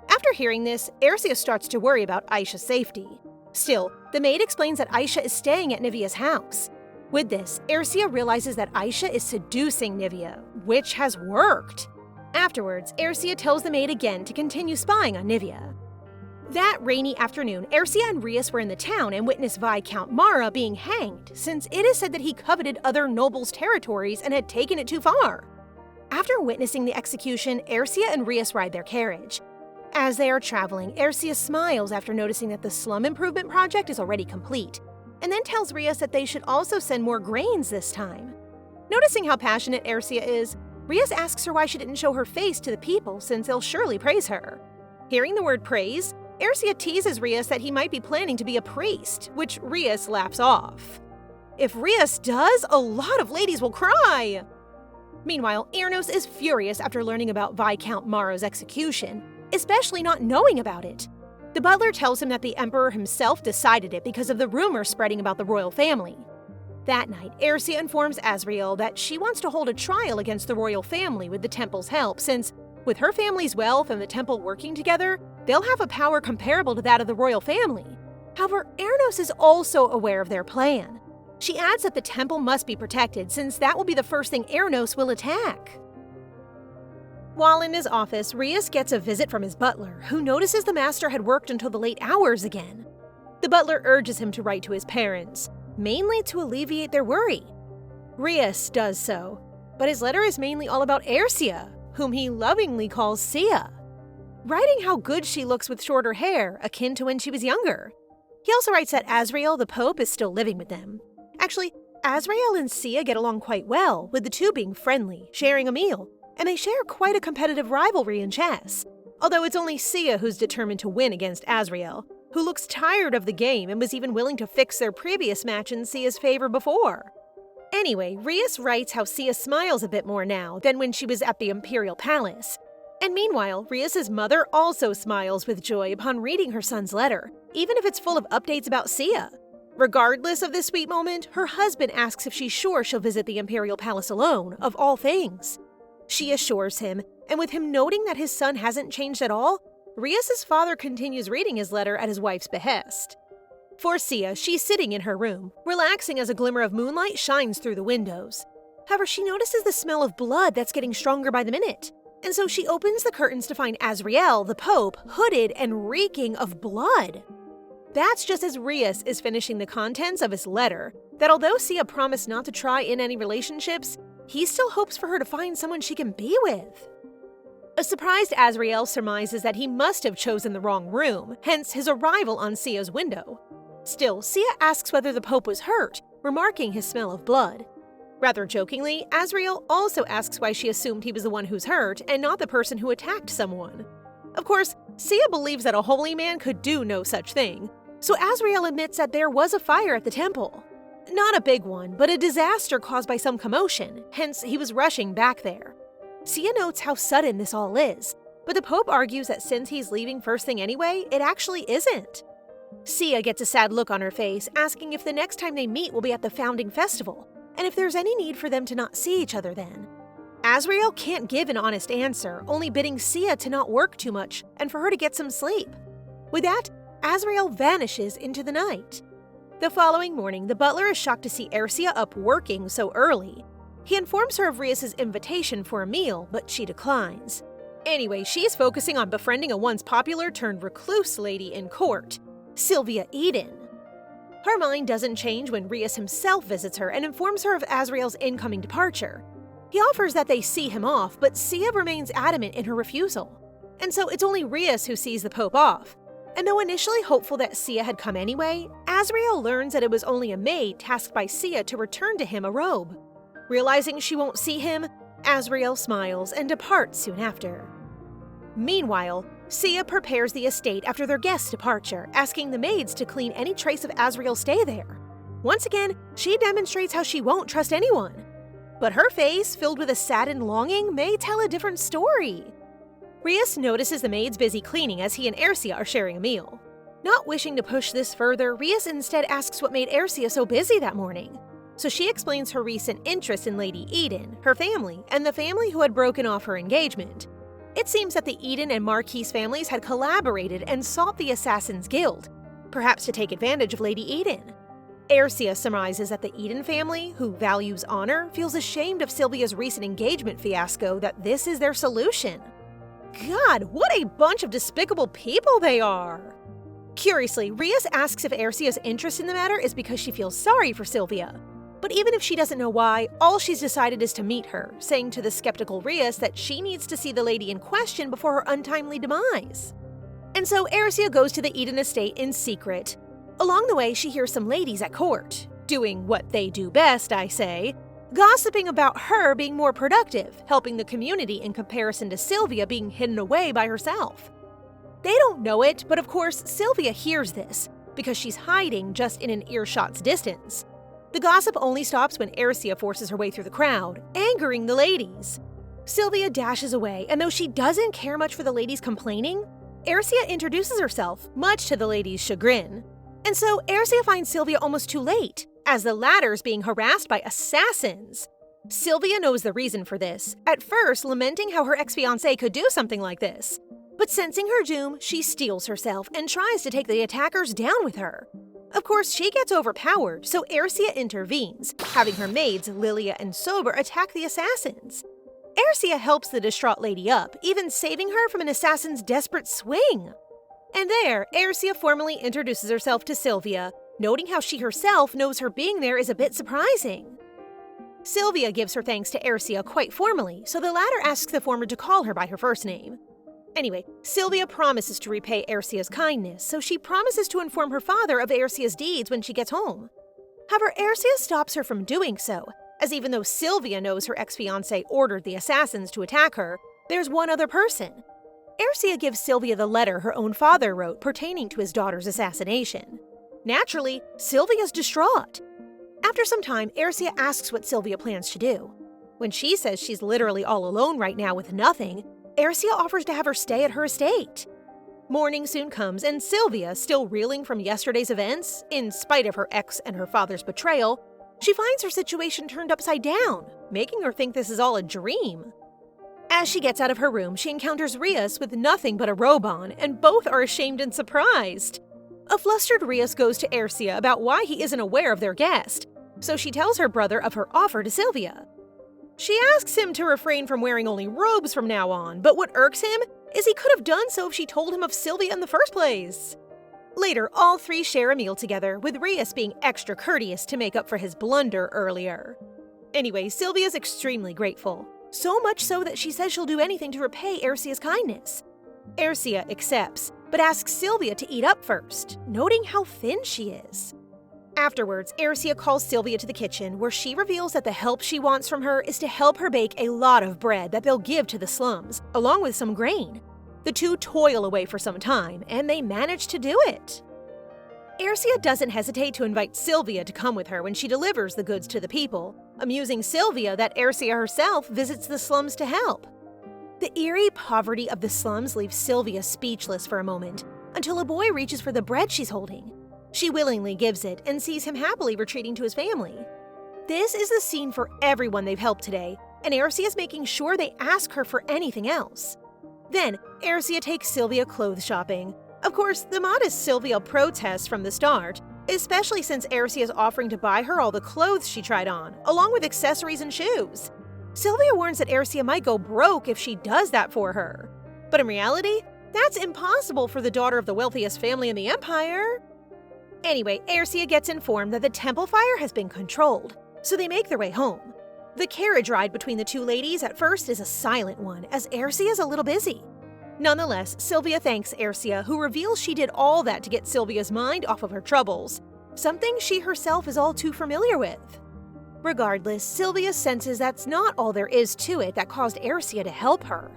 After hearing this, Ercia starts to worry about Aisha's safety. Still, the maid explains that Aisha is staying at Nivea's house. With this, Ercia realizes that Aisha is seducing Nivea, which has worked. Afterwards, Ercia tells the maid again to continue spying on Nivea. That rainy afternoon, Ercia and Rias were in the town and witnessed Viscount Mara being hanged, since it is said that he coveted other nobles' territories and had taken it too far. After witnessing the execution, Ercia and Rias ride their carriage. As they are traveling, Ercia smiles after noticing that the slum improvement project is already complete, and then tells Rias that they should also send more grains this time. Noticing how passionate Ercia is, Rias asks her why she didn't show her face to the people, since they'll surely praise her. Hearing the word praise, Ercia teases Rias that he might be planning to be a priest, which Rias laughs off. If Rias does, a lot of ladies will cry! Meanwhile, Ernos is furious after learning about Viscount Mara's execution, especially not knowing about it. The butler tells him that the emperor himself decided it because of the rumor spreading about the royal family. That night, Ercia informs Azriel that she wants to hold a trial against the royal family with the temple's help, since, with her family's wealth and the temple working together, they'll have a power comparable to that of the royal family. However, Ernos is also aware of their plan. She adds that the temple must be protected, since that will be the first thing Ernos will attack. While in his office, Rias gets a visit from his butler, who notices the master had worked until the late hours again. The butler urges him to write to his parents, mainly to alleviate their worry. Rias does so, but his letter is mainly all about Ercia, whom he lovingly calls Sia, writing how good she looks with shorter hair, akin to when she was younger. He also writes that Azriel, the Pope, is still living with them. Actually, Azriel and Sia get along quite well, with the two being friendly, sharing a meal, and they share quite a competitive rivalry in chess. Although it's only Sia who's determined to win against Azriel, who looks tired of the game and was even willing to fix their previous match in Sia's favor before. Anyway, Rias writes how Sia smiles a bit more now than when she was at the Imperial Palace. And meanwhile, Rias's mother also smiles with joy upon reading her son's letter, even if it's full of updates about Sia. Regardless of this sweet moment, her husband asks if she's sure she'll visit the Imperial Palace alone, of all things. She assures him, and with him noting that his son hasn't changed at all, Rias's father continues reading his letter at his wife's behest. For Sia, she's sitting in her room, relaxing as a glimmer of moonlight shines through the windows. However, she notices the smell of blood that's getting stronger by the minute, and so she opens the curtains to find Azriel, the Pope, hooded and reeking of blood. That's just as Rias is finishing the contents of his letter, that although Sia promised not to try in any relationships, he still hopes for her to find someone she can be with. A surprised Azriel surmises that he must have chosen the wrong room, hence his arrival on Sia's window. Still, Sia asks whether the Pope was hurt, remarking his smell of blood. Rather jokingly, Azriel also asks why she assumed he was the one who's hurt and not the person who attacked someone. Of course, Sia believes that a holy man could do no such thing, so Azriel admits that there was a fire at the temple. Not a big one, but a disaster caused by some commotion, hence he was rushing back there. Sia notes how sudden this all is, but the Pope argues that since he's leaving first thing anyway, it actually isn't. Sia gets a sad look on her face, asking if the next time they meet will be at the founding festival, and if there's any need for them to not see each other then. Azriel can't give an honest answer, only bidding Sia to not work too much and for her to get some sleep. With that, Azriel vanishes into the night. The following morning, the butler is shocked to see Ercia up working so early. He informs her of Rias's invitation for a meal, but she declines. Anyway, she's focusing on befriending a once popular turned recluse lady in court, Sylvia Eden. Her mind doesn't change when Rias himself visits her and informs her of Azriel's incoming departure. He offers that they see him off, but Sia remains adamant in her refusal. And so it's only Rias who sees the Pope off. And though initially hopeful that Sia had come anyway, Azriel learns that it was only a maid tasked by Sia to return to him a robe. Realizing she won't see him, Azriel smiles and departs soon after. Meanwhile, Sia prepares the estate after their guest's departure, asking the maids to clean any trace of Azriel's stay there. Once again, she demonstrates how she won't trust anyone. But her face, filled with a saddened longing, may tell a different story. Rias notices the maids busy cleaning as he and Ercia are sharing a meal. Not wishing to push this further, Rias instead asks what made Ercia so busy that morning. So she explains her recent interest in Lady Eden, her family, and the family who had broken off her engagement. It seems that the Eden and Marquis families had collaborated and sought the Assassin's Guild, perhaps to take advantage of Lady Eden. Ercia surmises that the Eden family, who values honor, feels ashamed of Sylvia's recent engagement fiasco, that this is their solution. God, what a bunch of despicable people they are! Curiously, Rias asks if Ercia's interest in the matter is because she feels sorry for Sylvia. But even if she doesn't know why, all she's decided is to meet her, saying to the skeptical Rias that she needs to see the lady in question before her untimely demise. And so Ercia goes to the Eden estate in secret. Along the way, she hears some ladies at court, doing what they do best, I say, gossiping about her being more productive, helping the community in comparison to Sylvia being hidden away by herself. They don't know it, but of course Sylvia hears this, because she's hiding just in an earshot's distance. The gossip only stops when Ercia forces her way through the crowd, angering the ladies. Sylvia dashes away, and though she doesn't care much for the ladies complaining, Ercia introduces herself, much to the ladies' chagrin. And so Ercia finds Sylvia almost too late, as the latter's being harassed by assassins. Sylvia knows the reason for this, at first lamenting how her ex-fiancé could do something like this. But sensing her doom, she steels herself and tries to take the attackers down with her. Of course, she gets overpowered, so Ercia intervenes, having her maids Lilia and Sober attack the assassins. Ercia helps the distraught lady up, even saving her from an assassin's desperate swing. And there, Ercia formally introduces herself to Sylvia, noting how she herself knows her being there is a bit surprising. Sylvia gives her thanks to Ercia quite formally, so the latter asks the former to call her by her first name. Anyway, Sylvia promises to repay Ercia's kindness, so she promises to inform her father of Ercia's deeds when she gets home. However, Ercia stops her from doing so, as even though Sylvia knows her ex-fiancé ordered the assassins to attack her, there's one other person. Ercia gives Sylvia the letter her own father wrote pertaining to his daughter's assassination. Naturally, Sylvia's distraught. After some time, Ercia asks what Sylvia plans to do. When she says she's literally all alone right now with nothing, Ercia offers to have her stay at her estate. Morning soon comes, and Sylvia, still reeling from yesterday's events, in spite of her ex and her father's betrayal, she finds her situation turned upside down, making her think this is all a dream. As she gets out of her room, she encounters Rias with nothing but a robe on, and both are ashamed and surprised. A flustered Rias goes to Ercia about why he isn't aware of their guest, so she tells her brother of her offer to Sylvia. She asks him to refrain from wearing only robes from now on, but what irks him is he could have done so if she told him of Sylvia in the first place. Later, all three share a meal together, with Rias being extra courteous to make up for his blunder earlier. Anyway, Sylvia's extremely grateful, so much so that she says she'll do anything to repay Ercia's kindness. Ercia accepts, but asks Sylvia to eat up first, noting how thin she is. Afterwards, Ercia calls Sylvia to the kitchen, where she reveals that the help she wants from her is to help her bake a lot of bread that they'll give to the slums, along with some grain. The two toil away for some time, and they manage to do it. Ercia doesn't hesitate to invite Sylvia to come with her when she delivers the goods to the people, amusing Sylvia that Ercia herself visits the slums to help. The eerie poverty of the slums leaves Sylvia speechless for a moment, until a boy reaches for the bread she's holding. She willingly gives it and sees him happily retreating to his family. This is the scene for everyone they've helped today, and Ercia is making sure they ask her for anything else. Then, Ercia takes Sylvia clothes shopping. Of course, the modest Sylvia protests from the start, especially since Ercia is offering to buy her all the clothes she tried on, along with accessories and shoes. Sylvia warns that Ercia might go broke if she does that for her. But in reality, that's impossible for the daughter of the wealthiest family in the empire. Anyway, Ercia gets informed that the temple fire has been controlled, so they make their way home. The carriage ride between the two ladies at first is a silent one, as Ercia is a little busy. Nonetheless, Sylvia thanks Ercia, who reveals she did all that to get Sylvia's mind off of her troubles, something she herself is all too familiar with. Regardless, Sylvia senses that's not all there is to it that caused Ercia to help her.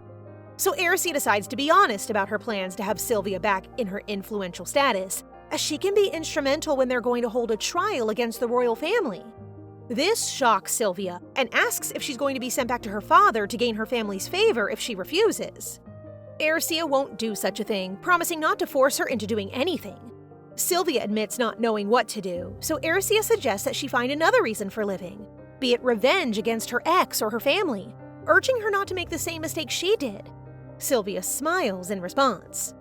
So Ercia decides to be honest about her plans to have Sylvia back in her influential status, as she can be instrumental when they're going to hold a trial against the royal family. This shocks Sylvia, and asks if she's going to be sent back to her father to gain her family's favor if she refuses. Ercia won't do such a thing, promising not to force her into doing anything. Sylvia admits not knowing what to do, so Ercia suggests that she find another reason for living, be it revenge against her ex or her family, urging her not to make the same mistake she did. Sylvia smiles in response.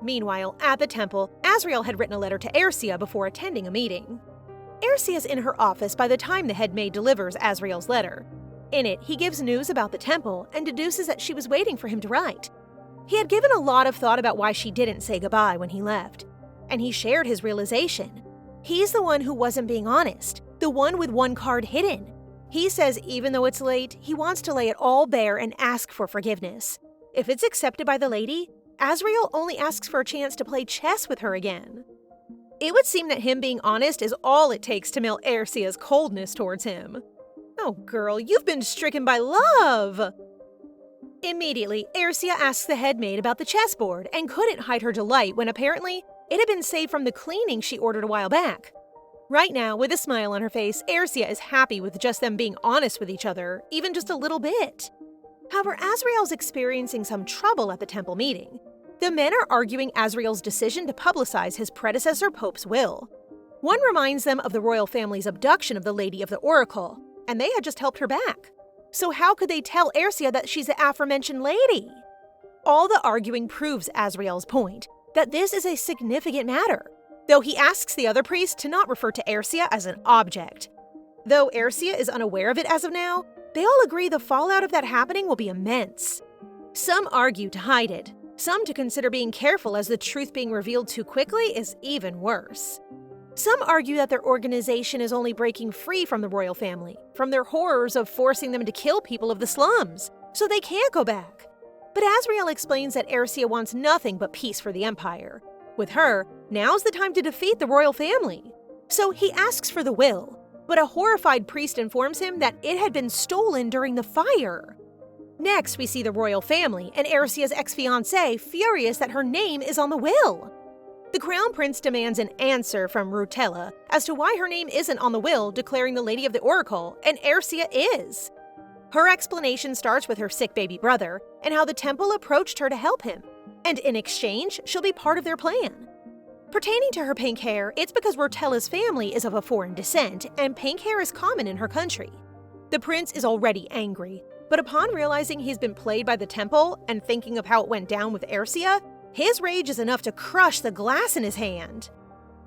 Meanwhile, at the temple, Azriel had written a letter to Ercia before attending a meeting. Ercia's in her office by the time the head maid delivers Azriel's letter. In it, he gives news about the temple and deduces that she was waiting for him to write. He had given a lot of thought about why she didn't say goodbye when he left. and he shared his realization. He's the one who wasn't being honest, the one with one card hidden. He says even though it's late, he wants to lay it all bare and ask for forgiveness. If it's accepted by the lady, Azriel only asks for a chance to play chess with her again. It would seem that him being honest is all it takes to melt Ercia's coldness towards him. Oh girl, you've been stricken by love! Immediately, Ercia asks the head maid about the chessboard and couldn't hide her delight when apparently it had been saved from the cleaning she ordered a while back. Right now, with a smile on her face, Ercia is happy with just them being honest with each other, even just a little bit. However, Azriel's experiencing some trouble at the temple meeting. The men are arguing Azriel's decision to publicize his predecessor Pope's will. One reminds them of the royal family's abduction of the Lady of the Oracle, and they had just helped her back. So how could they tell Ercia that she's the aforementioned lady? All the arguing proves Azriel's point, that this is a significant matter, though he asks the other priest to not refer to Ercia as an object. Though Ercia is unaware of it as of now, they all agree the fallout of that happening will be immense. Some argue to hide it, some to consider being careful as the truth being revealed too quickly is even worse. Some argue that their organization is only breaking free from the royal family, from their horrors of forcing them to kill people of the slums, so they can't go back. But Azriel explains that Ercia wants nothing but peace for the Empire. With her, now's the time to defeat the royal family. So he asks for the will, but a horrified priest informs him that it had been stolen during the fire. Next, we see the royal family and Ercia's ex-fiancé furious that her name is on the will. The crown prince demands an answer from Lurhtella as to why her name isn't on the will declaring the Lady of the Oracle, and Ercia is. Her explanation starts with her sick baby brother and how the temple approached her to help him, and in exchange, she'll be part of their plan. Pertaining to her pink hair, it's because Lurhtella's family is of a foreign descent, and pink hair is common in her country. The prince is already angry, but upon realizing he's been played by the temple and thinking of how it went down with Ercia, his rage is enough to crush the glass in his hand.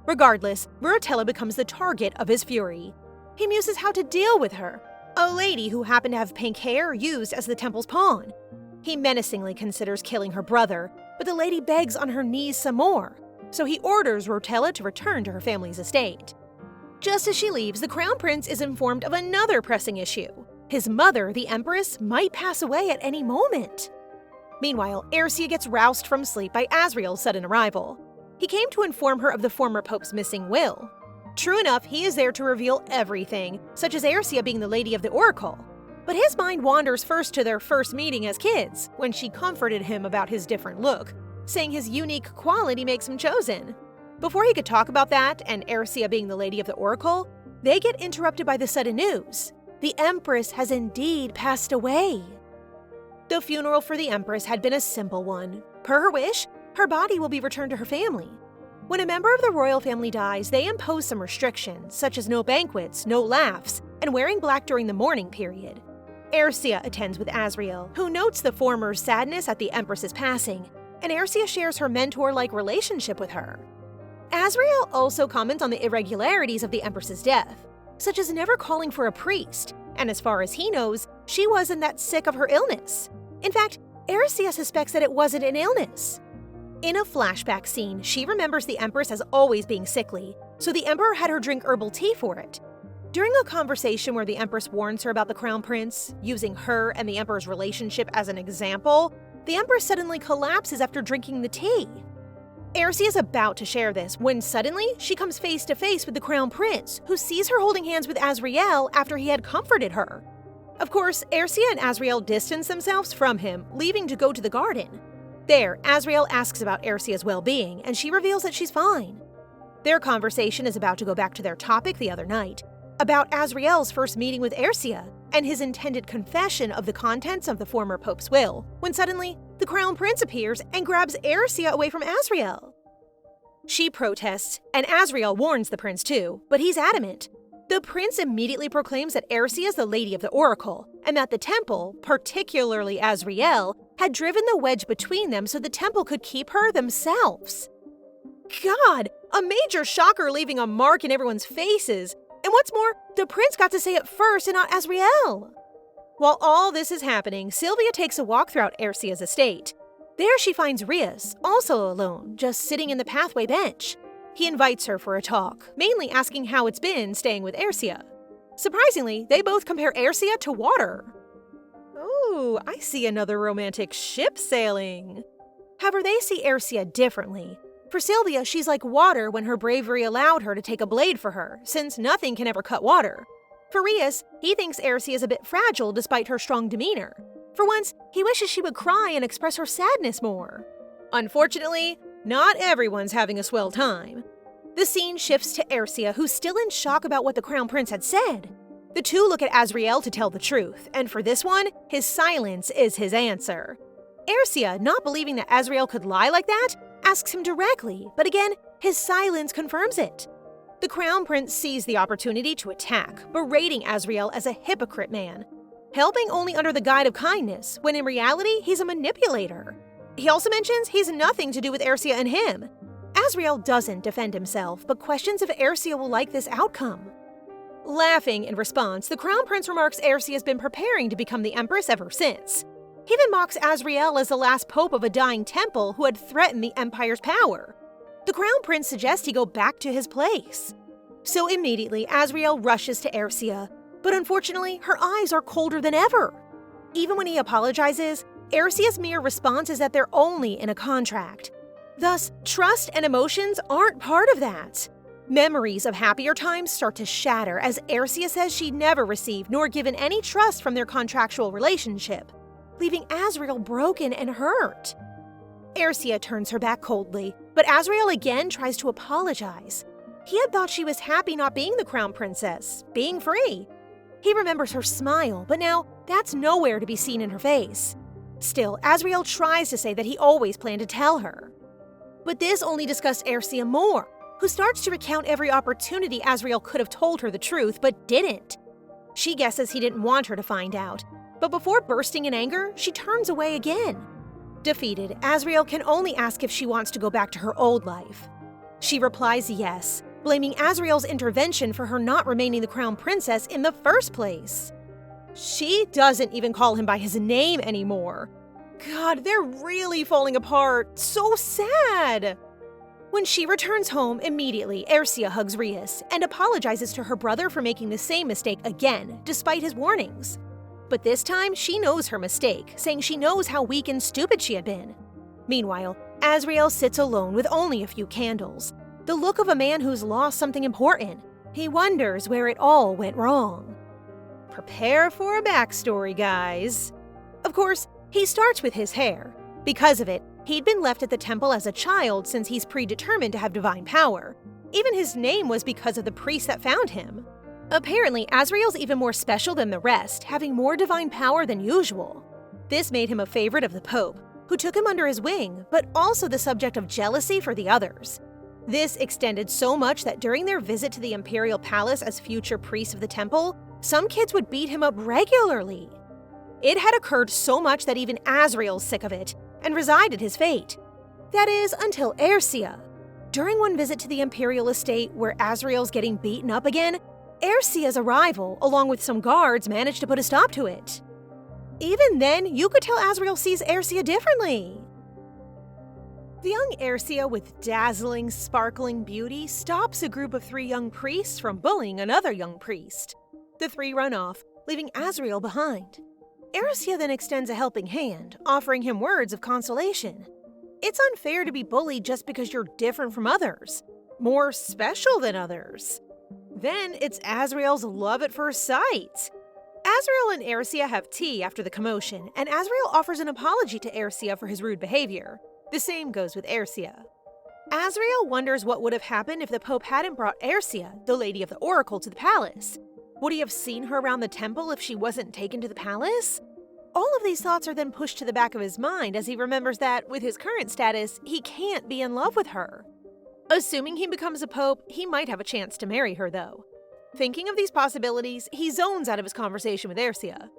Regardless, Lurhtella becomes the target of his fury. He muses how to deal with her, a lady who happened to have pink hair used as the temple's pawn. He menacingly considers killing her brother, but the lady begs on her knees some more, so he orders Lurhtella to return to her family's estate. Just as she leaves, the crown prince is informed of another pressing issue. His mother, the empress, might pass away at any moment. Meanwhile, Ercia gets roused from sleep by Azriel's sudden arrival. He came to inform her of the former pope's missing will. True enough, he is there to reveal everything, such as Ercia being the Lady of the Oracle. But his mind wanders first to their first meeting as kids, when she comforted him about his different look, saying his unique quality makes him chosen. Before he could talk about that, and Ercia being the Lady of the Oracle, they get interrupted by the sudden news. The Empress has indeed passed away. The funeral for the Empress had been a simple one. Per her wish, her body will be returned to her family. When a member of the royal family dies, they impose some restrictions, such as no banquets, no laughs, and wearing black during the mourning period. Ercia attends with Azriel, who notes the former's sadness at the Empress's passing, and Ercia shares her mentor-like relationship with her. Azriel also comments on the irregularities of the Empress's death, such as never calling for a priest, and as far as he knows, she wasn't that sick of her illness. In fact, Ercia suspects that it wasn't an illness. In a flashback scene, she remembers the Empress as always being sickly, so the Emperor had her drink herbal tea for it. During a conversation where the Empress warns her about the Crown Prince, using her and the Emperor's relationship as an example, the Empress suddenly collapses after drinking the tea. Ercia is about to share this when suddenly she comes face to face with the Crown Prince, who sees her holding hands with Azriel after he had comforted her. Of course, Ercia and Azriel distance themselves from him, leaving to go to the garden. There, Azriel asks about Ercia's well-being, and she reveals that she's fine. Their conversation is about to go back to their topic the other night, about Azriel's first meeting with Ercia and his intended confession of the contents of the former Pope's will, when suddenly, the Crown Prince appears and grabs Ercia away from Azriel. She protests, and Azriel warns the prince too, but he's adamant. The prince immediately proclaims that Ercia is the Lady of the Oracle, and that the temple, particularly Azriel, had driven the wedge between them so the temple could keep her themselves. God, a major shocker leaving a mark in everyone's faces. And what's more, the prince got to say it first and not Azriel. While all this is happening, Sylvia takes a walk throughout Ercia's estate. There she finds Rias, also alone, just sitting in the pathway bench. he invites her for a talk, mainly asking how it's been staying with Ersia. Surprisingly, they both compare Ersia to water. Oh, I see another romantic ship sailing. However, they see Ersia differently. For Sylvia, she's like water when her bravery allowed her to take a blade for her, since nothing can ever cut water. For Rias, he thinks Ersia is a bit fragile despite her strong demeanor. For once, he wishes she would cry and express her sadness more. Unfortunately, not everyone's having a swell time. The scene shifts to Ersia, who's still in shock about what the Crown Prince had said. The two look at Azriel to tell the truth, and for this one, his silence is his answer. Ersia, not believing that Azriel could lie like that, asks him directly, but again, his silence confirms it. The Crown Prince sees the opportunity to attack, berating Azriel as a hypocrite man, helping only under the guise of kindness, when in reality, he's a manipulator. He also mentions he's nothing to do with Ersia and him. Azriel doesn't defend himself, but questions if Ersia will like this outcome. Laughing in response, the Crown Prince remarks Ersia has been preparing to become the Empress ever since. He even mocks Azriel as the last pope of a dying temple who had threatened the Empire's power. The Crown Prince suggests he go back to his place. So immediately, Azriel rushes to Ersia, but unfortunately, her eyes are colder than ever. Even when he apologizes, Ersia's mere response is that they're only in a contract. Thus, trust and emotions aren't part of that. Memories of happier times start to shatter as Ersia says she'd never received nor given any trust from their contractual relationship, leaving Azriel broken and hurt. Ersia turns her back coldly, but Azriel again tries to apologize. He had thought she was happy not being the Crown Princess, being free. He remembers her smile, but now that's nowhere to be seen in her face. Still, Azriel tries to say that he always planned to tell her. But this only disgusts Ersia more, who starts to recount every opportunity Azriel could have told her the truth, but didn't. She guesses he didn't want her to find out, but before bursting in anger, she turns away again. Defeated, Azriel can only ask if she wants to go back to her old life. She replies yes, blaming Azriel's intervention for her not remaining the Crown Princess in the first place. She doesn't even call him by his name anymore. God, they're really falling apart. So sad. When she returns home, immediately, Ersia hugs Rias and apologizes to her brother for making the same mistake again, despite his warnings. But this time, she knows her mistake, saying she knows how weak and stupid she had been. Meanwhile, Azriel sits alone with only a few candles, the look of a man who's lost something important. He wonders where it all went wrong. Prepare for a backstory, guys. Of course, he starts with his hair. Because of it, he'd been left at the temple as a child since he's predetermined to have divine power. Even his name was because of the priest that found him. Apparently, Azriel's even more special than the rest, having more divine power than usual. This made him a favorite of the Pope, who took him under his wing, but also the subject of jealousy for the others. This extended so much that during their visit to the imperial palace as future priests of the temple, some kids would beat him up regularly. It had occurred so much that even Azriel's sick of it, and resigned at his fate. That is, until Ersia. During one visit to the imperial estate where Azriel's getting beaten up again, Ersia's arrival, along with some guards, managed to put a stop to it. Even then, you could tell Azriel sees Ersia differently. The young Ersia, with dazzling, sparkling beauty, stops a group of 3 young priests from bullying another young priest. The 3 run off, leaving Azriel behind. Ersia then extends a helping hand, offering him words of consolation. It's unfair to be bullied just because you're different from others, more special than others. Then it's Azriel's love at first sight. Azriel and Ersia have tea after the commotion, and Azriel offers an apology to Ersia for his rude behavior. The same goes with Ersia. Azriel wonders what would have happened if the Pope hadn't brought Ersia, the Lady of the Oracle, to the palace. Would he have seen her around the temple if she wasn't taken to the palace? All of these thoughts are then pushed to the back of his mind as he remembers that, with his current status, he can't be in love with her. Assuming he becomes a pope, he might have a chance to marry her, though. Thinking of these possibilities, he zones out of his conversation with Ersia.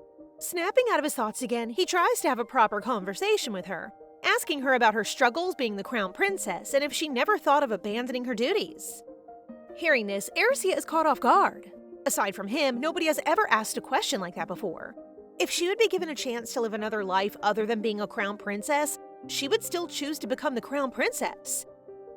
Snapping out of his thoughts again, he tries to have a proper conversation with her, asking her about her struggles being the crown princess and if she never thought of abandoning her duties. Hearing this, Ersia is caught off guard. Aside from him, nobody has ever asked a question like that before. If she would be given a chance to live another life other than being a crown princess, she would still choose to become the crown princess.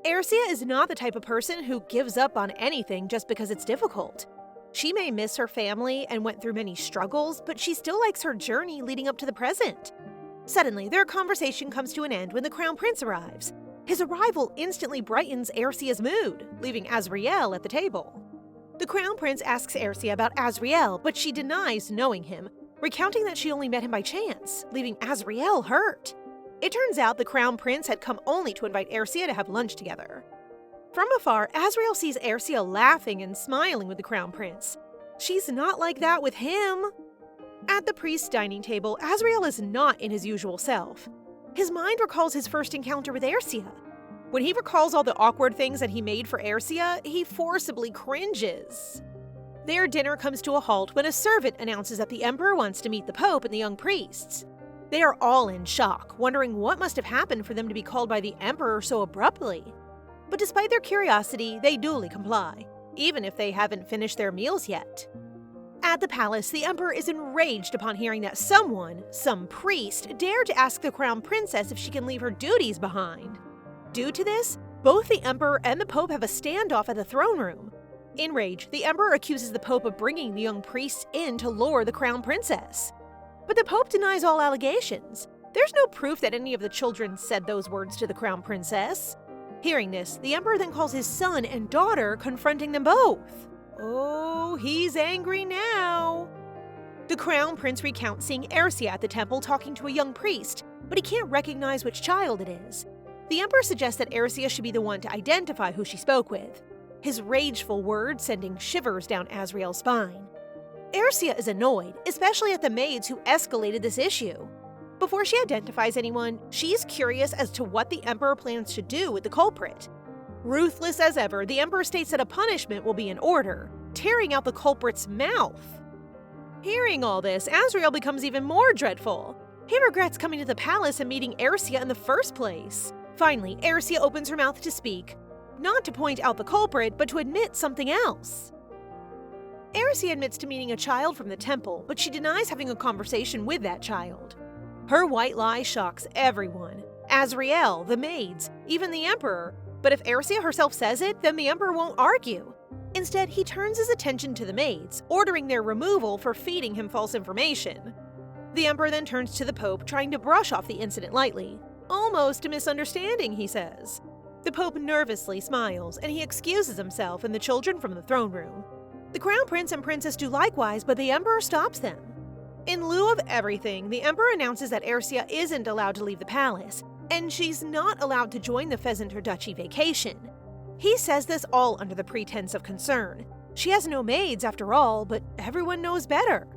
Ercia is not the type of person who gives up on anything just because it's difficult. She may miss her family and went through many struggles, but she still likes her journey leading up to the present. Suddenly, their conversation comes to an end when the Crown Prince arrives. His arrival instantly brightens Ercia's mood, leaving Azriel at the table. The Crown Prince asks Ercia about Azriel, but she denies knowing him, recounting that she only met him by chance, leaving Azriel hurt. It turns out the Crown Prince had come only to invite Ercia to have lunch together. From afar, Azriel sees Ercia laughing and smiling with the Crown Prince. She's not like that with him. At the priest's dining table, Azriel is not in his usual self. His mind recalls his first encounter with Ercia. When he recalls all the awkward things that he made for Ercia, he forcibly cringes. Their dinner comes to a halt when a servant announces that the Emperor wants to meet the Pope and the young priests. They are all in shock, wondering what must have happened for them to be called by the Emperor so abruptly. But despite their curiosity, they duly comply, even if they haven't finished their meals yet. At the palace, the Emperor is enraged upon hearing that some priest, dared to ask the Crown Princess if she can leave her duties behind. Due to this, both the Emperor and the Pope have a standoff at the throne room. Enraged, the Emperor accuses the Pope of bringing the young priests in to lure the Crown Princess. But the Pope denies all allegations. There's no proof that any of the children said those words to the Crown Princess. Hearing this, the Emperor then calls his son and daughter, confronting them both. Oh, he's angry now. The Crown Prince recounts seeing Ercia at the temple talking to a young priest, but he can't recognize which child it is. The Emperor suggests that Ercia should be the one to identify who she spoke with. His rageful words sending shivers down Azriel's spine. Ercia is annoyed, especially at the maids who escalated this issue. Before she identifies anyone, she's curious as to what the Emperor plans to do with the culprit. Ruthless as ever, the Emperor states that a punishment will be in order, tearing out the culprit's mouth. Hearing all this, Azriel becomes even more dreadful. He regrets coming to the palace and meeting Ercia in the first place. Finally, Ercia opens her mouth to speak, not to point out the culprit, but to admit something else. Ercia admits to meeting a child from the temple, but she denies having a conversation with that child. Her white lie shocks everyone. Azriel, the maids, even the Emperor. But if Ercia herself says it, then the Emperor won't argue. Instead, he turns his attention to the maids, ordering their removal for feeding him false information. The Emperor then turns to the Pope, trying to brush off the incident lightly. Almost a misunderstanding, he says. The Pope nervously smiles, and he excuses himself and the children from the throne room. The Crown Prince and Princess do likewise, but the Emperor stops them. In lieu of everything, the Emperor announces that Ercia isn't allowed to leave the palace, and she's not allowed to join the Pesentria Duchy vacation. He says this all under the pretense of concern. She has no maids after all, but everyone knows better.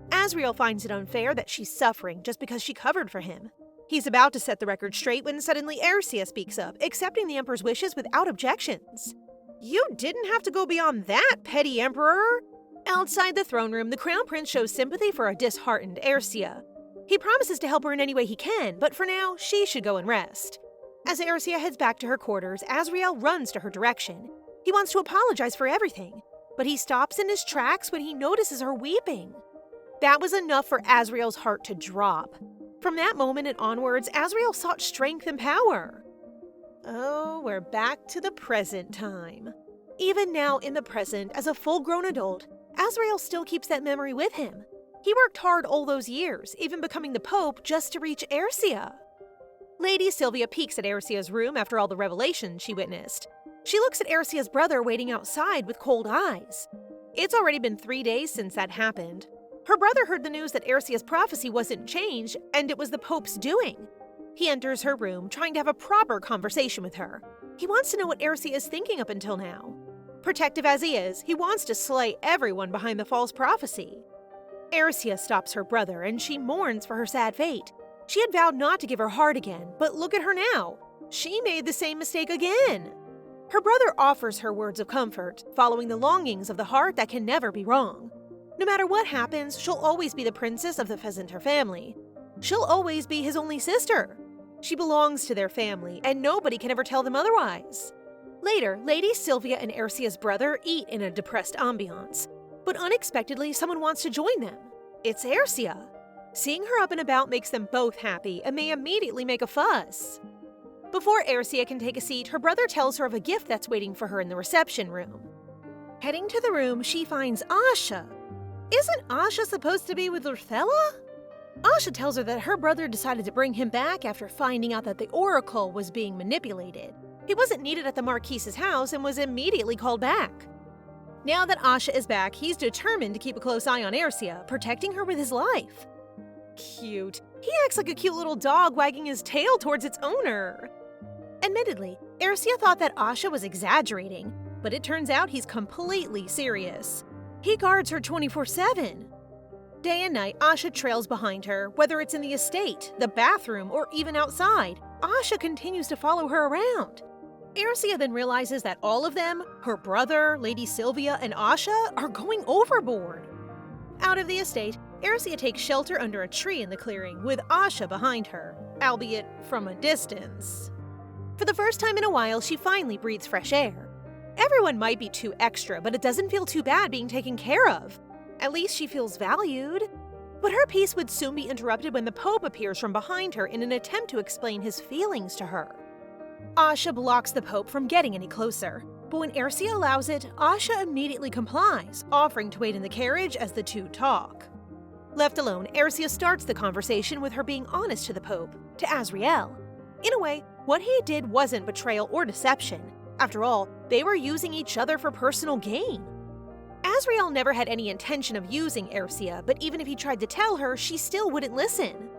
Azriel finds it unfair that she's suffering just because she covered for him. He's about to set the record straight when suddenly Ercia speaks up, accepting the Emperor's wishes without objections. You didn't have to go beyond that, petty Emperor! Outside the throne room, the Crown Prince shows sympathy for a disheartened Ercia. He promises to help her in any way he can, but for now, she should go and rest. As Ercia heads back to her quarters, Azriel runs to her direction. He wants to apologize for everything, but he stops in his tracks when he notices her weeping. That was enough for Azriel's heart to drop. From that moment and onwards, Azriel sought strength and power. Oh, we're back to the present time. Even now in the present, as a full-grown adult, Azriel still keeps that memory with him. He worked hard all those years, even becoming the Pope, just to reach Ercia. Lady Sylvia peeks at Ercia's room after all the revelations she witnessed. She looks at Ercia's brother waiting outside with cold eyes. It's already been 3 days since that happened. Her brother heard the news that Ercia's prophecy wasn't changed, and it was the Pope's doing. He enters her room, trying to have a proper conversation with her. He wants to know what Ercia is thinking up until now. Protective as he is, he wants to slay everyone behind the false prophecy. Ercia stops her brother, and she mourns for her sad fate. She had vowed not to give her heart again, but look at her now. She made the same mistake again. Her brother offers her words of comfort, following the longings of the heart that can never be wrong. No matter what happens, she'll always be the princess of the Pesentria family. She'll always be his only sister. She belongs to their family, and nobody can ever tell them otherwise. Later, Lady Sylvia and Ercia's brother eat in a depressed ambiance. But unexpectedly, someone wants to join them. It's Ercia. Seeing her up and about makes them both happy, and they immediately make a fuss. Before Ersia can take a seat, her brother tells her of a gift that's waiting for her in the reception room. Heading to the room, she finds Asha. Isn't Asha supposed to be with Lurhtella? Asha tells her that her brother decided to bring him back after finding out that the Oracle was being manipulated. He wasn't needed at the Marquis's house and was immediately called back. Now that Asha is back, he's determined to keep a close eye on Ersia, protecting her with his life. Cute. He acts like a cute little dog wagging his tail towards its owner. Admittedly, Ersia thought that Asha was exaggerating, but it turns out he's completely serious. He guards her 24/7. Day and night, Asha trails behind her, whether it's in the estate, the bathroom, or even outside. Asha continues to follow her around. Ersia then realizes that all of them, her brother, Lady Sylvia, and Asha, are going overboard. Out of the estate, Ersia takes shelter under a tree in the clearing, with Asha behind her, albeit from a distance. For the first time in a while, she finally breathes fresh air. Everyone might be too extra, but it doesn't feel too bad being taken care of. At least she feels valued. But her peace would soon be interrupted when the Pope appears from behind her in an attempt to explain his feelings to her. Asha blocks the Pope from getting any closer, but when Ersia allows it, Asha immediately complies, offering to wait in the carriage as the two talk. Left alone, Ersia starts the conversation with her being honest to the Pope, to Azriel. In a way, what he did wasn't betrayal or deception. After all, they were using each other for personal gain. Azriel never had any intention of using Ersia, but even if he tried to tell her, she still wouldn't listen.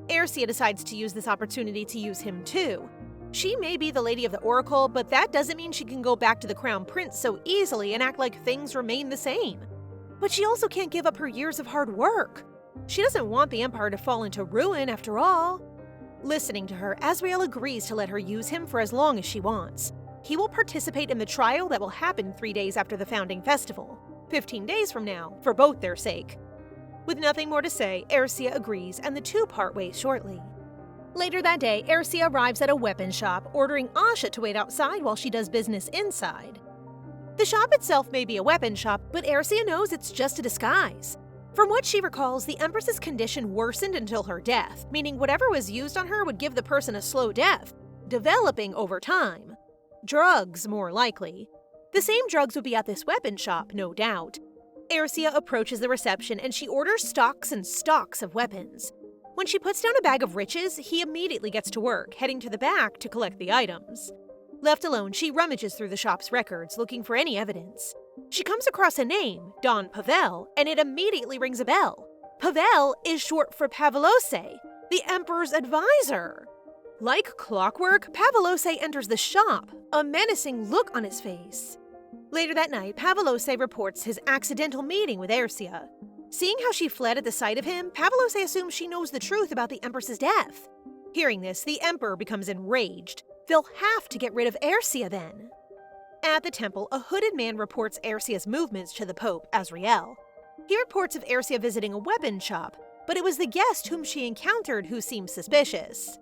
Ersia decides to use this opportunity to use him too. She may be the Lady of the Oracle, but that doesn't mean she can go back to the Crown Prince so easily and act like things remain the same. But she also can't give up her years of hard work. She doesn't want the Empire to fall into ruin after all. Listening to her, Azriel agrees to let her use him for as long as she wants. He will participate in the trial that will happen 3 days after the founding festival, 15 days from now, for both their sake. With nothing more to say, Ersia agrees and the two part ways shortly. Later that day, Ersia arrives at a weapon shop, ordering Asha to wait outside while she does business inside. The shop itself may be a weapon shop, but Ersia knows it's just a disguise. From what she recalls, the Empress's condition worsened until her death, meaning whatever was used on her would give the person a slow death, developing over time. Drugs, more likely. The same drugs would be at this weapon shop, no doubt. Ersia approaches the reception and she orders stocks and stocks of weapons. When she puts down a bag of riches, he immediately gets to work, heading to the back to collect the items. Left alone, she rummages through the shop's records, looking for any evidence. She comes across a name, Don Pavel, and it immediately rings a bell. Pavel is short for Pavelose, the Emperor's advisor. Like clockwork, Pavelose enters the shop, a menacing look on his face. Later that night, Pavelose reports his accidental meeting with Ersia. Seeing how she fled at the sight of him, Pavelose assumes she knows the truth about the Empress's death. Hearing this, the Emperor becomes enraged. They'll have to get rid of Ersia then. At the temple, a hooded man reports Ersia's movements to the Pope, Azriel. He reports of Ersia visiting a weapon shop, but it was the guest whom she encountered who seemed suspicious.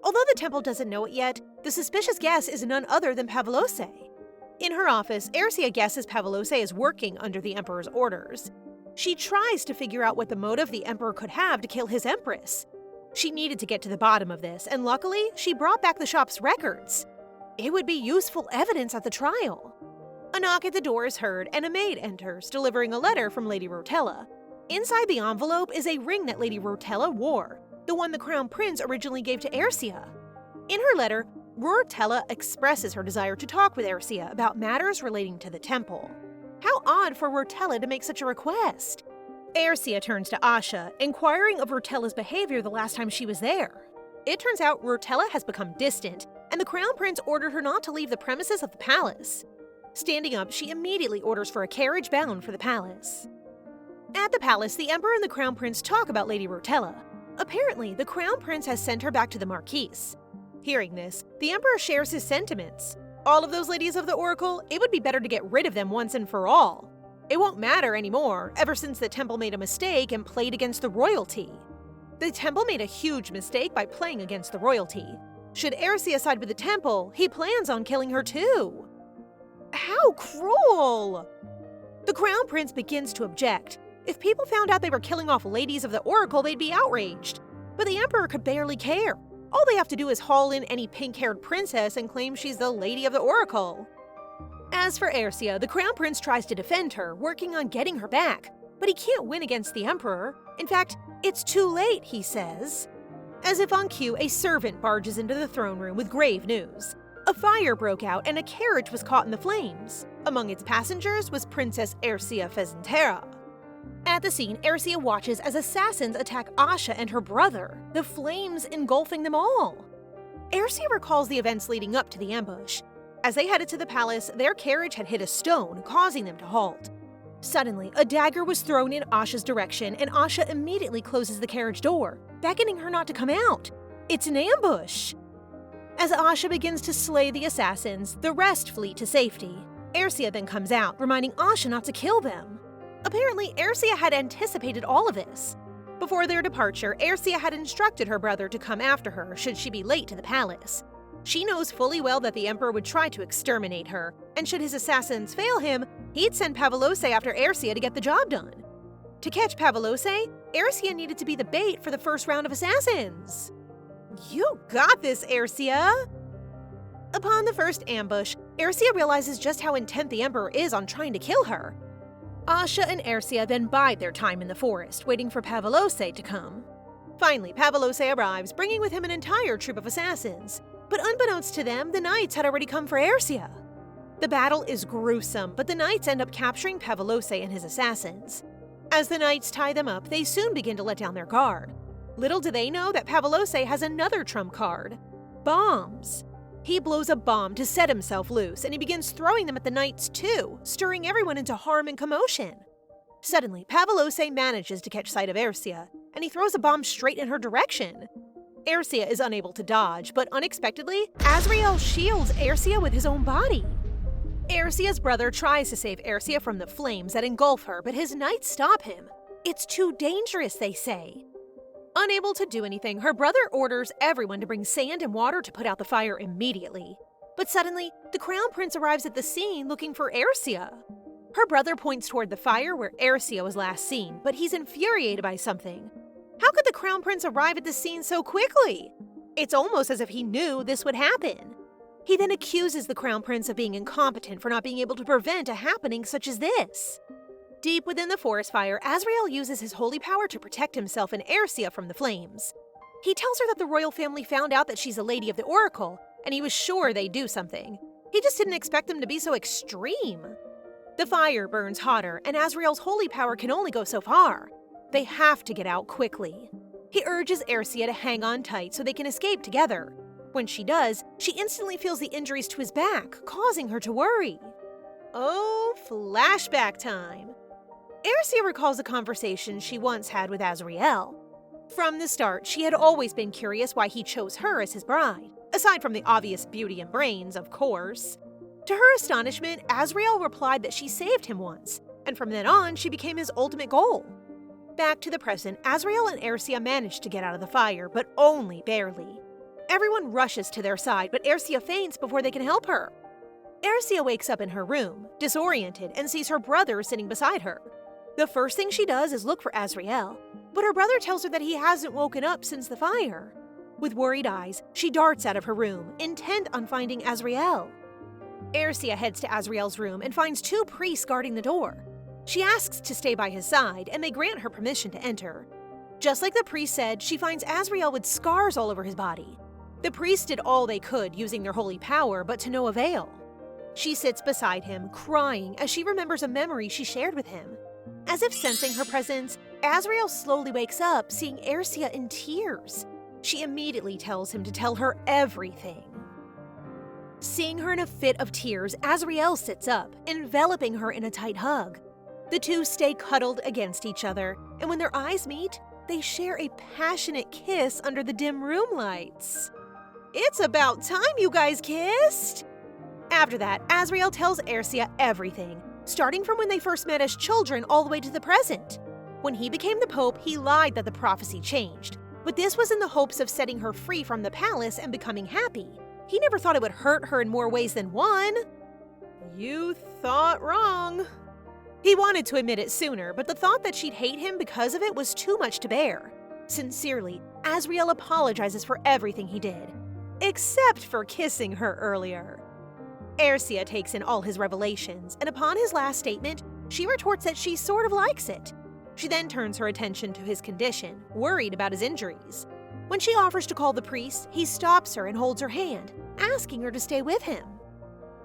Although the temple doesn't know it yet, the suspicious guest is none other than Pavelose. In her office, Ersia guesses Pavelose is working under the Emperor's orders. She tries to figure out what the motive the Emperor could have to kill his Empress. She needed to get to the bottom of this, and luckily, she brought back the shop's records. It would be useful evidence at the trial. A knock at the door is heard, and a maid enters, delivering a letter from Lady Lurhtella. Inside the envelope is a ring that Lady Lurhtella wore, the one the Crown Prince originally gave to Ersia. In her letter, Lurhtella expresses her desire to talk with Ersia about matters relating to the temple. How odd for Lurhtella to make such a request. Ersia turns to Asha, inquiring of Lurhtella's behavior the last time she was there. It turns out Lurhtella has become distant, and the Crown Prince ordered her not to leave the premises of the palace. Standing up, she immediately orders for a carriage bound for the palace. At the palace, the Emperor and the Crown Prince talk about Lady Lurhtella. Apparently, the Crown Prince has sent her back to the Marquis. Hearing this, the Emperor shares his sentiments. All of those ladies of the Oracle, it would be better to get rid of them once and for all. It won't matter anymore, ever since the temple made a mistake and played against the royalty. The temple made a huge mistake by playing against the royalty. Should Ersia side with the temple, he plans on killing her too. How cruel! The Crown Prince begins to object. If people found out they were killing off ladies of the Oracle, they'd be outraged. But the Emperor could barely care. All they have to do is haul in any pink-haired princess and claim she's the Lady of the Oracle. As for Ersia, the Crown Prince tries to defend her, working on getting her back, but he can't win against the Emperor. In fact, it's too late, he says. As if on cue, a servant barges into the throne room with grave news. A fire broke out and a carriage was caught in the flames. Among its passengers was Princess Ersia Pesentria. At the scene, Ersia watches as assassins attack Asha and her brother, the flames engulfing them all. Ersia recalls the events leading up to the ambush. As they headed to the palace, their carriage had hit a stone, causing them to halt. Suddenly, a dagger was thrown in Asha's direction, and Asha immediately closes the carriage door, beckoning her not to come out. It's an ambush! As Asha begins to slay the assassins, the rest flee to safety. Ersia then comes out, reminding Asha not to kill them. Apparently, Ersia had anticipated all of this. Before their departure, Ersia had instructed her brother to come after her should she be late to the palace. She knows fully well that the Emperor would try to exterminate her, and should his assassins fail him, he'd send Pavlose after Ersia to get the job done. To catch Pavlose, Ersia needed to be the bait for the first round of assassins. You got this, Ersia! Upon the first ambush, Ersia realizes just how intent the Emperor is on trying to kill her. Asha and Ersia then bide their time in the forest, waiting for Pavlose to come. Finally, Pavlose arrives, bringing with him an entire troop of assassins. But unbeknownst to them, the knights had already come for Ersia. The battle is gruesome, but the knights end up capturing Pavlose and his assassins. As the knights tie them up, they soon begin to let down their guard. Little do they know that Pavlose has another trump card: bombs. He blows a bomb to set himself loose, and he begins throwing them at the knights too, stirring everyone into harm and commotion. Suddenly, Pavlose manages to catch sight of Ersia, and he throws a bomb straight in her direction. Ersia is unable to dodge, but unexpectedly, Azrael shields Ersia with his own body. Ersia's brother tries to save Ersia from the flames that engulf her, but his knights stop him. It's too dangerous, they say. Unable to do anything, her brother orders everyone to bring sand and water to put out the fire immediately. But suddenly, the Crown Prince arrives at the scene looking for Ersia. Her brother points toward the fire where Ersia was last seen, but he's infuriated by something. How could the Crown Prince arrive at the scene so quickly? It's almost as if he knew this would happen. He then accuses the Crown Prince of being incompetent for not being able to prevent a happening such as this. Deep within the forest fire, Azrael uses his holy power to protect himself and Ersia from the flames. He tells her that the royal family found out that she's a Lady of the Oracle, and he was sure they'd do something. He just didn't expect them to be so extreme. The fire burns hotter, and Azrael's holy power can only go so far. They have to get out quickly. He urges Ersia to hang on tight so they can escape together. When she does, she instantly feels the injuries to his back, causing her to worry. Oh, flashback time. Ersia recalls a conversation she once had with Azrael. From the start, she had always been curious why he chose her as his bride, aside from the obvious beauty and brains, of course. To her astonishment, Azrael replied that she saved him once, and from then on, she became his ultimate goal. Back to the present, Azrael and Ersia manage to get out of the fire, but only barely. Everyone rushes to their side, but Ersia faints before they can help her. Ersia wakes up in her room, disoriented, and sees her brother sitting beside her. The first thing she does is look for Azrael, but her brother tells her that he hasn't woken up since the fire. With worried eyes, she darts out of her room, intent on finding Azrael. Ersia heads to Azrael's room and finds two priests guarding the door. She asks to stay by his side, and they grant her permission to enter. Just like the priest said, she finds Azrael with scars all over his body. The priests did all they could using their holy power, but to no avail. She sits beside him, crying as she remembers a memory she shared with him. As if sensing her presence, Azrael slowly wakes up, seeing Ersia in tears. She immediately tells him to tell her everything. Seeing her in a fit of tears, Azrael sits up, enveloping her in a tight hug. The two stay cuddled against each other, and when their eyes meet, they share a passionate kiss under the dim room lights. It's about time you guys kissed! After that, Azrael tells Ersia everything, starting from when they first met as children all the way to the present. When he became the Pope, he lied that the prophecy changed, but this was in the hopes of setting her free from the palace and becoming happy. He never thought it would hurt her in more ways than one. You thought wrong. He wanted to admit it sooner, but the thought that she'd hate him because of it was too much to bear. Sincerely, Azriel apologizes for everything he did, except for kissing her earlier. Ercia takes in all his revelations, and upon his last statement, she retorts that she sort of likes it. She then turns her attention to his condition, worried about his injuries. When she offers to call the priest, he stops her and holds her hand, asking her to stay with him.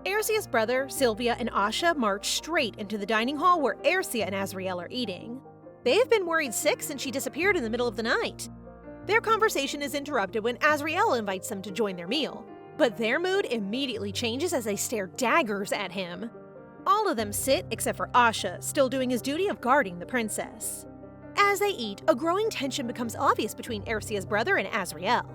Ercia's brother, Sylvia, and Asha march straight into the dining hall where Ercia and Azriel are eating. They have been worried sick since she disappeared in the middle of the night. Their conversation is interrupted when Azriel invites them to join their meal, but their mood immediately changes as they stare daggers at him. All of them sit except for Asha, still doing his duty of guarding the princess. As they eat, a growing tension becomes obvious between Ercia's brother and Azriel.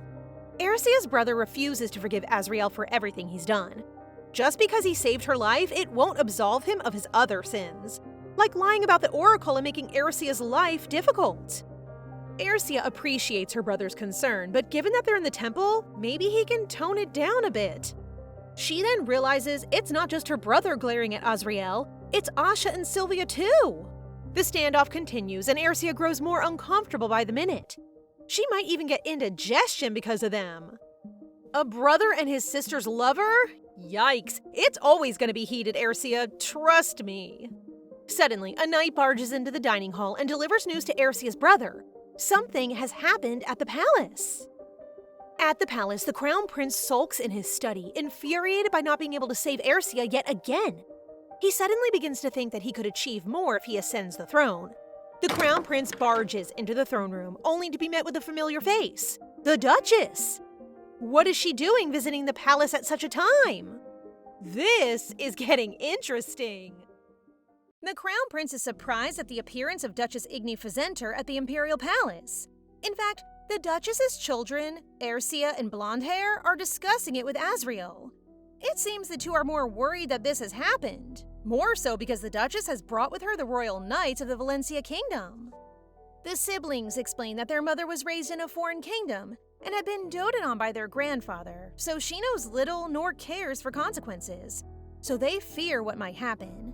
Ercia's brother refuses to forgive Azriel for everything he's done. Just because he saved her life, it won't absolve him of his other sins, like lying about the oracle and making Ercia's life difficult. Ercia appreciates her brother's concern, but given that they're in the temple, maybe he can tone it down a bit. She then realizes it's not just her brother glaring at Azriel, it's Asha and Sylvia too. The standoff continues and Ercia grows more uncomfortable by the minute. She might even get indigestion because of them. A brother and his sister's lover? Yikes, it's always gonna be heated, Ercia, trust me. Suddenly, a knight barges into the dining hall and delivers news to Ercia's brother. Something has happened at the palace. At the palace, the crown prince sulks in his study, infuriated by not being able to save Ercia yet again. He suddenly begins to think that he could achieve more if he ascends the throne. The crown prince barges into the throne room, only to be met with a familiar face, the Duchess. What is she doing visiting the palace at such a time? This is getting interesting. The crown prince is surprised at the appearance of Duchess Igni Fezenter at the imperial palace. In fact, the Duchess's children, Ercia and Blondehair, are discussing it with Azriel. It seems the two are more worried that this has happened, more so because the Duchess has brought with her the royal knights of the Valencia kingdom. The siblings explain that their mother was raised in a foreign kingdom and had been doted on by their grandfather, so she knows little nor cares for consequences, so they fear what might happen.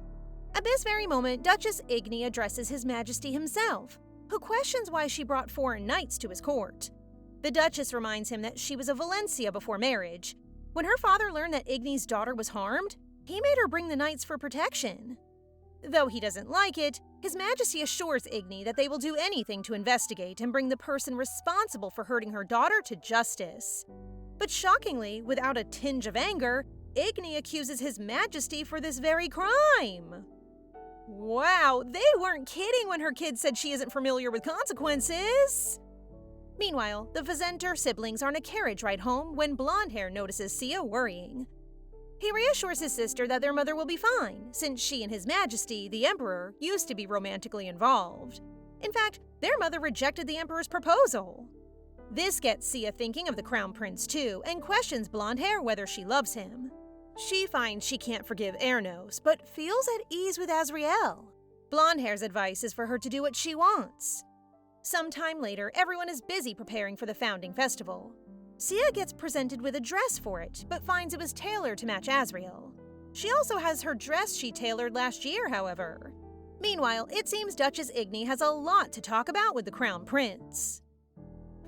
At this very moment, Duchess Igni addresses His Majesty himself, who questions why she brought foreign knights to his court. The Duchess reminds him that she was of Valencia before marriage. When her father learned that Igni's daughter was harmed, he made her bring the knights for protection. Though he doesn't like it, His Majesty assures Igni that they will do anything to investigate and bring the person responsible for hurting her daughter to justice. But shockingly, without a tinge of anger, Igni accuses His Majesty for this very crime. Wow, they weren't kidding when her kid said she isn't familiar with consequences. Meanwhile, the Fezenter siblings are on a carriage ride home when Blondehair notices Sia worrying. He reassures his sister that their mother will be fine, since she and His Majesty, the Emperor, used to be romantically involved. In fact, their mother rejected the Emperor's proposal. This gets Sia thinking of the Crown Prince too, and questions Blondehair whether she loves him. She finds she can't forgive Ernos, but feels at ease with Azriel. Blondehair's advice is for her to do what she wants. Sometime later, everyone is busy preparing for the founding festival. Sia gets presented with a dress for it, but finds it was tailored to match Azriel. She also has her dress she tailored last year, however. Meanwhile, it seems Duchess Igni has a lot to talk about with the Crown Prince.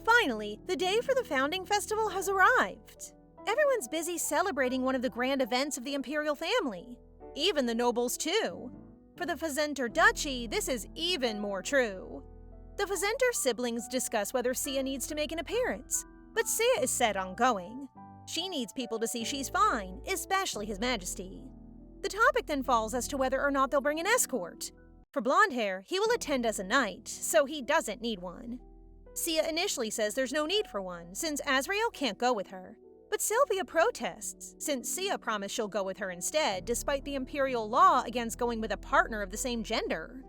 Finally, the day for the founding festival has arrived. Everyone's busy celebrating one of the grand events of the imperial family. Even the nobles, too. For the Fezenter Duchy, this is even more true. The Fezenter siblings discuss whether Sia needs to make an appearance, but Sia is set on going. She needs people to see she's fine, especially His Majesty. The topic then falls as to whether or not they'll bring an escort. For Blondehair, he will attend as a knight, so he doesn't need one. Sia initially says there's no need for one, since Azriel can't go with her. But Sylvia protests, since Sia promised she'll go with her instead, despite the imperial law against going with a partner of the same gender.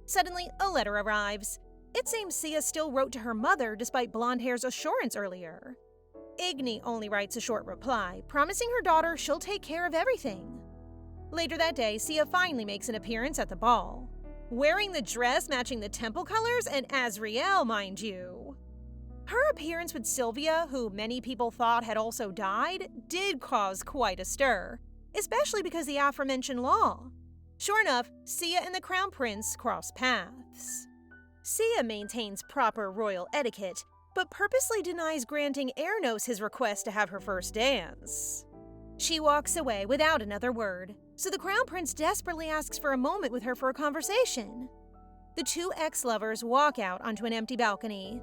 Suddenly, a letter arrives. It seems Sia still wrote to her mother despite Blondehair's assurance earlier. Igni only writes a short reply, promising her daughter she'll take care of everything. Later that day, Sia finally makes an appearance at the ball. Wearing the dress matching the temple colors and Azriel, mind you. Her appearance with Sylvia, who many people thought had also died, did cause quite a stir, especially because of the aforementioned law. Sure enough, Sia and the Crown Prince cross paths. Sia maintains proper royal etiquette, but purposely denies granting Ernos his request to have her first dance. She walks away without another word, so the Crown Prince desperately asks for a moment with her for a conversation. The two ex-lovers walk out onto an empty balcony.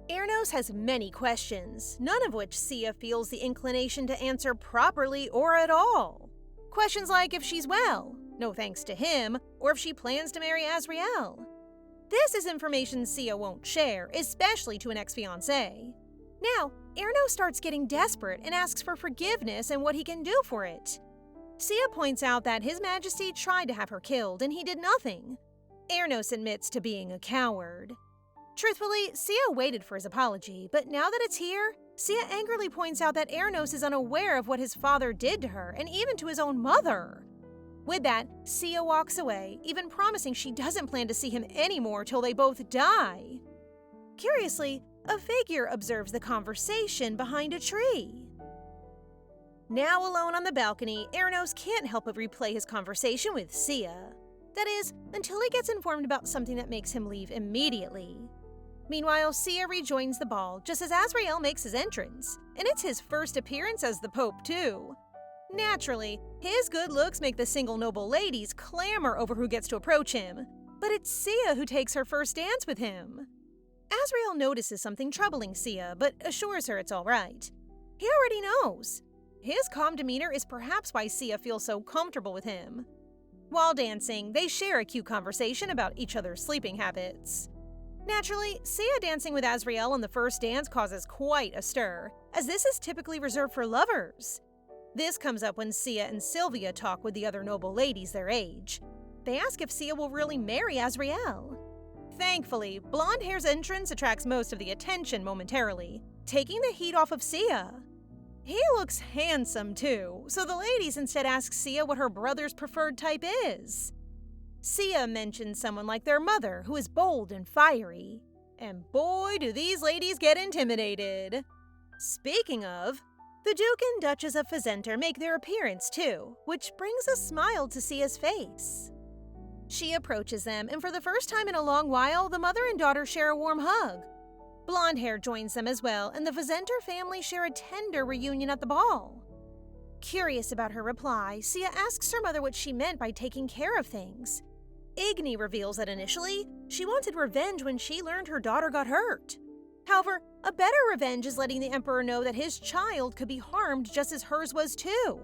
Ernos has many questions, none of which Sia feels the inclination to answer properly or at all. Questions like if she's well, no thanks to him, or if she plans to marry Azriel. This is information Sia won't share, especially to an ex-fiancé. Now, Ernos starts getting desperate and asks for forgiveness and what he can do for it. Sia points out that His Majesty tried to have her killed and he did nothing. Ernos admits to being a coward. Truthfully, Sia waited for his apology, but now that it's here, Sia angrily points out that Ernos is unaware of what his father did to her and even to his own mother. With that, Sia walks away, even promising she doesn't plan to see him anymore till they both die. Curiously, a figure observes the conversation behind a tree. Now alone on the balcony, Ernos can't help but replay his conversation with Sia. That is, until he gets informed about something that makes him leave immediately. Meanwhile, Sia rejoins the ball just as Azriel makes his entrance, and it's his first appearance as the Pope too. Naturally, his good looks make the single noble ladies clamor over who gets to approach him, but it's Sia who takes her first dance with him. Azriel notices something troubling Sia, but assures her it's all right. He already knows. His calm demeanor is perhaps why Sia feels so comfortable with him. While dancing, they share a cute conversation about each other's sleeping habits. Naturally, Sia dancing with Azriel on the first dance causes quite a stir, as this is typically reserved for lovers. This comes up when Sia and Sylvia talk with the other noble ladies their age. They ask if Sia will really marry Azriel. Thankfully, blonde hair's entrance attracts most of the attention momentarily, taking the heat off of Sia. He looks handsome too, so the ladies instead ask Sia what her brother's preferred type is. Sia mentions someone like their mother, who is bold and fiery. And boy, do these ladies get intimidated. Speaking of, the Duke and Duchess of Pesentria make their appearance too, which brings a smile to Sia's face. She approaches them, and for the first time in a long while, the mother and daughter share a warm hug. Blonde hair joins them as well, and the Pesentria family share a tender reunion at the ball. Curious about her reply, Sia asks her mother what she meant by taking care of things. Igni reveals that initially, she wanted revenge when she learned her daughter got hurt. However, a better revenge is letting the Emperor know that his child could be harmed just as hers was too.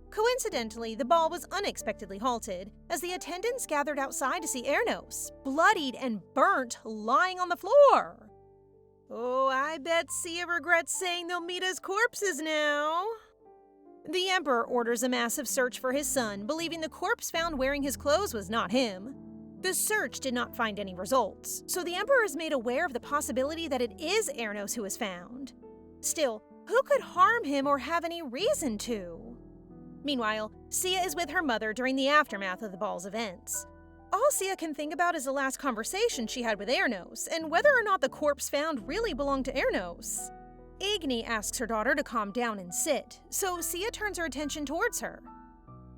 Coincidentally, the ball was unexpectedly halted, as the attendants gathered outside to see Ernos, bloodied and burnt, lying on the floor. Oh, I bet Sia regrets saying they'll meet as corpses now. The Emperor orders a massive search for his son, believing the corpse found wearing his clothes was not him. The search did not find any results, so the Emperor is made aware of the possibility that it is Ernos who was found. Still, who could harm him or have any reason to? Meanwhile, Sia is with her mother during the aftermath of the ball's events. All Sia can think about is the last conversation she had with Ernos, and whether or not the corpse found really belonged to Ernos. Igni asks her daughter to calm down and sit, so Sia turns her attention towards her.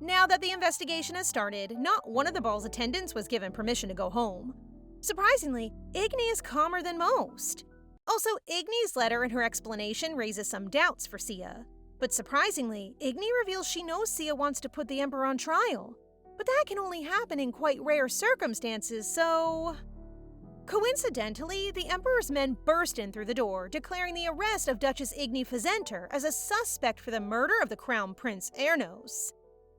Now that the investigation has started, not one of the ball's attendants was given permission to go home. Surprisingly, Igni is calmer than most. Also, Igni's letter and her explanation raises some doubts for Sia. But surprisingly, Igni reveals she knows Sia wants to put the Emperor on trial. But that can only happen in quite rare circumstances, so... Coincidentally, the Emperor's men burst in through the door, declaring the arrest of Duchess Igni Pesentria as a suspect for the murder of the Crown Prince Ernos.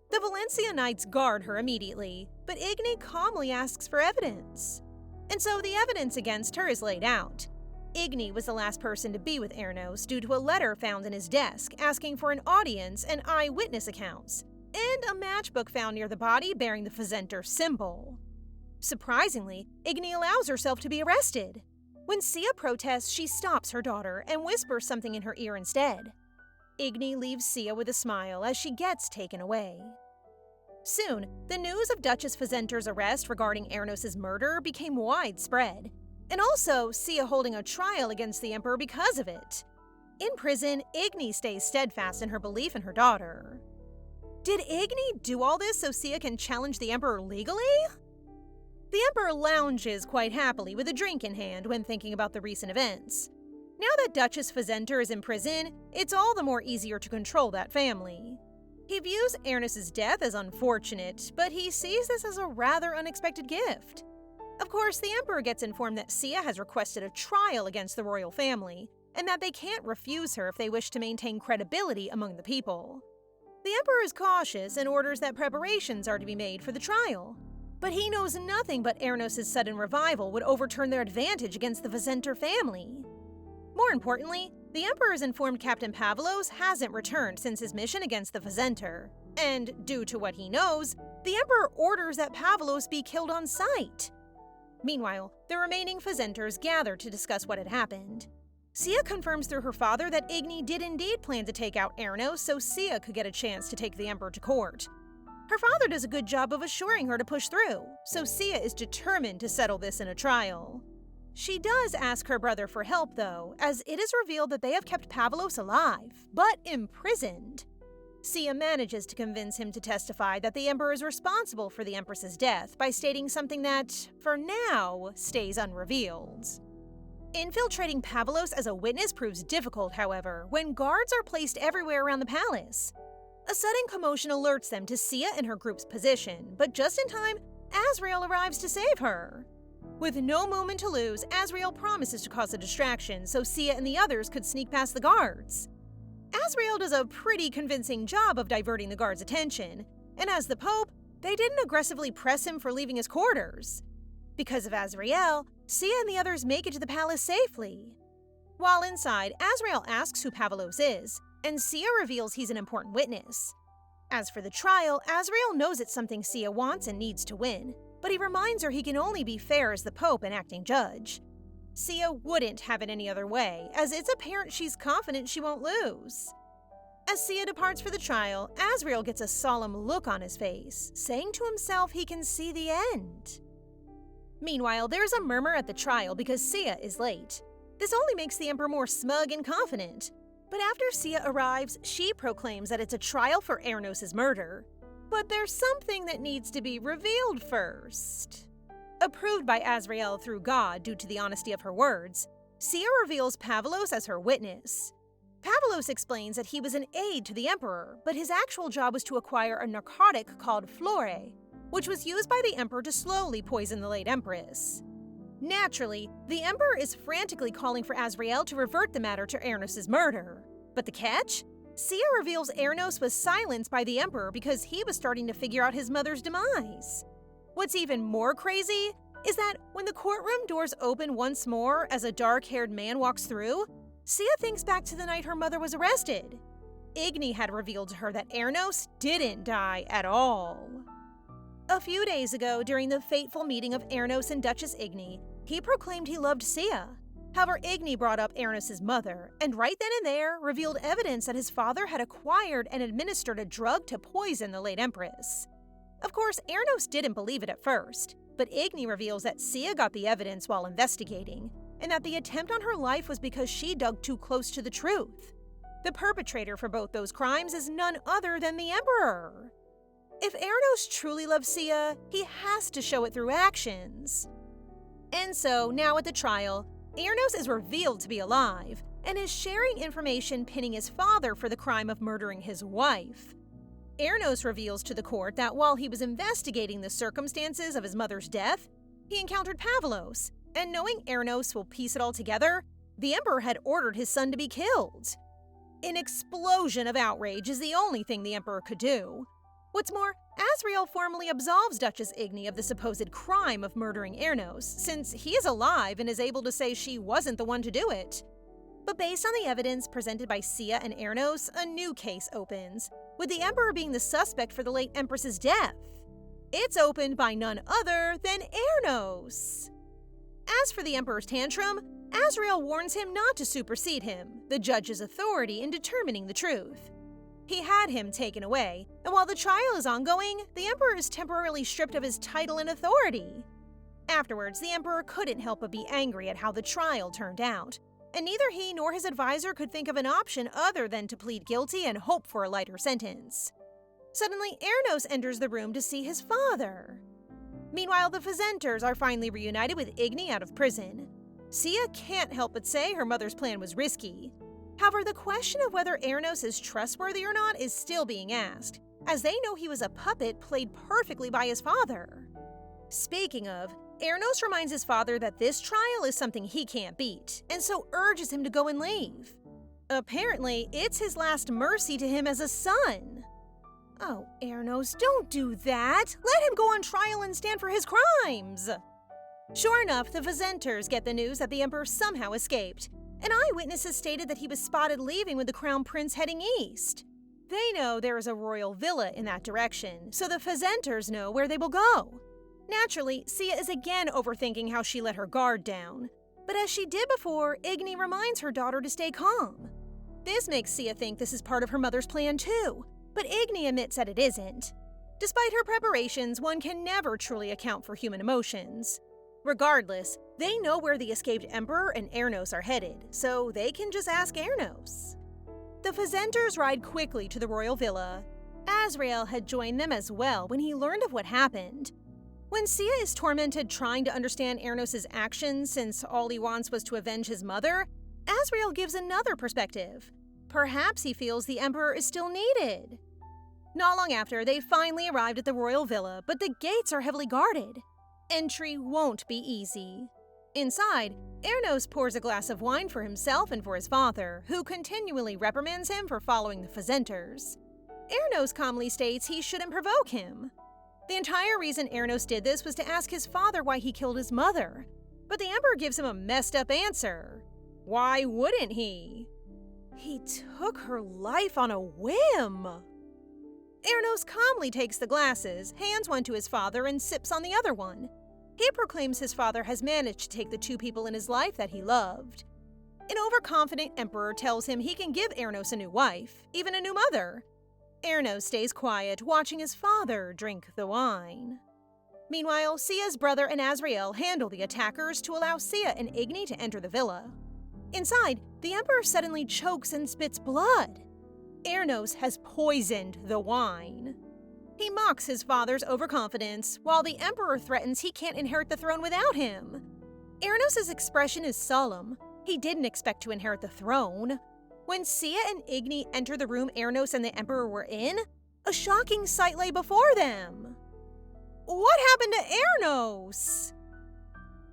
The Valencia Knights guard her immediately, but Igni calmly asks for evidence. And so the evidence against her is laid out. Igni was the last person to be with Ernos due to a letter found in his desk asking for an audience and eyewitness accounts, and a matchbook found near the body bearing the Pesentria symbol. Surprisingly, Igni allows herself to be arrested. When Sia protests, she stops her daughter and whispers something in her ear instead. Igni leaves Sia with a smile as she gets taken away. Soon, the news of Duchess Pesentria's arrest regarding Ernos' murder became widespread, and also Sia holding a trial against the Emperor because of it. In prison, Igni stays steadfast in her belief in her daughter. Did Igni do all this so Sia can challenge the Emperor legally? The Emperor lounges quite happily with a drink in hand when thinking about the recent events. Now that Duchess Pesentria is in prison, it's all the more easier to control that family. He views Ernes's death as unfortunate, but he sees this as a rather unexpected gift. Of course, the Emperor gets informed that Sia has requested a trial against the royal family, and that they can't refuse her if they wish to maintain credibility among the people. The Emperor is cautious and orders that preparations are to be made for the trial. But he knows nothing but Ernes's sudden revival would overturn their advantage against the Pesentria family. More importantly, the Emperor is informed Captain Pavlos hasn't returned since his mission against the Pesentria, and due to what he knows, the Emperor orders that Pavlos be killed on sight. Meanwhile, the remaining Pesentrias gather to discuss what had happened. Sia confirms through her father that Igni did indeed plan to take out Ernos so Sia could get a chance to take the Emperor to court. Her father does a good job of assuring her to push through, so Sia is determined to settle this in a trial. She does ask her brother for help, though, as it is revealed that they have kept Pavlos alive, but imprisoned. Sia manages to convince him to testify that the Emperor is responsible for the Empress's death by stating something that, for now, stays unrevealed. Infiltrating Pavlos as a witness proves difficult, however, when guards are placed everywhere around the palace. A sudden commotion alerts them to Sia and her group's position, but just in time, Azrael arrives to save her. With no moment to lose, Azrael promises to cause a distraction so Sia and the others could sneak past the guards. Azrael does a pretty convincing job of diverting the guards' attention, and as the Pope, they didn't aggressively press him for leaving his quarters. Because of Azrael, Sia and the others make it to the palace safely. While inside, Azrael asks who Pavlos is, and Sia reveals he's an important witness. As for the trial, Azrael knows it's something Sia wants and needs to win, but he reminds her he can only be fair as the Pope and acting judge. Sia wouldn't have it any other way, as it's apparent she's confident she won't lose. As Sia departs for the trial, Azrael gets a solemn look on his face, saying to himself he can see the end. Meanwhile, there's a murmur at the trial because Sia is late. This only makes the Emperor more smug and confident. But after Sia arrives, she proclaims that it's a trial for Ernos's murder. But there's something that needs to be revealed first. Approved by Azrael through God due to the honesty of her words, Sia reveals Pavlos as her witness. Pavlos explains that he was an aide to the Emperor, but his actual job was to acquire a narcotic called Flore, which was used by the Emperor to slowly poison the late Empress. Naturally, the Emperor is frantically calling for Azrael to revert the matter to Ernos's murder. But the catch? Sia reveals Ernos was silenced by the Emperor because he was starting to figure out his mother's demise. What's even more crazy is that when the courtroom doors open once more as a dark-haired man walks through, Sia thinks back to the night her mother was arrested. Igni had revealed to her that Ernos didn't die at all. A few days ago, during the fateful meeting of Ernos and Duchess Igni, he proclaimed he loved Sia. However, Igni brought up Ernos's mother, and right then and there revealed evidence that his father had acquired and administered a drug to poison the late Empress. Of course, Ernos didn't believe it at first, but Igni reveals that Sia got the evidence while investigating, and that the attempt on her life was because she dug too close to the truth. The perpetrator for both those crimes is none other than the Emperor. If Ernos truly loves Sia, he has to show it through actions. And so, now at the trial, Ernos is revealed to be alive, and is sharing information pinning his father for the crime of murdering his wife. Ernos reveals to the court that while he was investigating the circumstances of his mother's death, he encountered Pavlos, and knowing Ernos will piece it all together, the Emperor had ordered his son to be killed. An explosion of outrage is the only thing the Emperor could do. What's more, Azrael formally absolves Duchess Igni of the supposed crime of murdering Ernos, since he is alive and is able to say she wasn't the one to do it. But based on the evidence presented by Sia and Ernos, a new case opens, with the Emperor being the suspect for the late Empress's death. It's opened by none other than Ernos. As for the Emperor's tantrum, Azrael warns him not to supersede him, the judge's authority in determining the truth. He had him taken away, and while the trial is ongoing, the Emperor is temporarily stripped of his title and authority. Afterwards, the Emperor couldn't help but be angry at how the trial turned out, and neither he nor his advisor could think of an option other than to plead guilty and hope for a lighter sentence. Suddenly, Ernos enters the room to see his father. Meanwhile, the Pesenters are finally reunited with Igni out of prison. Sia can't help but say her mother's plan was risky. However, the question of whether Ernos is trustworthy or not is still being asked, as they know he was a puppet played perfectly by his father. Speaking of, Ernos reminds his father that this trial is something he can't beat, and so urges him to go and leave. Apparently, it's his last mercy to him as a son. Oh, Ernos, don't do that! Let him go on trial and stand for his crimes! Sure enough, the Pesenters get the news that the Emperor somehow escaped. An eyewitness has stated that he was spotted leaving with the Crown Prince heading east. They know there is a royal villa in that direction, so the Pesenters know where they will go. Naturally, Sia is again overthinking how she let her guard down. But as she did before, Igni reminds her daughter to stay calm. This makes Sia think this is part of her mother's plan too, but Igni admits that it isn't. Despite her preparations, one can never truly account for human emotions. Regardless, they know where the escaped Emperor and Ernos are headed, so they can just ask Ernos. The Pesenters ride quickly to the royal villa. Azrael had joined them as well when he learned of what happened. When Sia is tormented trying to understand Ernos' actions since all he wants was to avenge his mother, Azrael gives another perspective. Perhaps he feels the Emperor is still needed. Not long after, they finally arrived at the royal villa, but the gates are heavily guarded. Entry won't be easy. Inside, Ernos pours a glass of wine for himself and for his father, who continually reprimands him for following the Pesenters. Ernos calmly states he shouldn't provoke him. The entire reason Ernos did this was to ask his father why he killed his mother, but the Emperor gives him a messed up answer. Why wouldn't he? He took her life on a whim. Ernos calmly takes the glasses, hands one to his father, and sips on the other one. He proclaims his father has managed to take the two people in his life that he loved. An overconfident Emperor tells him he can give Ernos a new wife, even a new mother. Ernos stays quiet, watching his father drink the wine. Meanwhile, Sia's brother and Azrael handle the attackers to allow Sia and Igni to enter the villa. Inside, the Emperor suddenly chokes and spits blood. Ernos has poisoned the wine. He mocks his father's overconfidence, while the Emperor threatens he can't inherit the throne without him. Ernos' expression is solemn. He didn't expect to inherit the throne. When Sia and Igni enter the room Ernos and the Emperor were in, a shocking sight lay before them. What happened to Ernos?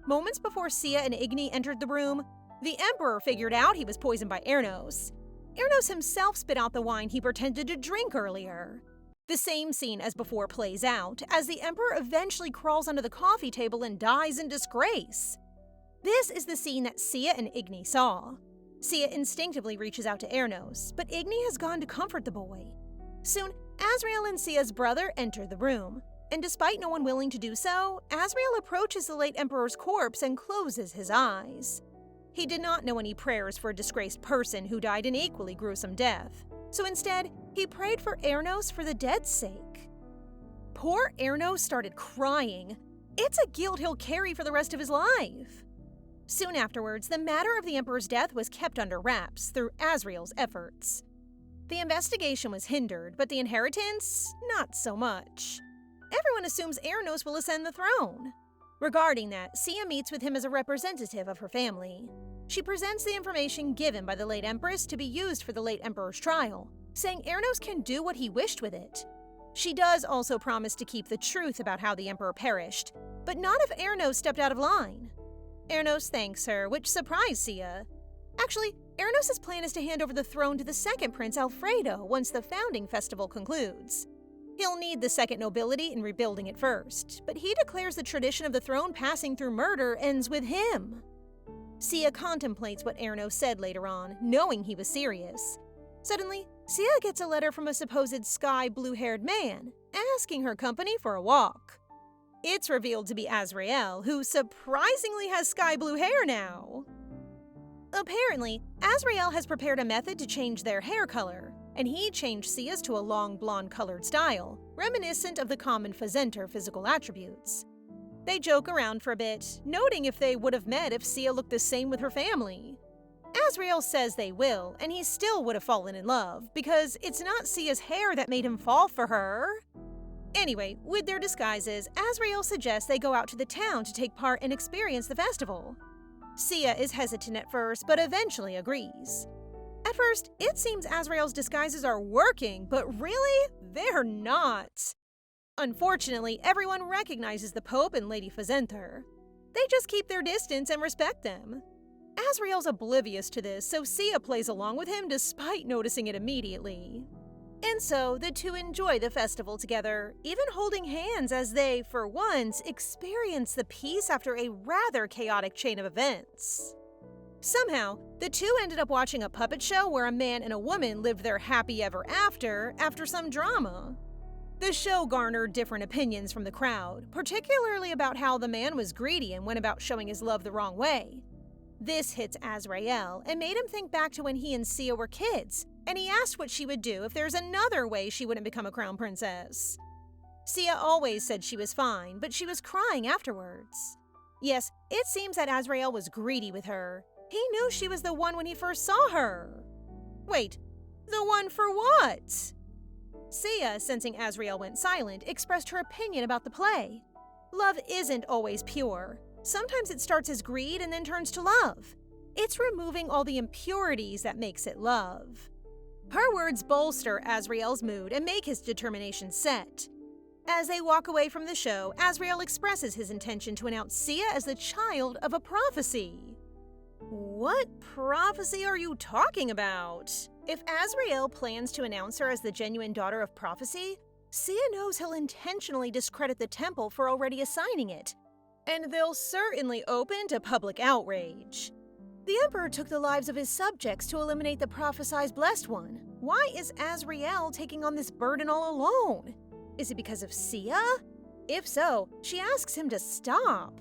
Moments before Sia and Igni entered the room, the Emperor figured out he was poisoned by Ernos. Ernos himself spit out the wine he pretended to drink earlier. The same scene as before plays out, as the Emperor eventually crawls under the coffee table and dies in disgrace. This is the scene that Sia and Igni saw. Sia instinctively reaches out to Ernos, but Igni has gone to comfort the boy. Soon, Azrael and Sia's brother enter the room, and despite no one willing to do so, Azrael approaches the late Emperor's corpse and closes his eyes. He did not know any prayers for a disgraced person who died an equally gruesome death, so instead, he prayed for Ernos for the dead's sake. Poor Ernos started crying. It's a guilt he'll carry for the rest of his life. Soon afterwards, the matter of the Emperor's death was kept under wraps through Azrael's efforts. The investigation was hindered, but the inheritance, not so much. Everyone assumes Ernos will ascend the throne. Regarding that, Sia meets with him as a representative of her family. She presents the information given by the late Empress to be used for the late Emperor's trial, saying Ernos can do what he wished with it. She does also promise to keep the truth about how the Emperor perished, but not if Ernos stepped out of line. Ernos thanks her, which surprised Sia. Actually, Ernos' plan is to hand over the throne to the second prince, Alfredo, once the founding festival concludes. He'll need the second nobility in rebuilding it first, but he declares the tradition of the throne passing through murder ends with him. Sia contemplates what Ernos said later on, knowing he was serious. Suddenly, Sia gets a letter from a supposed sky blue-haired man, asking her company for a walk. It's revealed to be Azrael, who surprisingly has sky blue hair now. Apparently, Azrael has prepared a method to change their hair color, and he changed Sia's to a long blonde-colored style, reminiscent of the common Pesenter physical attributes. They joke around for a bit, noting if they would have met if Sia looked the same with her family. Azrael says they will, and he still would have fallen in love, because it's not Sia's hair that made him fall for her. Anyway, with their disguises, Azrael suggests they go out to the town to take part and experience the festival. Sia is hesitant at first, but eventually agrees. At first, it seems Azrael's disguises are working, but really, they're not. Unfortunately, everyone recognizes the Pope and Lady Pesentria. They just keep their distance and respect them. Azrael's oblivious to this, so Sia plays along with him despite noticing it immediately. And so, the two enjoy the festival together, even holding hands as they, for once, experience the peace after a rather chaotic chain of events. Somehow, the two ended up watching a puppet show where a man and a woman lived their happy ever after some drama. The show garnered different opinions from the crowd, particularly about how the man was greedy and went about showing his love the wrong way. This hits Azrael and made him think back to when he and Sia were kids, and he asked what she would do if there's another way she wouldn't become a crown princess. Sia always said she was fine, but she was crying afterwards. Yes, it seems that Azrael was greedy with her. He knew she was the one when he first saw her. Wait, the one for what? Sia, sensing Azrael went silent, expressed her opinion about the play. Love isn't always pure. Sometimes it starts as greed and then turns to love. It's removing all the impurities that makes it love. Her words bolster Azrael's mood and make his determination set. As they walk away from the show, Azrael expresses his intention to announce Sia as the child of a prophecy. What prophecy are you talking about? If Azrael plans to announce her as the genuine daughter of prophecy, Sia knows he'll intentionally discredit the temple for already assigning it, and they'll certainly open to public outrage. The Emperor took the lives of his subjects to eliminate the prophesied Blessed One. Why is Azrael taking on this burden all alone? Is it because of Sia? If so, she asks him to stop.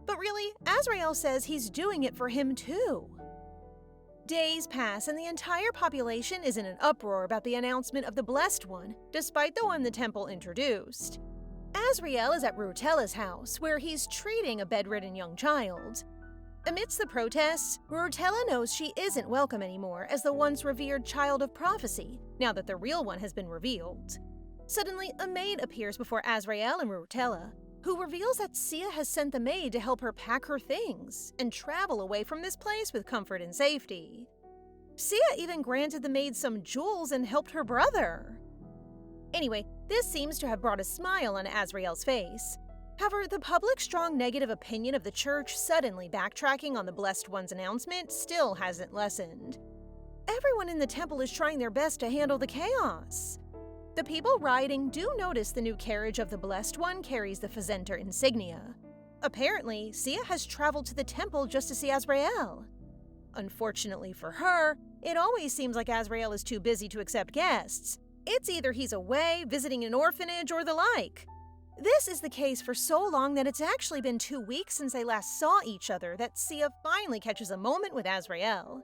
But really, Azrael says he's doing it for him too. Days pass and the entire population is in an uproar about the announcement of the Blessed One, despite the one the temple introduced. Azrael is at Lurhtella's house, where he's treating a bedridden young child. Amidst the protests, Lurhtella knows she isn't welcome anymore as the once revered child of prophecy, now that the real one has been revealed. Suddenly, a maid appears before Azrael and Lurhtella, who reveals that Sia has sent the maid to help her pack her things and travel away from this place with comfort and safety. Sia even granted the maid some jewels and helped her brother. Anyway, this seems to have brought a smile on Azrael's face. However, the public's strong negative opinion of the church suddenly backtracking on the Blessed One's announcement still hasn't lessened. Everyone in the temple is trying their best to handle the chaos. The people rioting do notice the new carriage of the Blessed One carries the Pesentria insignia. Apparently, Sia has traveled to the temple just to see Azrael. Unfortunately for her, it always seems like Azrael is too busy to accept guests. It's either he's away, visiting an orphanage, or the like. This is the case for so long that it's actually been 2 weeks since they last saw each other that Sia finally catches a moment with Azrael.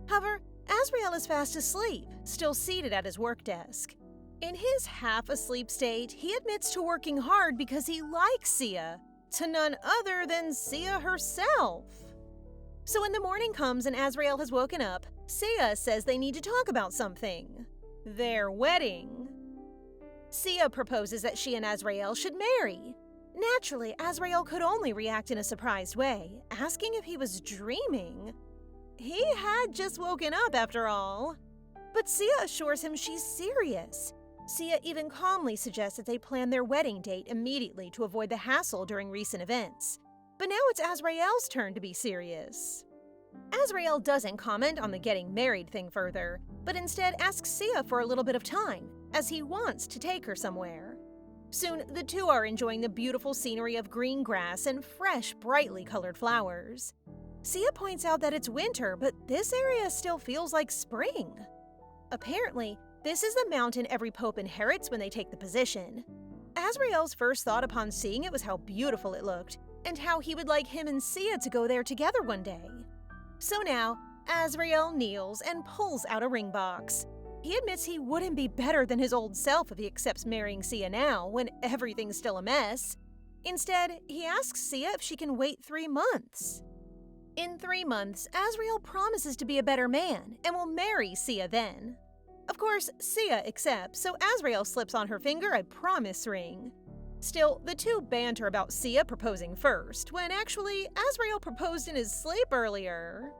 However, Azrael is fast asleep, still seated at his work desk. In his half-asleep state, he admits to working hard because he likes Sia, to none other than Sia herself. So when the morning comes and Azrael has woken up, Sia says they need to talk about something. Their wedding. Sia proposes that she and Azrael should marry. Naturally, Azrael could only react in a surprised way, asking if he was dreaming. He had just woken up after all. But Sia assures him she's serious. Sia even calmly suggests that they plan their wedding date immediately to avoid the hassle during recent events. But now it's Azrael's turn to be serious. Azrael doesn't comment on the getting married thing further, but instead asks Sia for a little bit of time, as he wants to take her somewhere. Soon, the two are enjoying the beautiful scenery of green grass and fresh, brightly colored flowers. Sia points out that it's winter, but this area still feels like spring. Apparently, this is the mountain every pope inherits when they take the position. Azrael's first thought upon seeing it was how beautiful it looked, and how he would like him and Sia to go there together one day. So now, Azrael kneels and pulls out a ring box. He admits he wouldn't be better than his old self if he accepts marrying Sia now, when everything's still a mess. Instead, he asks Sia if she can wait 3 months. In 3 months, Azrael promises to be a better man and will marry Sia then. Of course, Sia accepts, so Azrael slips on her finger a promise ring. Still, the two banter about Sia proposing first, when actually, Azrael proposed in his sleep earlier.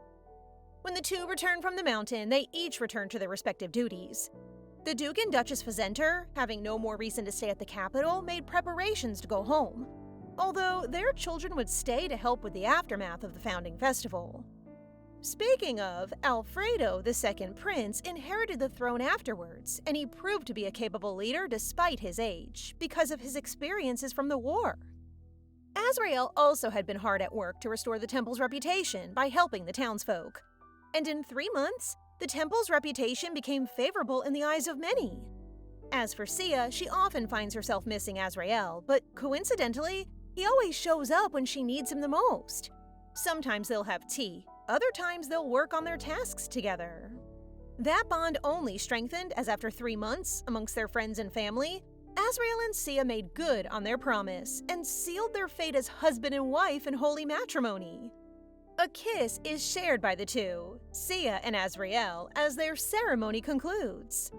When the two return from the mountain, they each return to their respective duties. The Duke and Duchess Pesentria, having no more reason to stay at the capital, made preparations to go home, although their children would stay to help with the aftermath of the founding festival. Speaking of, Alfredo, the second prince, inherited the throne afterwards, and he proved to be a capable leader despite his age, because of his experiences from the war. Azrael also had been hard at work to restore the temple's reputation by helping the townsfolk, and in 3 months, the temple's reputation became favorable in the eyes of many. As for Sia, she often finds herself missing Azrael, but coincidentally, he always shows up when she needs him the most. Sometimes they'll have tea, other times they'll work on their tasks together. That bond only strengthened as after 3 months, amongst their friends and family, Azrael and Sia made good on their promise and sealed their fate as husband and wife in holy matrimony. A kiss is shared by the two, Sia and Azrael, as their ceremony concludes.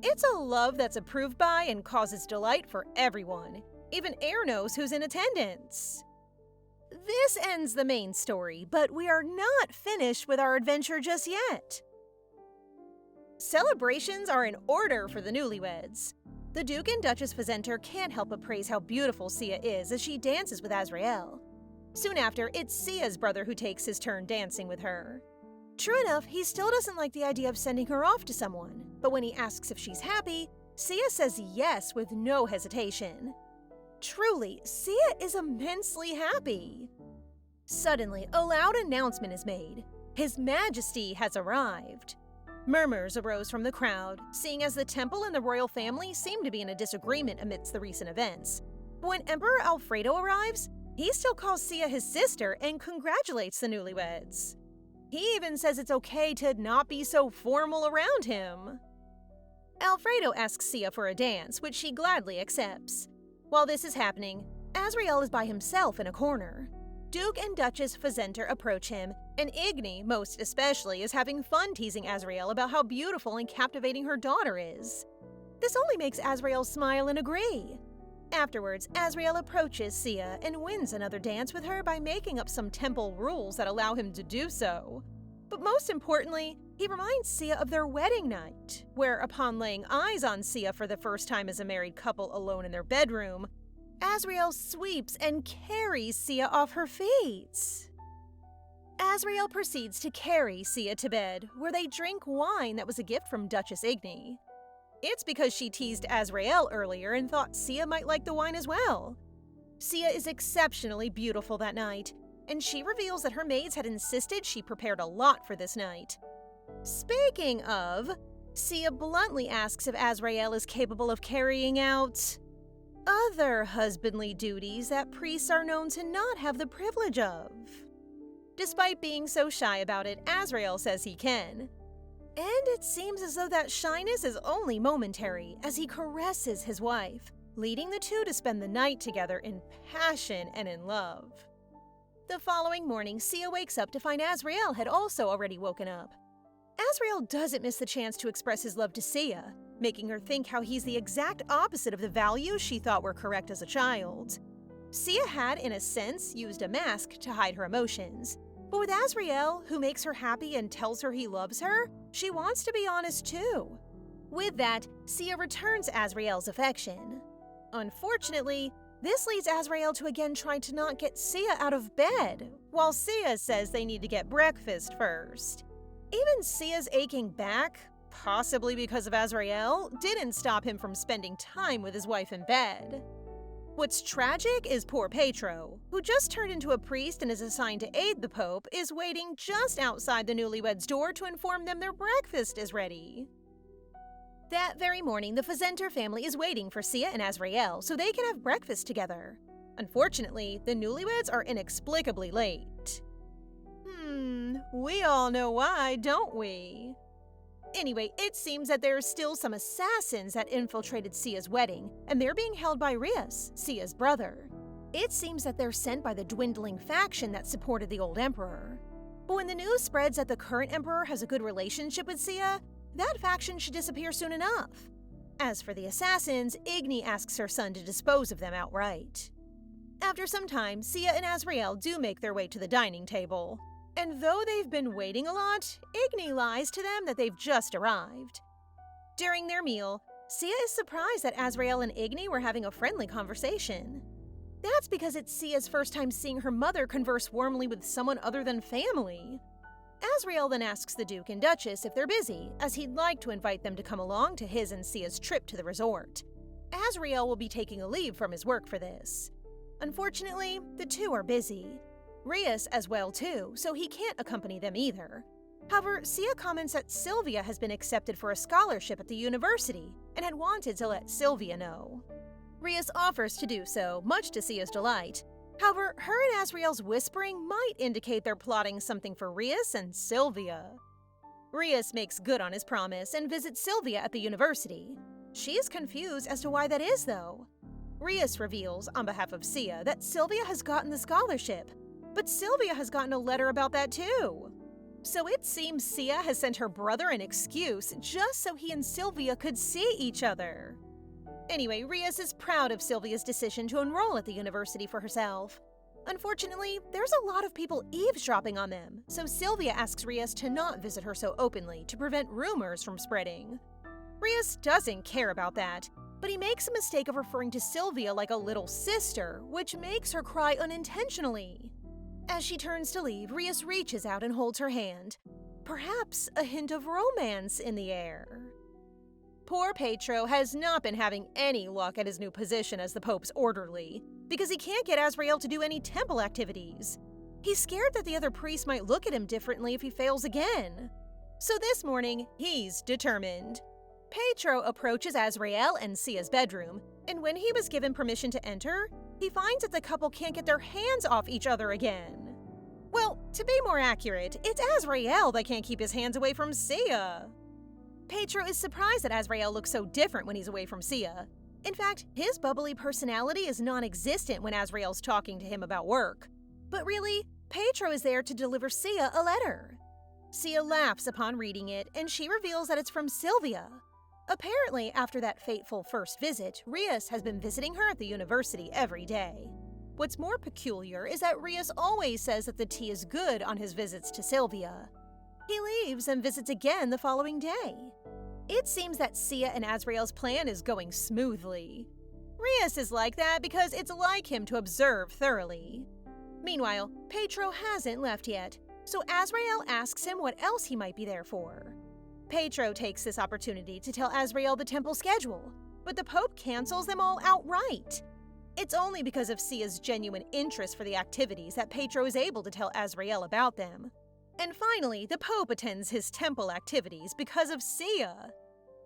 It's a love that's approved by and causes delight for everyone. Even Air knows who's in attendance. This ends the main story, but we are not finished with our adventure just yet. Celebrations are in order for the newlyweds. The Duke and Duchess Pesentria can't help but praise how beautiful Sia is as she dances with Azrael. Soon after, it's Sia's brother who takes his turn dancing with her. True enough, he still doesn't like the idea of sending her off to someone, but when he asks if she's happy, Sia says yes with no hesitation. Truly, Sia is immensely happy. Suddenly, a loud announcement is made. His Majesty has arrived. Murmurs arose from the crowd, seeing as the temple and the royal family seem to be in a disagreement amidst the recent events. But when Emperor Alfredo arrives, he still calls Sia his sister and congratulates the newlyweds. He even says it's okay to not be so formal around him. Alfredo asks Sia for a dance, which she gladly accepts. While this is happening, Azrael is by himself in a corner. Duke and Duchess Pesentria approach him, and Igni, most especially, is having fun teasing Azrael about how beautiful and captivating her daughter is. This only makes Azrael smile and agree. Afterwards, Azrael approaches Sia and wins another dance with her by making up some temple rules that allow him to do so. But most importantly, he reminds Sia of their wedding night, where upon laying eyes on Sia for the first time as a married couple alone in their bedroom, Azrael sweeps and carries Sia off her feet. Azrael proceeds to carry Sia to bed, where they drink wine that was a gift from Duchess Igni. It's because she teased Azrael earlier and thought Sia might like the wine as well. Sia is exceptionally beautiful that night, and she reveals that her maids had insisted she prepared a lot for this night. Speaking of, Sia bluntly asks if Azrael is capable of carrying out other husbandly duties that priests are known to not have the privilege of. Despite being so shy about it, Azrael says he can. And it seems as though that shyness is only momentary as he caresses his wife, leading the two to spend the night together in passion and in love. The following morning, Sia wakes up to find Azrael had also already woken up. Azrael doesn't miss the chance to express his love to Sia, making her think how he's the exact opposite of the values she thought were correct as a child. Sia had, in a sense, used a mask to hide her emotions. But with Azrael, who makes her happy and tells her he loves her, she wants to be honest too. With that, Sia returns Azrael's affection. Unfortunately, this leads Azrael to again try to not get Sia out of bed, while Sia says they need to get breakfast first. Even Sia's aching back, possibly because of Azrael, didn't stop him from spending time with his wife in bed. What's tragic is poor Petro, who just turned into a priest and is assigned to aid the Pope, is waiting just outside the newlyweds' door to inform them their breakfast is ready. That very morning, the Pesentria family is waiting for Sia and Azrael so they can have breakfast together. Unfortunately, the newlyweds are inexplicably late. We all know why, don't we? Anyway, it seems that there are still some assassins that infiltrated Sia's wedding, and they're being held by Rias, Sia's brother. It seems that they're sent by the dwindling faction that supported the old emperor. But when the news spreads that the current emperor has a good relationship with Sia, that faction should disappear soon enough. As for the assassins, Igni asks her son to dispose of them outright. After some time, Sia and Azrael do make their way to the dining table. And though they've been waiting a lot, Igni lies to them that they've just arrived. During their meal, Sia is surprised that Azrael and Igni were having a friendly conversation. That's because it's Sia's first time seeing her mother converse warmly with someone other than family. Azrael then asks the Duke and Duchess if they're busy, as he'd like to invite them to come along to his and Sia's trip to the resort. Azrael will be taking a leave from his work for this. Unfortunately, the two are busy. Rias as well too, so he can't accompany them either. However, Sia comments that Sylvia has been accepted for a scholarship at the university and had wanted to let Sylvia know. Rias offers to do so, much to Sia's delight. However, her and Azrael's whispering might indicate they're plotting something for Rias and Sylvia. Rias makes good on his promise and visits Sylvia at the university. She is confused as to why that is, though. Rias reveals, on behalf of Sia, that Sylvia has gotten the scholarship, but Sylvia has gotten a letter about that too. So it seems Sia has sent her brother an excuse just so he and Sylvia could see each other. Anyway, Rias is proud of Sylvia's decision to enroll at the university for herself. Unfortunately, there's a lot of people eavesdropping on them, so Sylvia asks Rias to not visit her so openly to prevent rumors from spreading. Rias doesn't care about that, but he makes a mistake of referring to Sylvia like a little sister, which makes her cry unintentionally. As she turns to leave, Rias reaches out and holds her hand. Perhaps a hint of romance in the air. Poor Petro has not been having any luck at his new position as the Pope's orderly, because he can't get Azrael to do any temple activities. He's scared that the other priests might look at him differently if he fails again. So this morning, he's determined. Petro approaches Azrael and Sia's bedroom, and when he was given permission to enter, he finds that the couple can't get their hands off each other again. Well, to be more accurate, it's Azrael that can't keep his hands away from Sia. Petro is surprised that Azrael looks so different when he's away from Sia. In fact, his bubbly personality is non-existent when Azrael's talking to him about work. But really, Petro is there to deliver Sia a letter. Sia laughs upon reading it, and she reveals that it's from Sylvia. Apparently, after that fateful first visit, Rias has been visiting her at the university every day. What's more peculiar is that Rias always says that the tea is good on his visits to Sylvia. He leaves and visits again the following day. It seems that Sia and Azrael's plan is going smoothly. Rias is like that because it's like him to observe thoroughly. Meanwhile, Petro hasn't left yet, so Azrael asks him what else he might be there for. Petro takes this opportunity to tell Azrael the temple schedule, but the Pope cancels them all outright. It's only because of Sia's genuine interest for the activities that Petro is able to tell Azrael about them. And finally, the Pope attends his temple activities because of Sia.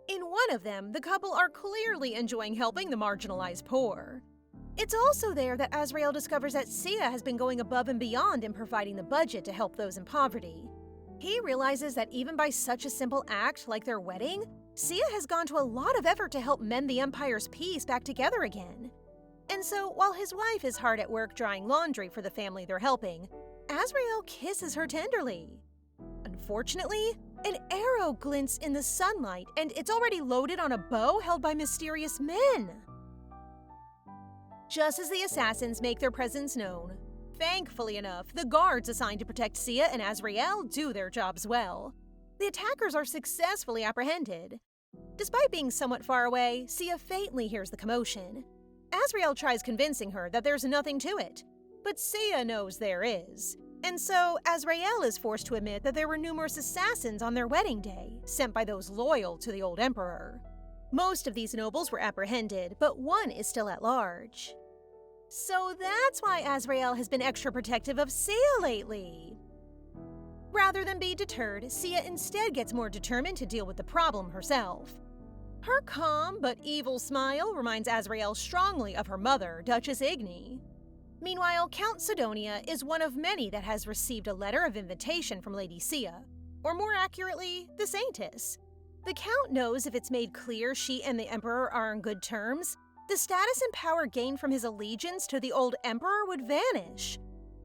In one of them, the couple are clearly enjoying helping the marginalized poor. It's also there that Azrael discovers that Sia has been going above and beyond in providing the budget to help those in poverty. He realizes that even by such a simple act like their wedding, Sia has gone to a lot of effort to help mend the Empire's peace back together again. And so, while his wife is hard at work drying laundry for the family they're helping, Azrael kisses her tenderly. Unfortunately, an arrow glints in the sunlight, and it's already loaded on a bow held by mysterious men. Just as the assassins make their presence known, thankfully enough, the guards assigned to protect Sia and Azrael do their jobs well. The attackers are successfully apprehended. Despite being somewhat far away, Sia faintly hears the commotion. Azrael tries convincing her that there's nothing to it, but Sia knows there is. And so, Azrael is forced to admit that there were numerous assassins on their wedding day, sent by those loyal to the old emperor. Most of these nobles were apprehended, but one is still at large. So that's why Azrael has been extra protective of Sia lately. Rather than be deterred, Sia instead gets more determined to deal with the problem herself. Her calm but evil smile reminds Azrael strongly of her mother, Duchess Igni. Meanwhile, Count Sidonia is one of many that has received a letter of invitation from Lady Sia, or more accurately, the Saintess. The Count knows if it's made clear she and the Emperor are on good terms, the status and power gained from his allegiance to the old Emperor would vanish.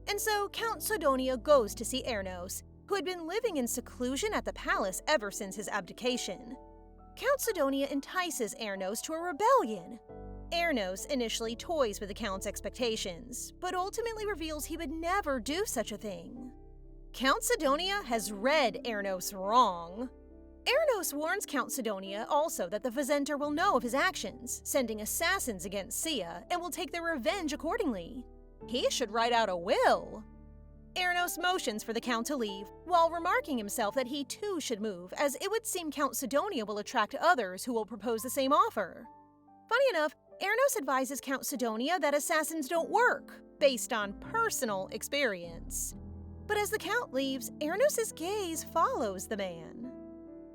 And so Count Sidonia goes to see Ernos, who had been living in seclusion at the palace ever since his abdication. Count Sidonia entices Ernos to a rebellion. Ernos initially toys with the Count's expectations, but ultimately reveals he would never do such a thing. Count Sidonia has read Ernos wrong. Ernos warns Count Sidonia also that the Pesentria will know of his actions, sending assassins against Sia, and will take their revenge accordingly. He should write out a will. Ernos motions for the Count to leave, while remarking himself that he too should move, as it would seem Count Sidonia will attract others who will propose the same offer. Funny enough, Ernos advises Count Sidonia that assassins don't work, based on personal experience. But as the Count leaves, Ernos' gaze follows the man.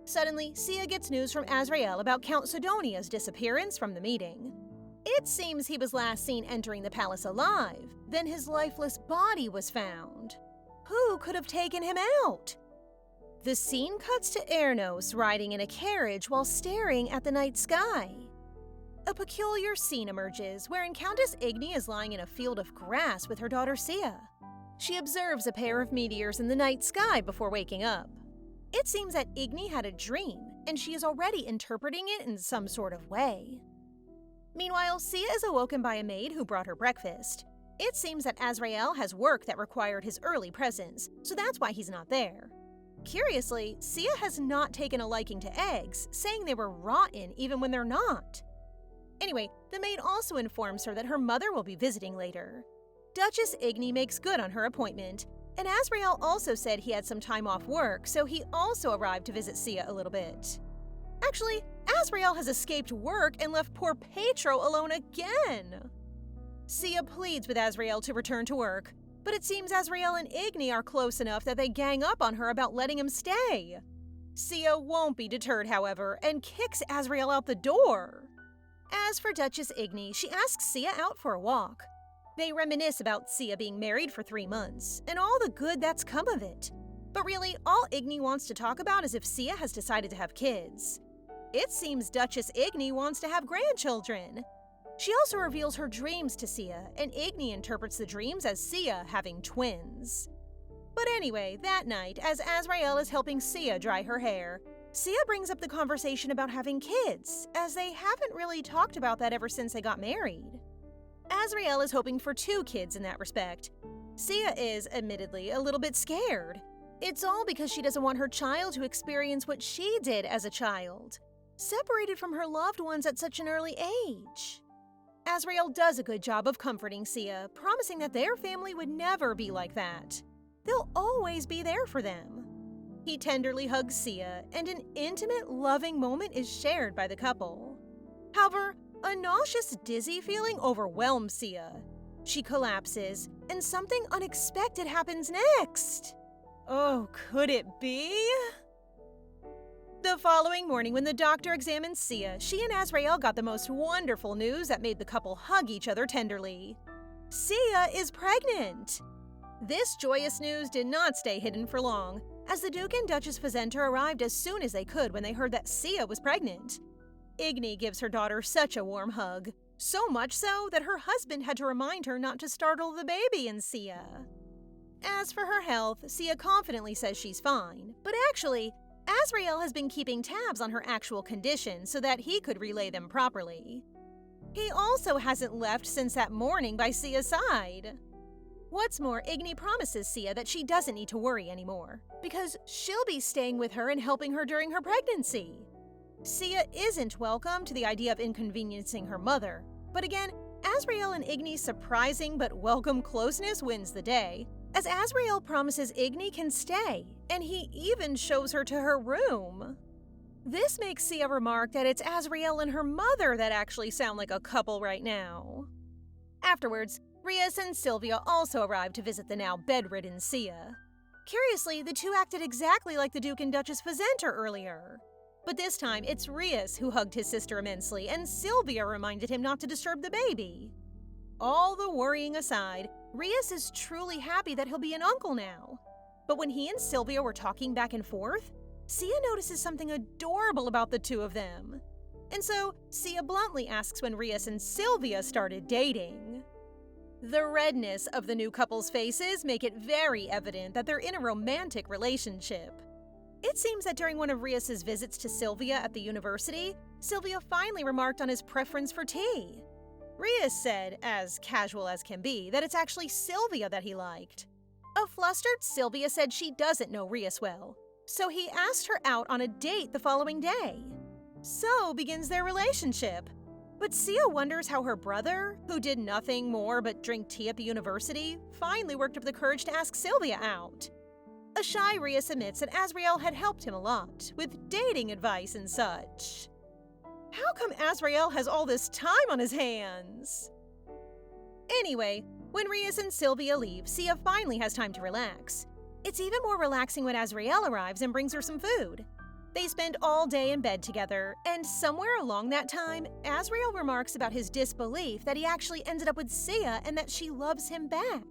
Suddenly, Sia gets news from Azrael about Count Sidonia's disappearance from the meeting. It seems he was last seen entering the palace alive, then his lifeless body was found. Who could have taken him out? The scene cuts to Ernos riding in a carriage while staring at the night sky. A peculiar scene emerges wherein Countess Igni is lying in a field of grass with her daughter Sia. She observes a pair of meteors in the night sky before waking up. It seems that Igni had a dream, and she is already interpreting it in some sort of way. Meanwhile, Sia is awoken by a maid who brought her breakfast. It seems that Azrael has work that required his early presence, so that's why he's not there. Curiously, Sia has not taken a liking to eggs, saying they were rotten even when they're not. Anyway, the maid also informs her that her mother will be visiting later. Duchess Igni makes good on her appointment, and Azrael also said he had some time off work, so he also arrived to visit Sia a little bit. Actually, Azrael has escaped work and left poor Petro alone again. Sia pleads with Azrael to return to work, but it seems Azrael and Igni are close enough that they gang up on her about letting him stay. Sia won't be deterred, however, and kicks Azrael out the door. As for Duchess Igni, she asks Sia out for a walk. They reminisce about Sia being married for 3 months, and all the good that's come of it. But really, all Igni wants to talk about is if Sia has decided to have kids. It seems Duchess Igni wants to have grandchildren. She also reveals her dreams to Sia, and Igni interprets the dreams as Sia having twins. But anyway, that night, as Azrael is helping Sia dry her hair, Sia brings up the conversation about having kids, as they haven't really talked about that ever since they got married. Azrael is hoping for 2 kids in that respect. Sia is, admittedly, a little bit scared. It's all because she doesn't want her child to experience what she did as a child, separated from her loved ones at such an early age. Azrael does a good job of comforting Sia, promising that their family would never be like that. They'll always be there for them. He tenderly hugs Sia, and an intimate, loving moment is shared by the couple. However, a nauseous, dizzy feeling overwhelms Sia. She collapses, and something unexpected happens next. Oh, could it be? The following morning, when the doctor examined Sia, she and Azrael got the most wonderful news that made the couple hug each other tenderly. Sia is pregnant! This joyous news did not stay hidden for long, as the Duke and Duchess Pesentria arrived as soon as they could when they heard that Sia was pregnant. Igni gives her daughter such a warm hug, so much so that her husband had to remind her not to startle the baby in Sia. As for her health, Sia confidently says she's fine, but actually, Azrael has been keeping tabs on her actual condition so that he could relay them properly. He also hasn't left since that morning by Sia's side. What's more, Igni promises Sia that she doesn't need to worry anymore, because she'll be staying with her and helping her during her pregnancy. Sia isn't welcome to the idea of inconveniencing her mother, but again, Azrael and Igni's surprising but welcome closeness wins the day, as Azrael promises Igni can stay, and he even shows her to her room. This makes Sia remark that it's Azrael and her mother that actually sound like a couple right now. Afterwards, Rias and Sylvia also arrived to visit the now bedridden Sia. Curiously, the two acted exactly like the Duke and Duchess Pesentria earlier. But this time, it's Rias who hugged his sister immensely, and Sylvia reminded him not to disturb the baby. All the worrying aside, Rias is truly happy that he'll be an uncle now. But when he and Sylvia were talking back and forth, Sia notices something adorable about the two of them. And so, Sia bluntly asks when Rias and Sylvia started dating. The redness of the new couple's faces make it very evident that they're in a romantic relationship. It seems that during one of Rias's visits to Sylvia at the university, Sylvia finally remarked on his preference for tea. Rias said, as casual as can be, that it's actually Sylvia that he liked. A flustered Sylvia said she doesn't know Rias well, so he asked her out on a date the following day. So begins their relationship. But Sia wonders how her brother, who did nothing more but drink tea at the university, finally worked up the courage to ask Sylvia out. A shy Rias admits that Azrael had helped him a lot, with dating advice and such. How come Azrael has all this time on his hands? Anyway, when Rias and Sylvia leave, Sia finally has time to relax. It's even more relaxing when Azrael arrives and brings her some food. They spend all day in bed together, and somewhere along that time, Azrael remarks about his disbelief that he actually ended up with Sia and that she loves him back.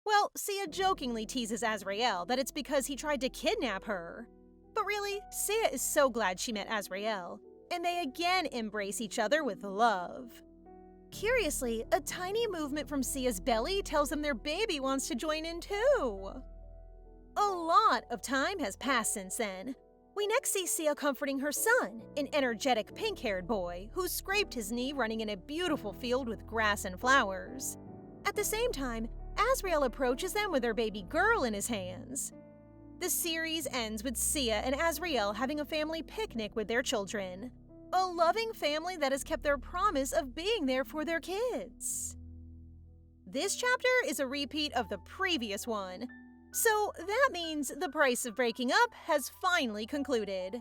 Well, Sia jokingly teases Azrael that it's because he tried to kidnap her. But really, Sia is so glad she met Azrael, and they again embrace each other with love. Curiously, a tiny movement from Sia's belly tells them their baby wants to join in too. A lot of time has passed since then. We next see Sia comforting her son, an energetic pink-haired boy who scraped his knee running in a beautiful field with grass and flowers. At the same time, Azrael approaches them with their baby girl in his hands. The series ends with Sia and Azrael having a family picnic with their children. A loving family that has kept their promise of being there for their kids. This chapter is a repeat of the previous one, so that means the price of breaking up has finally concluded.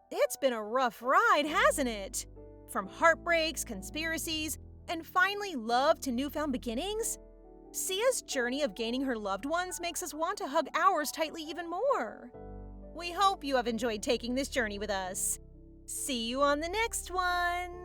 It's been a rough ride, hasn't it? From heartbreaks, conspiracies, and finally love to newfound beginnings? Sia's journey of gaining her loved ones makes us want to hug ours tightly even more. We hope you have enjoyed taking this journey with us. See you on the next one!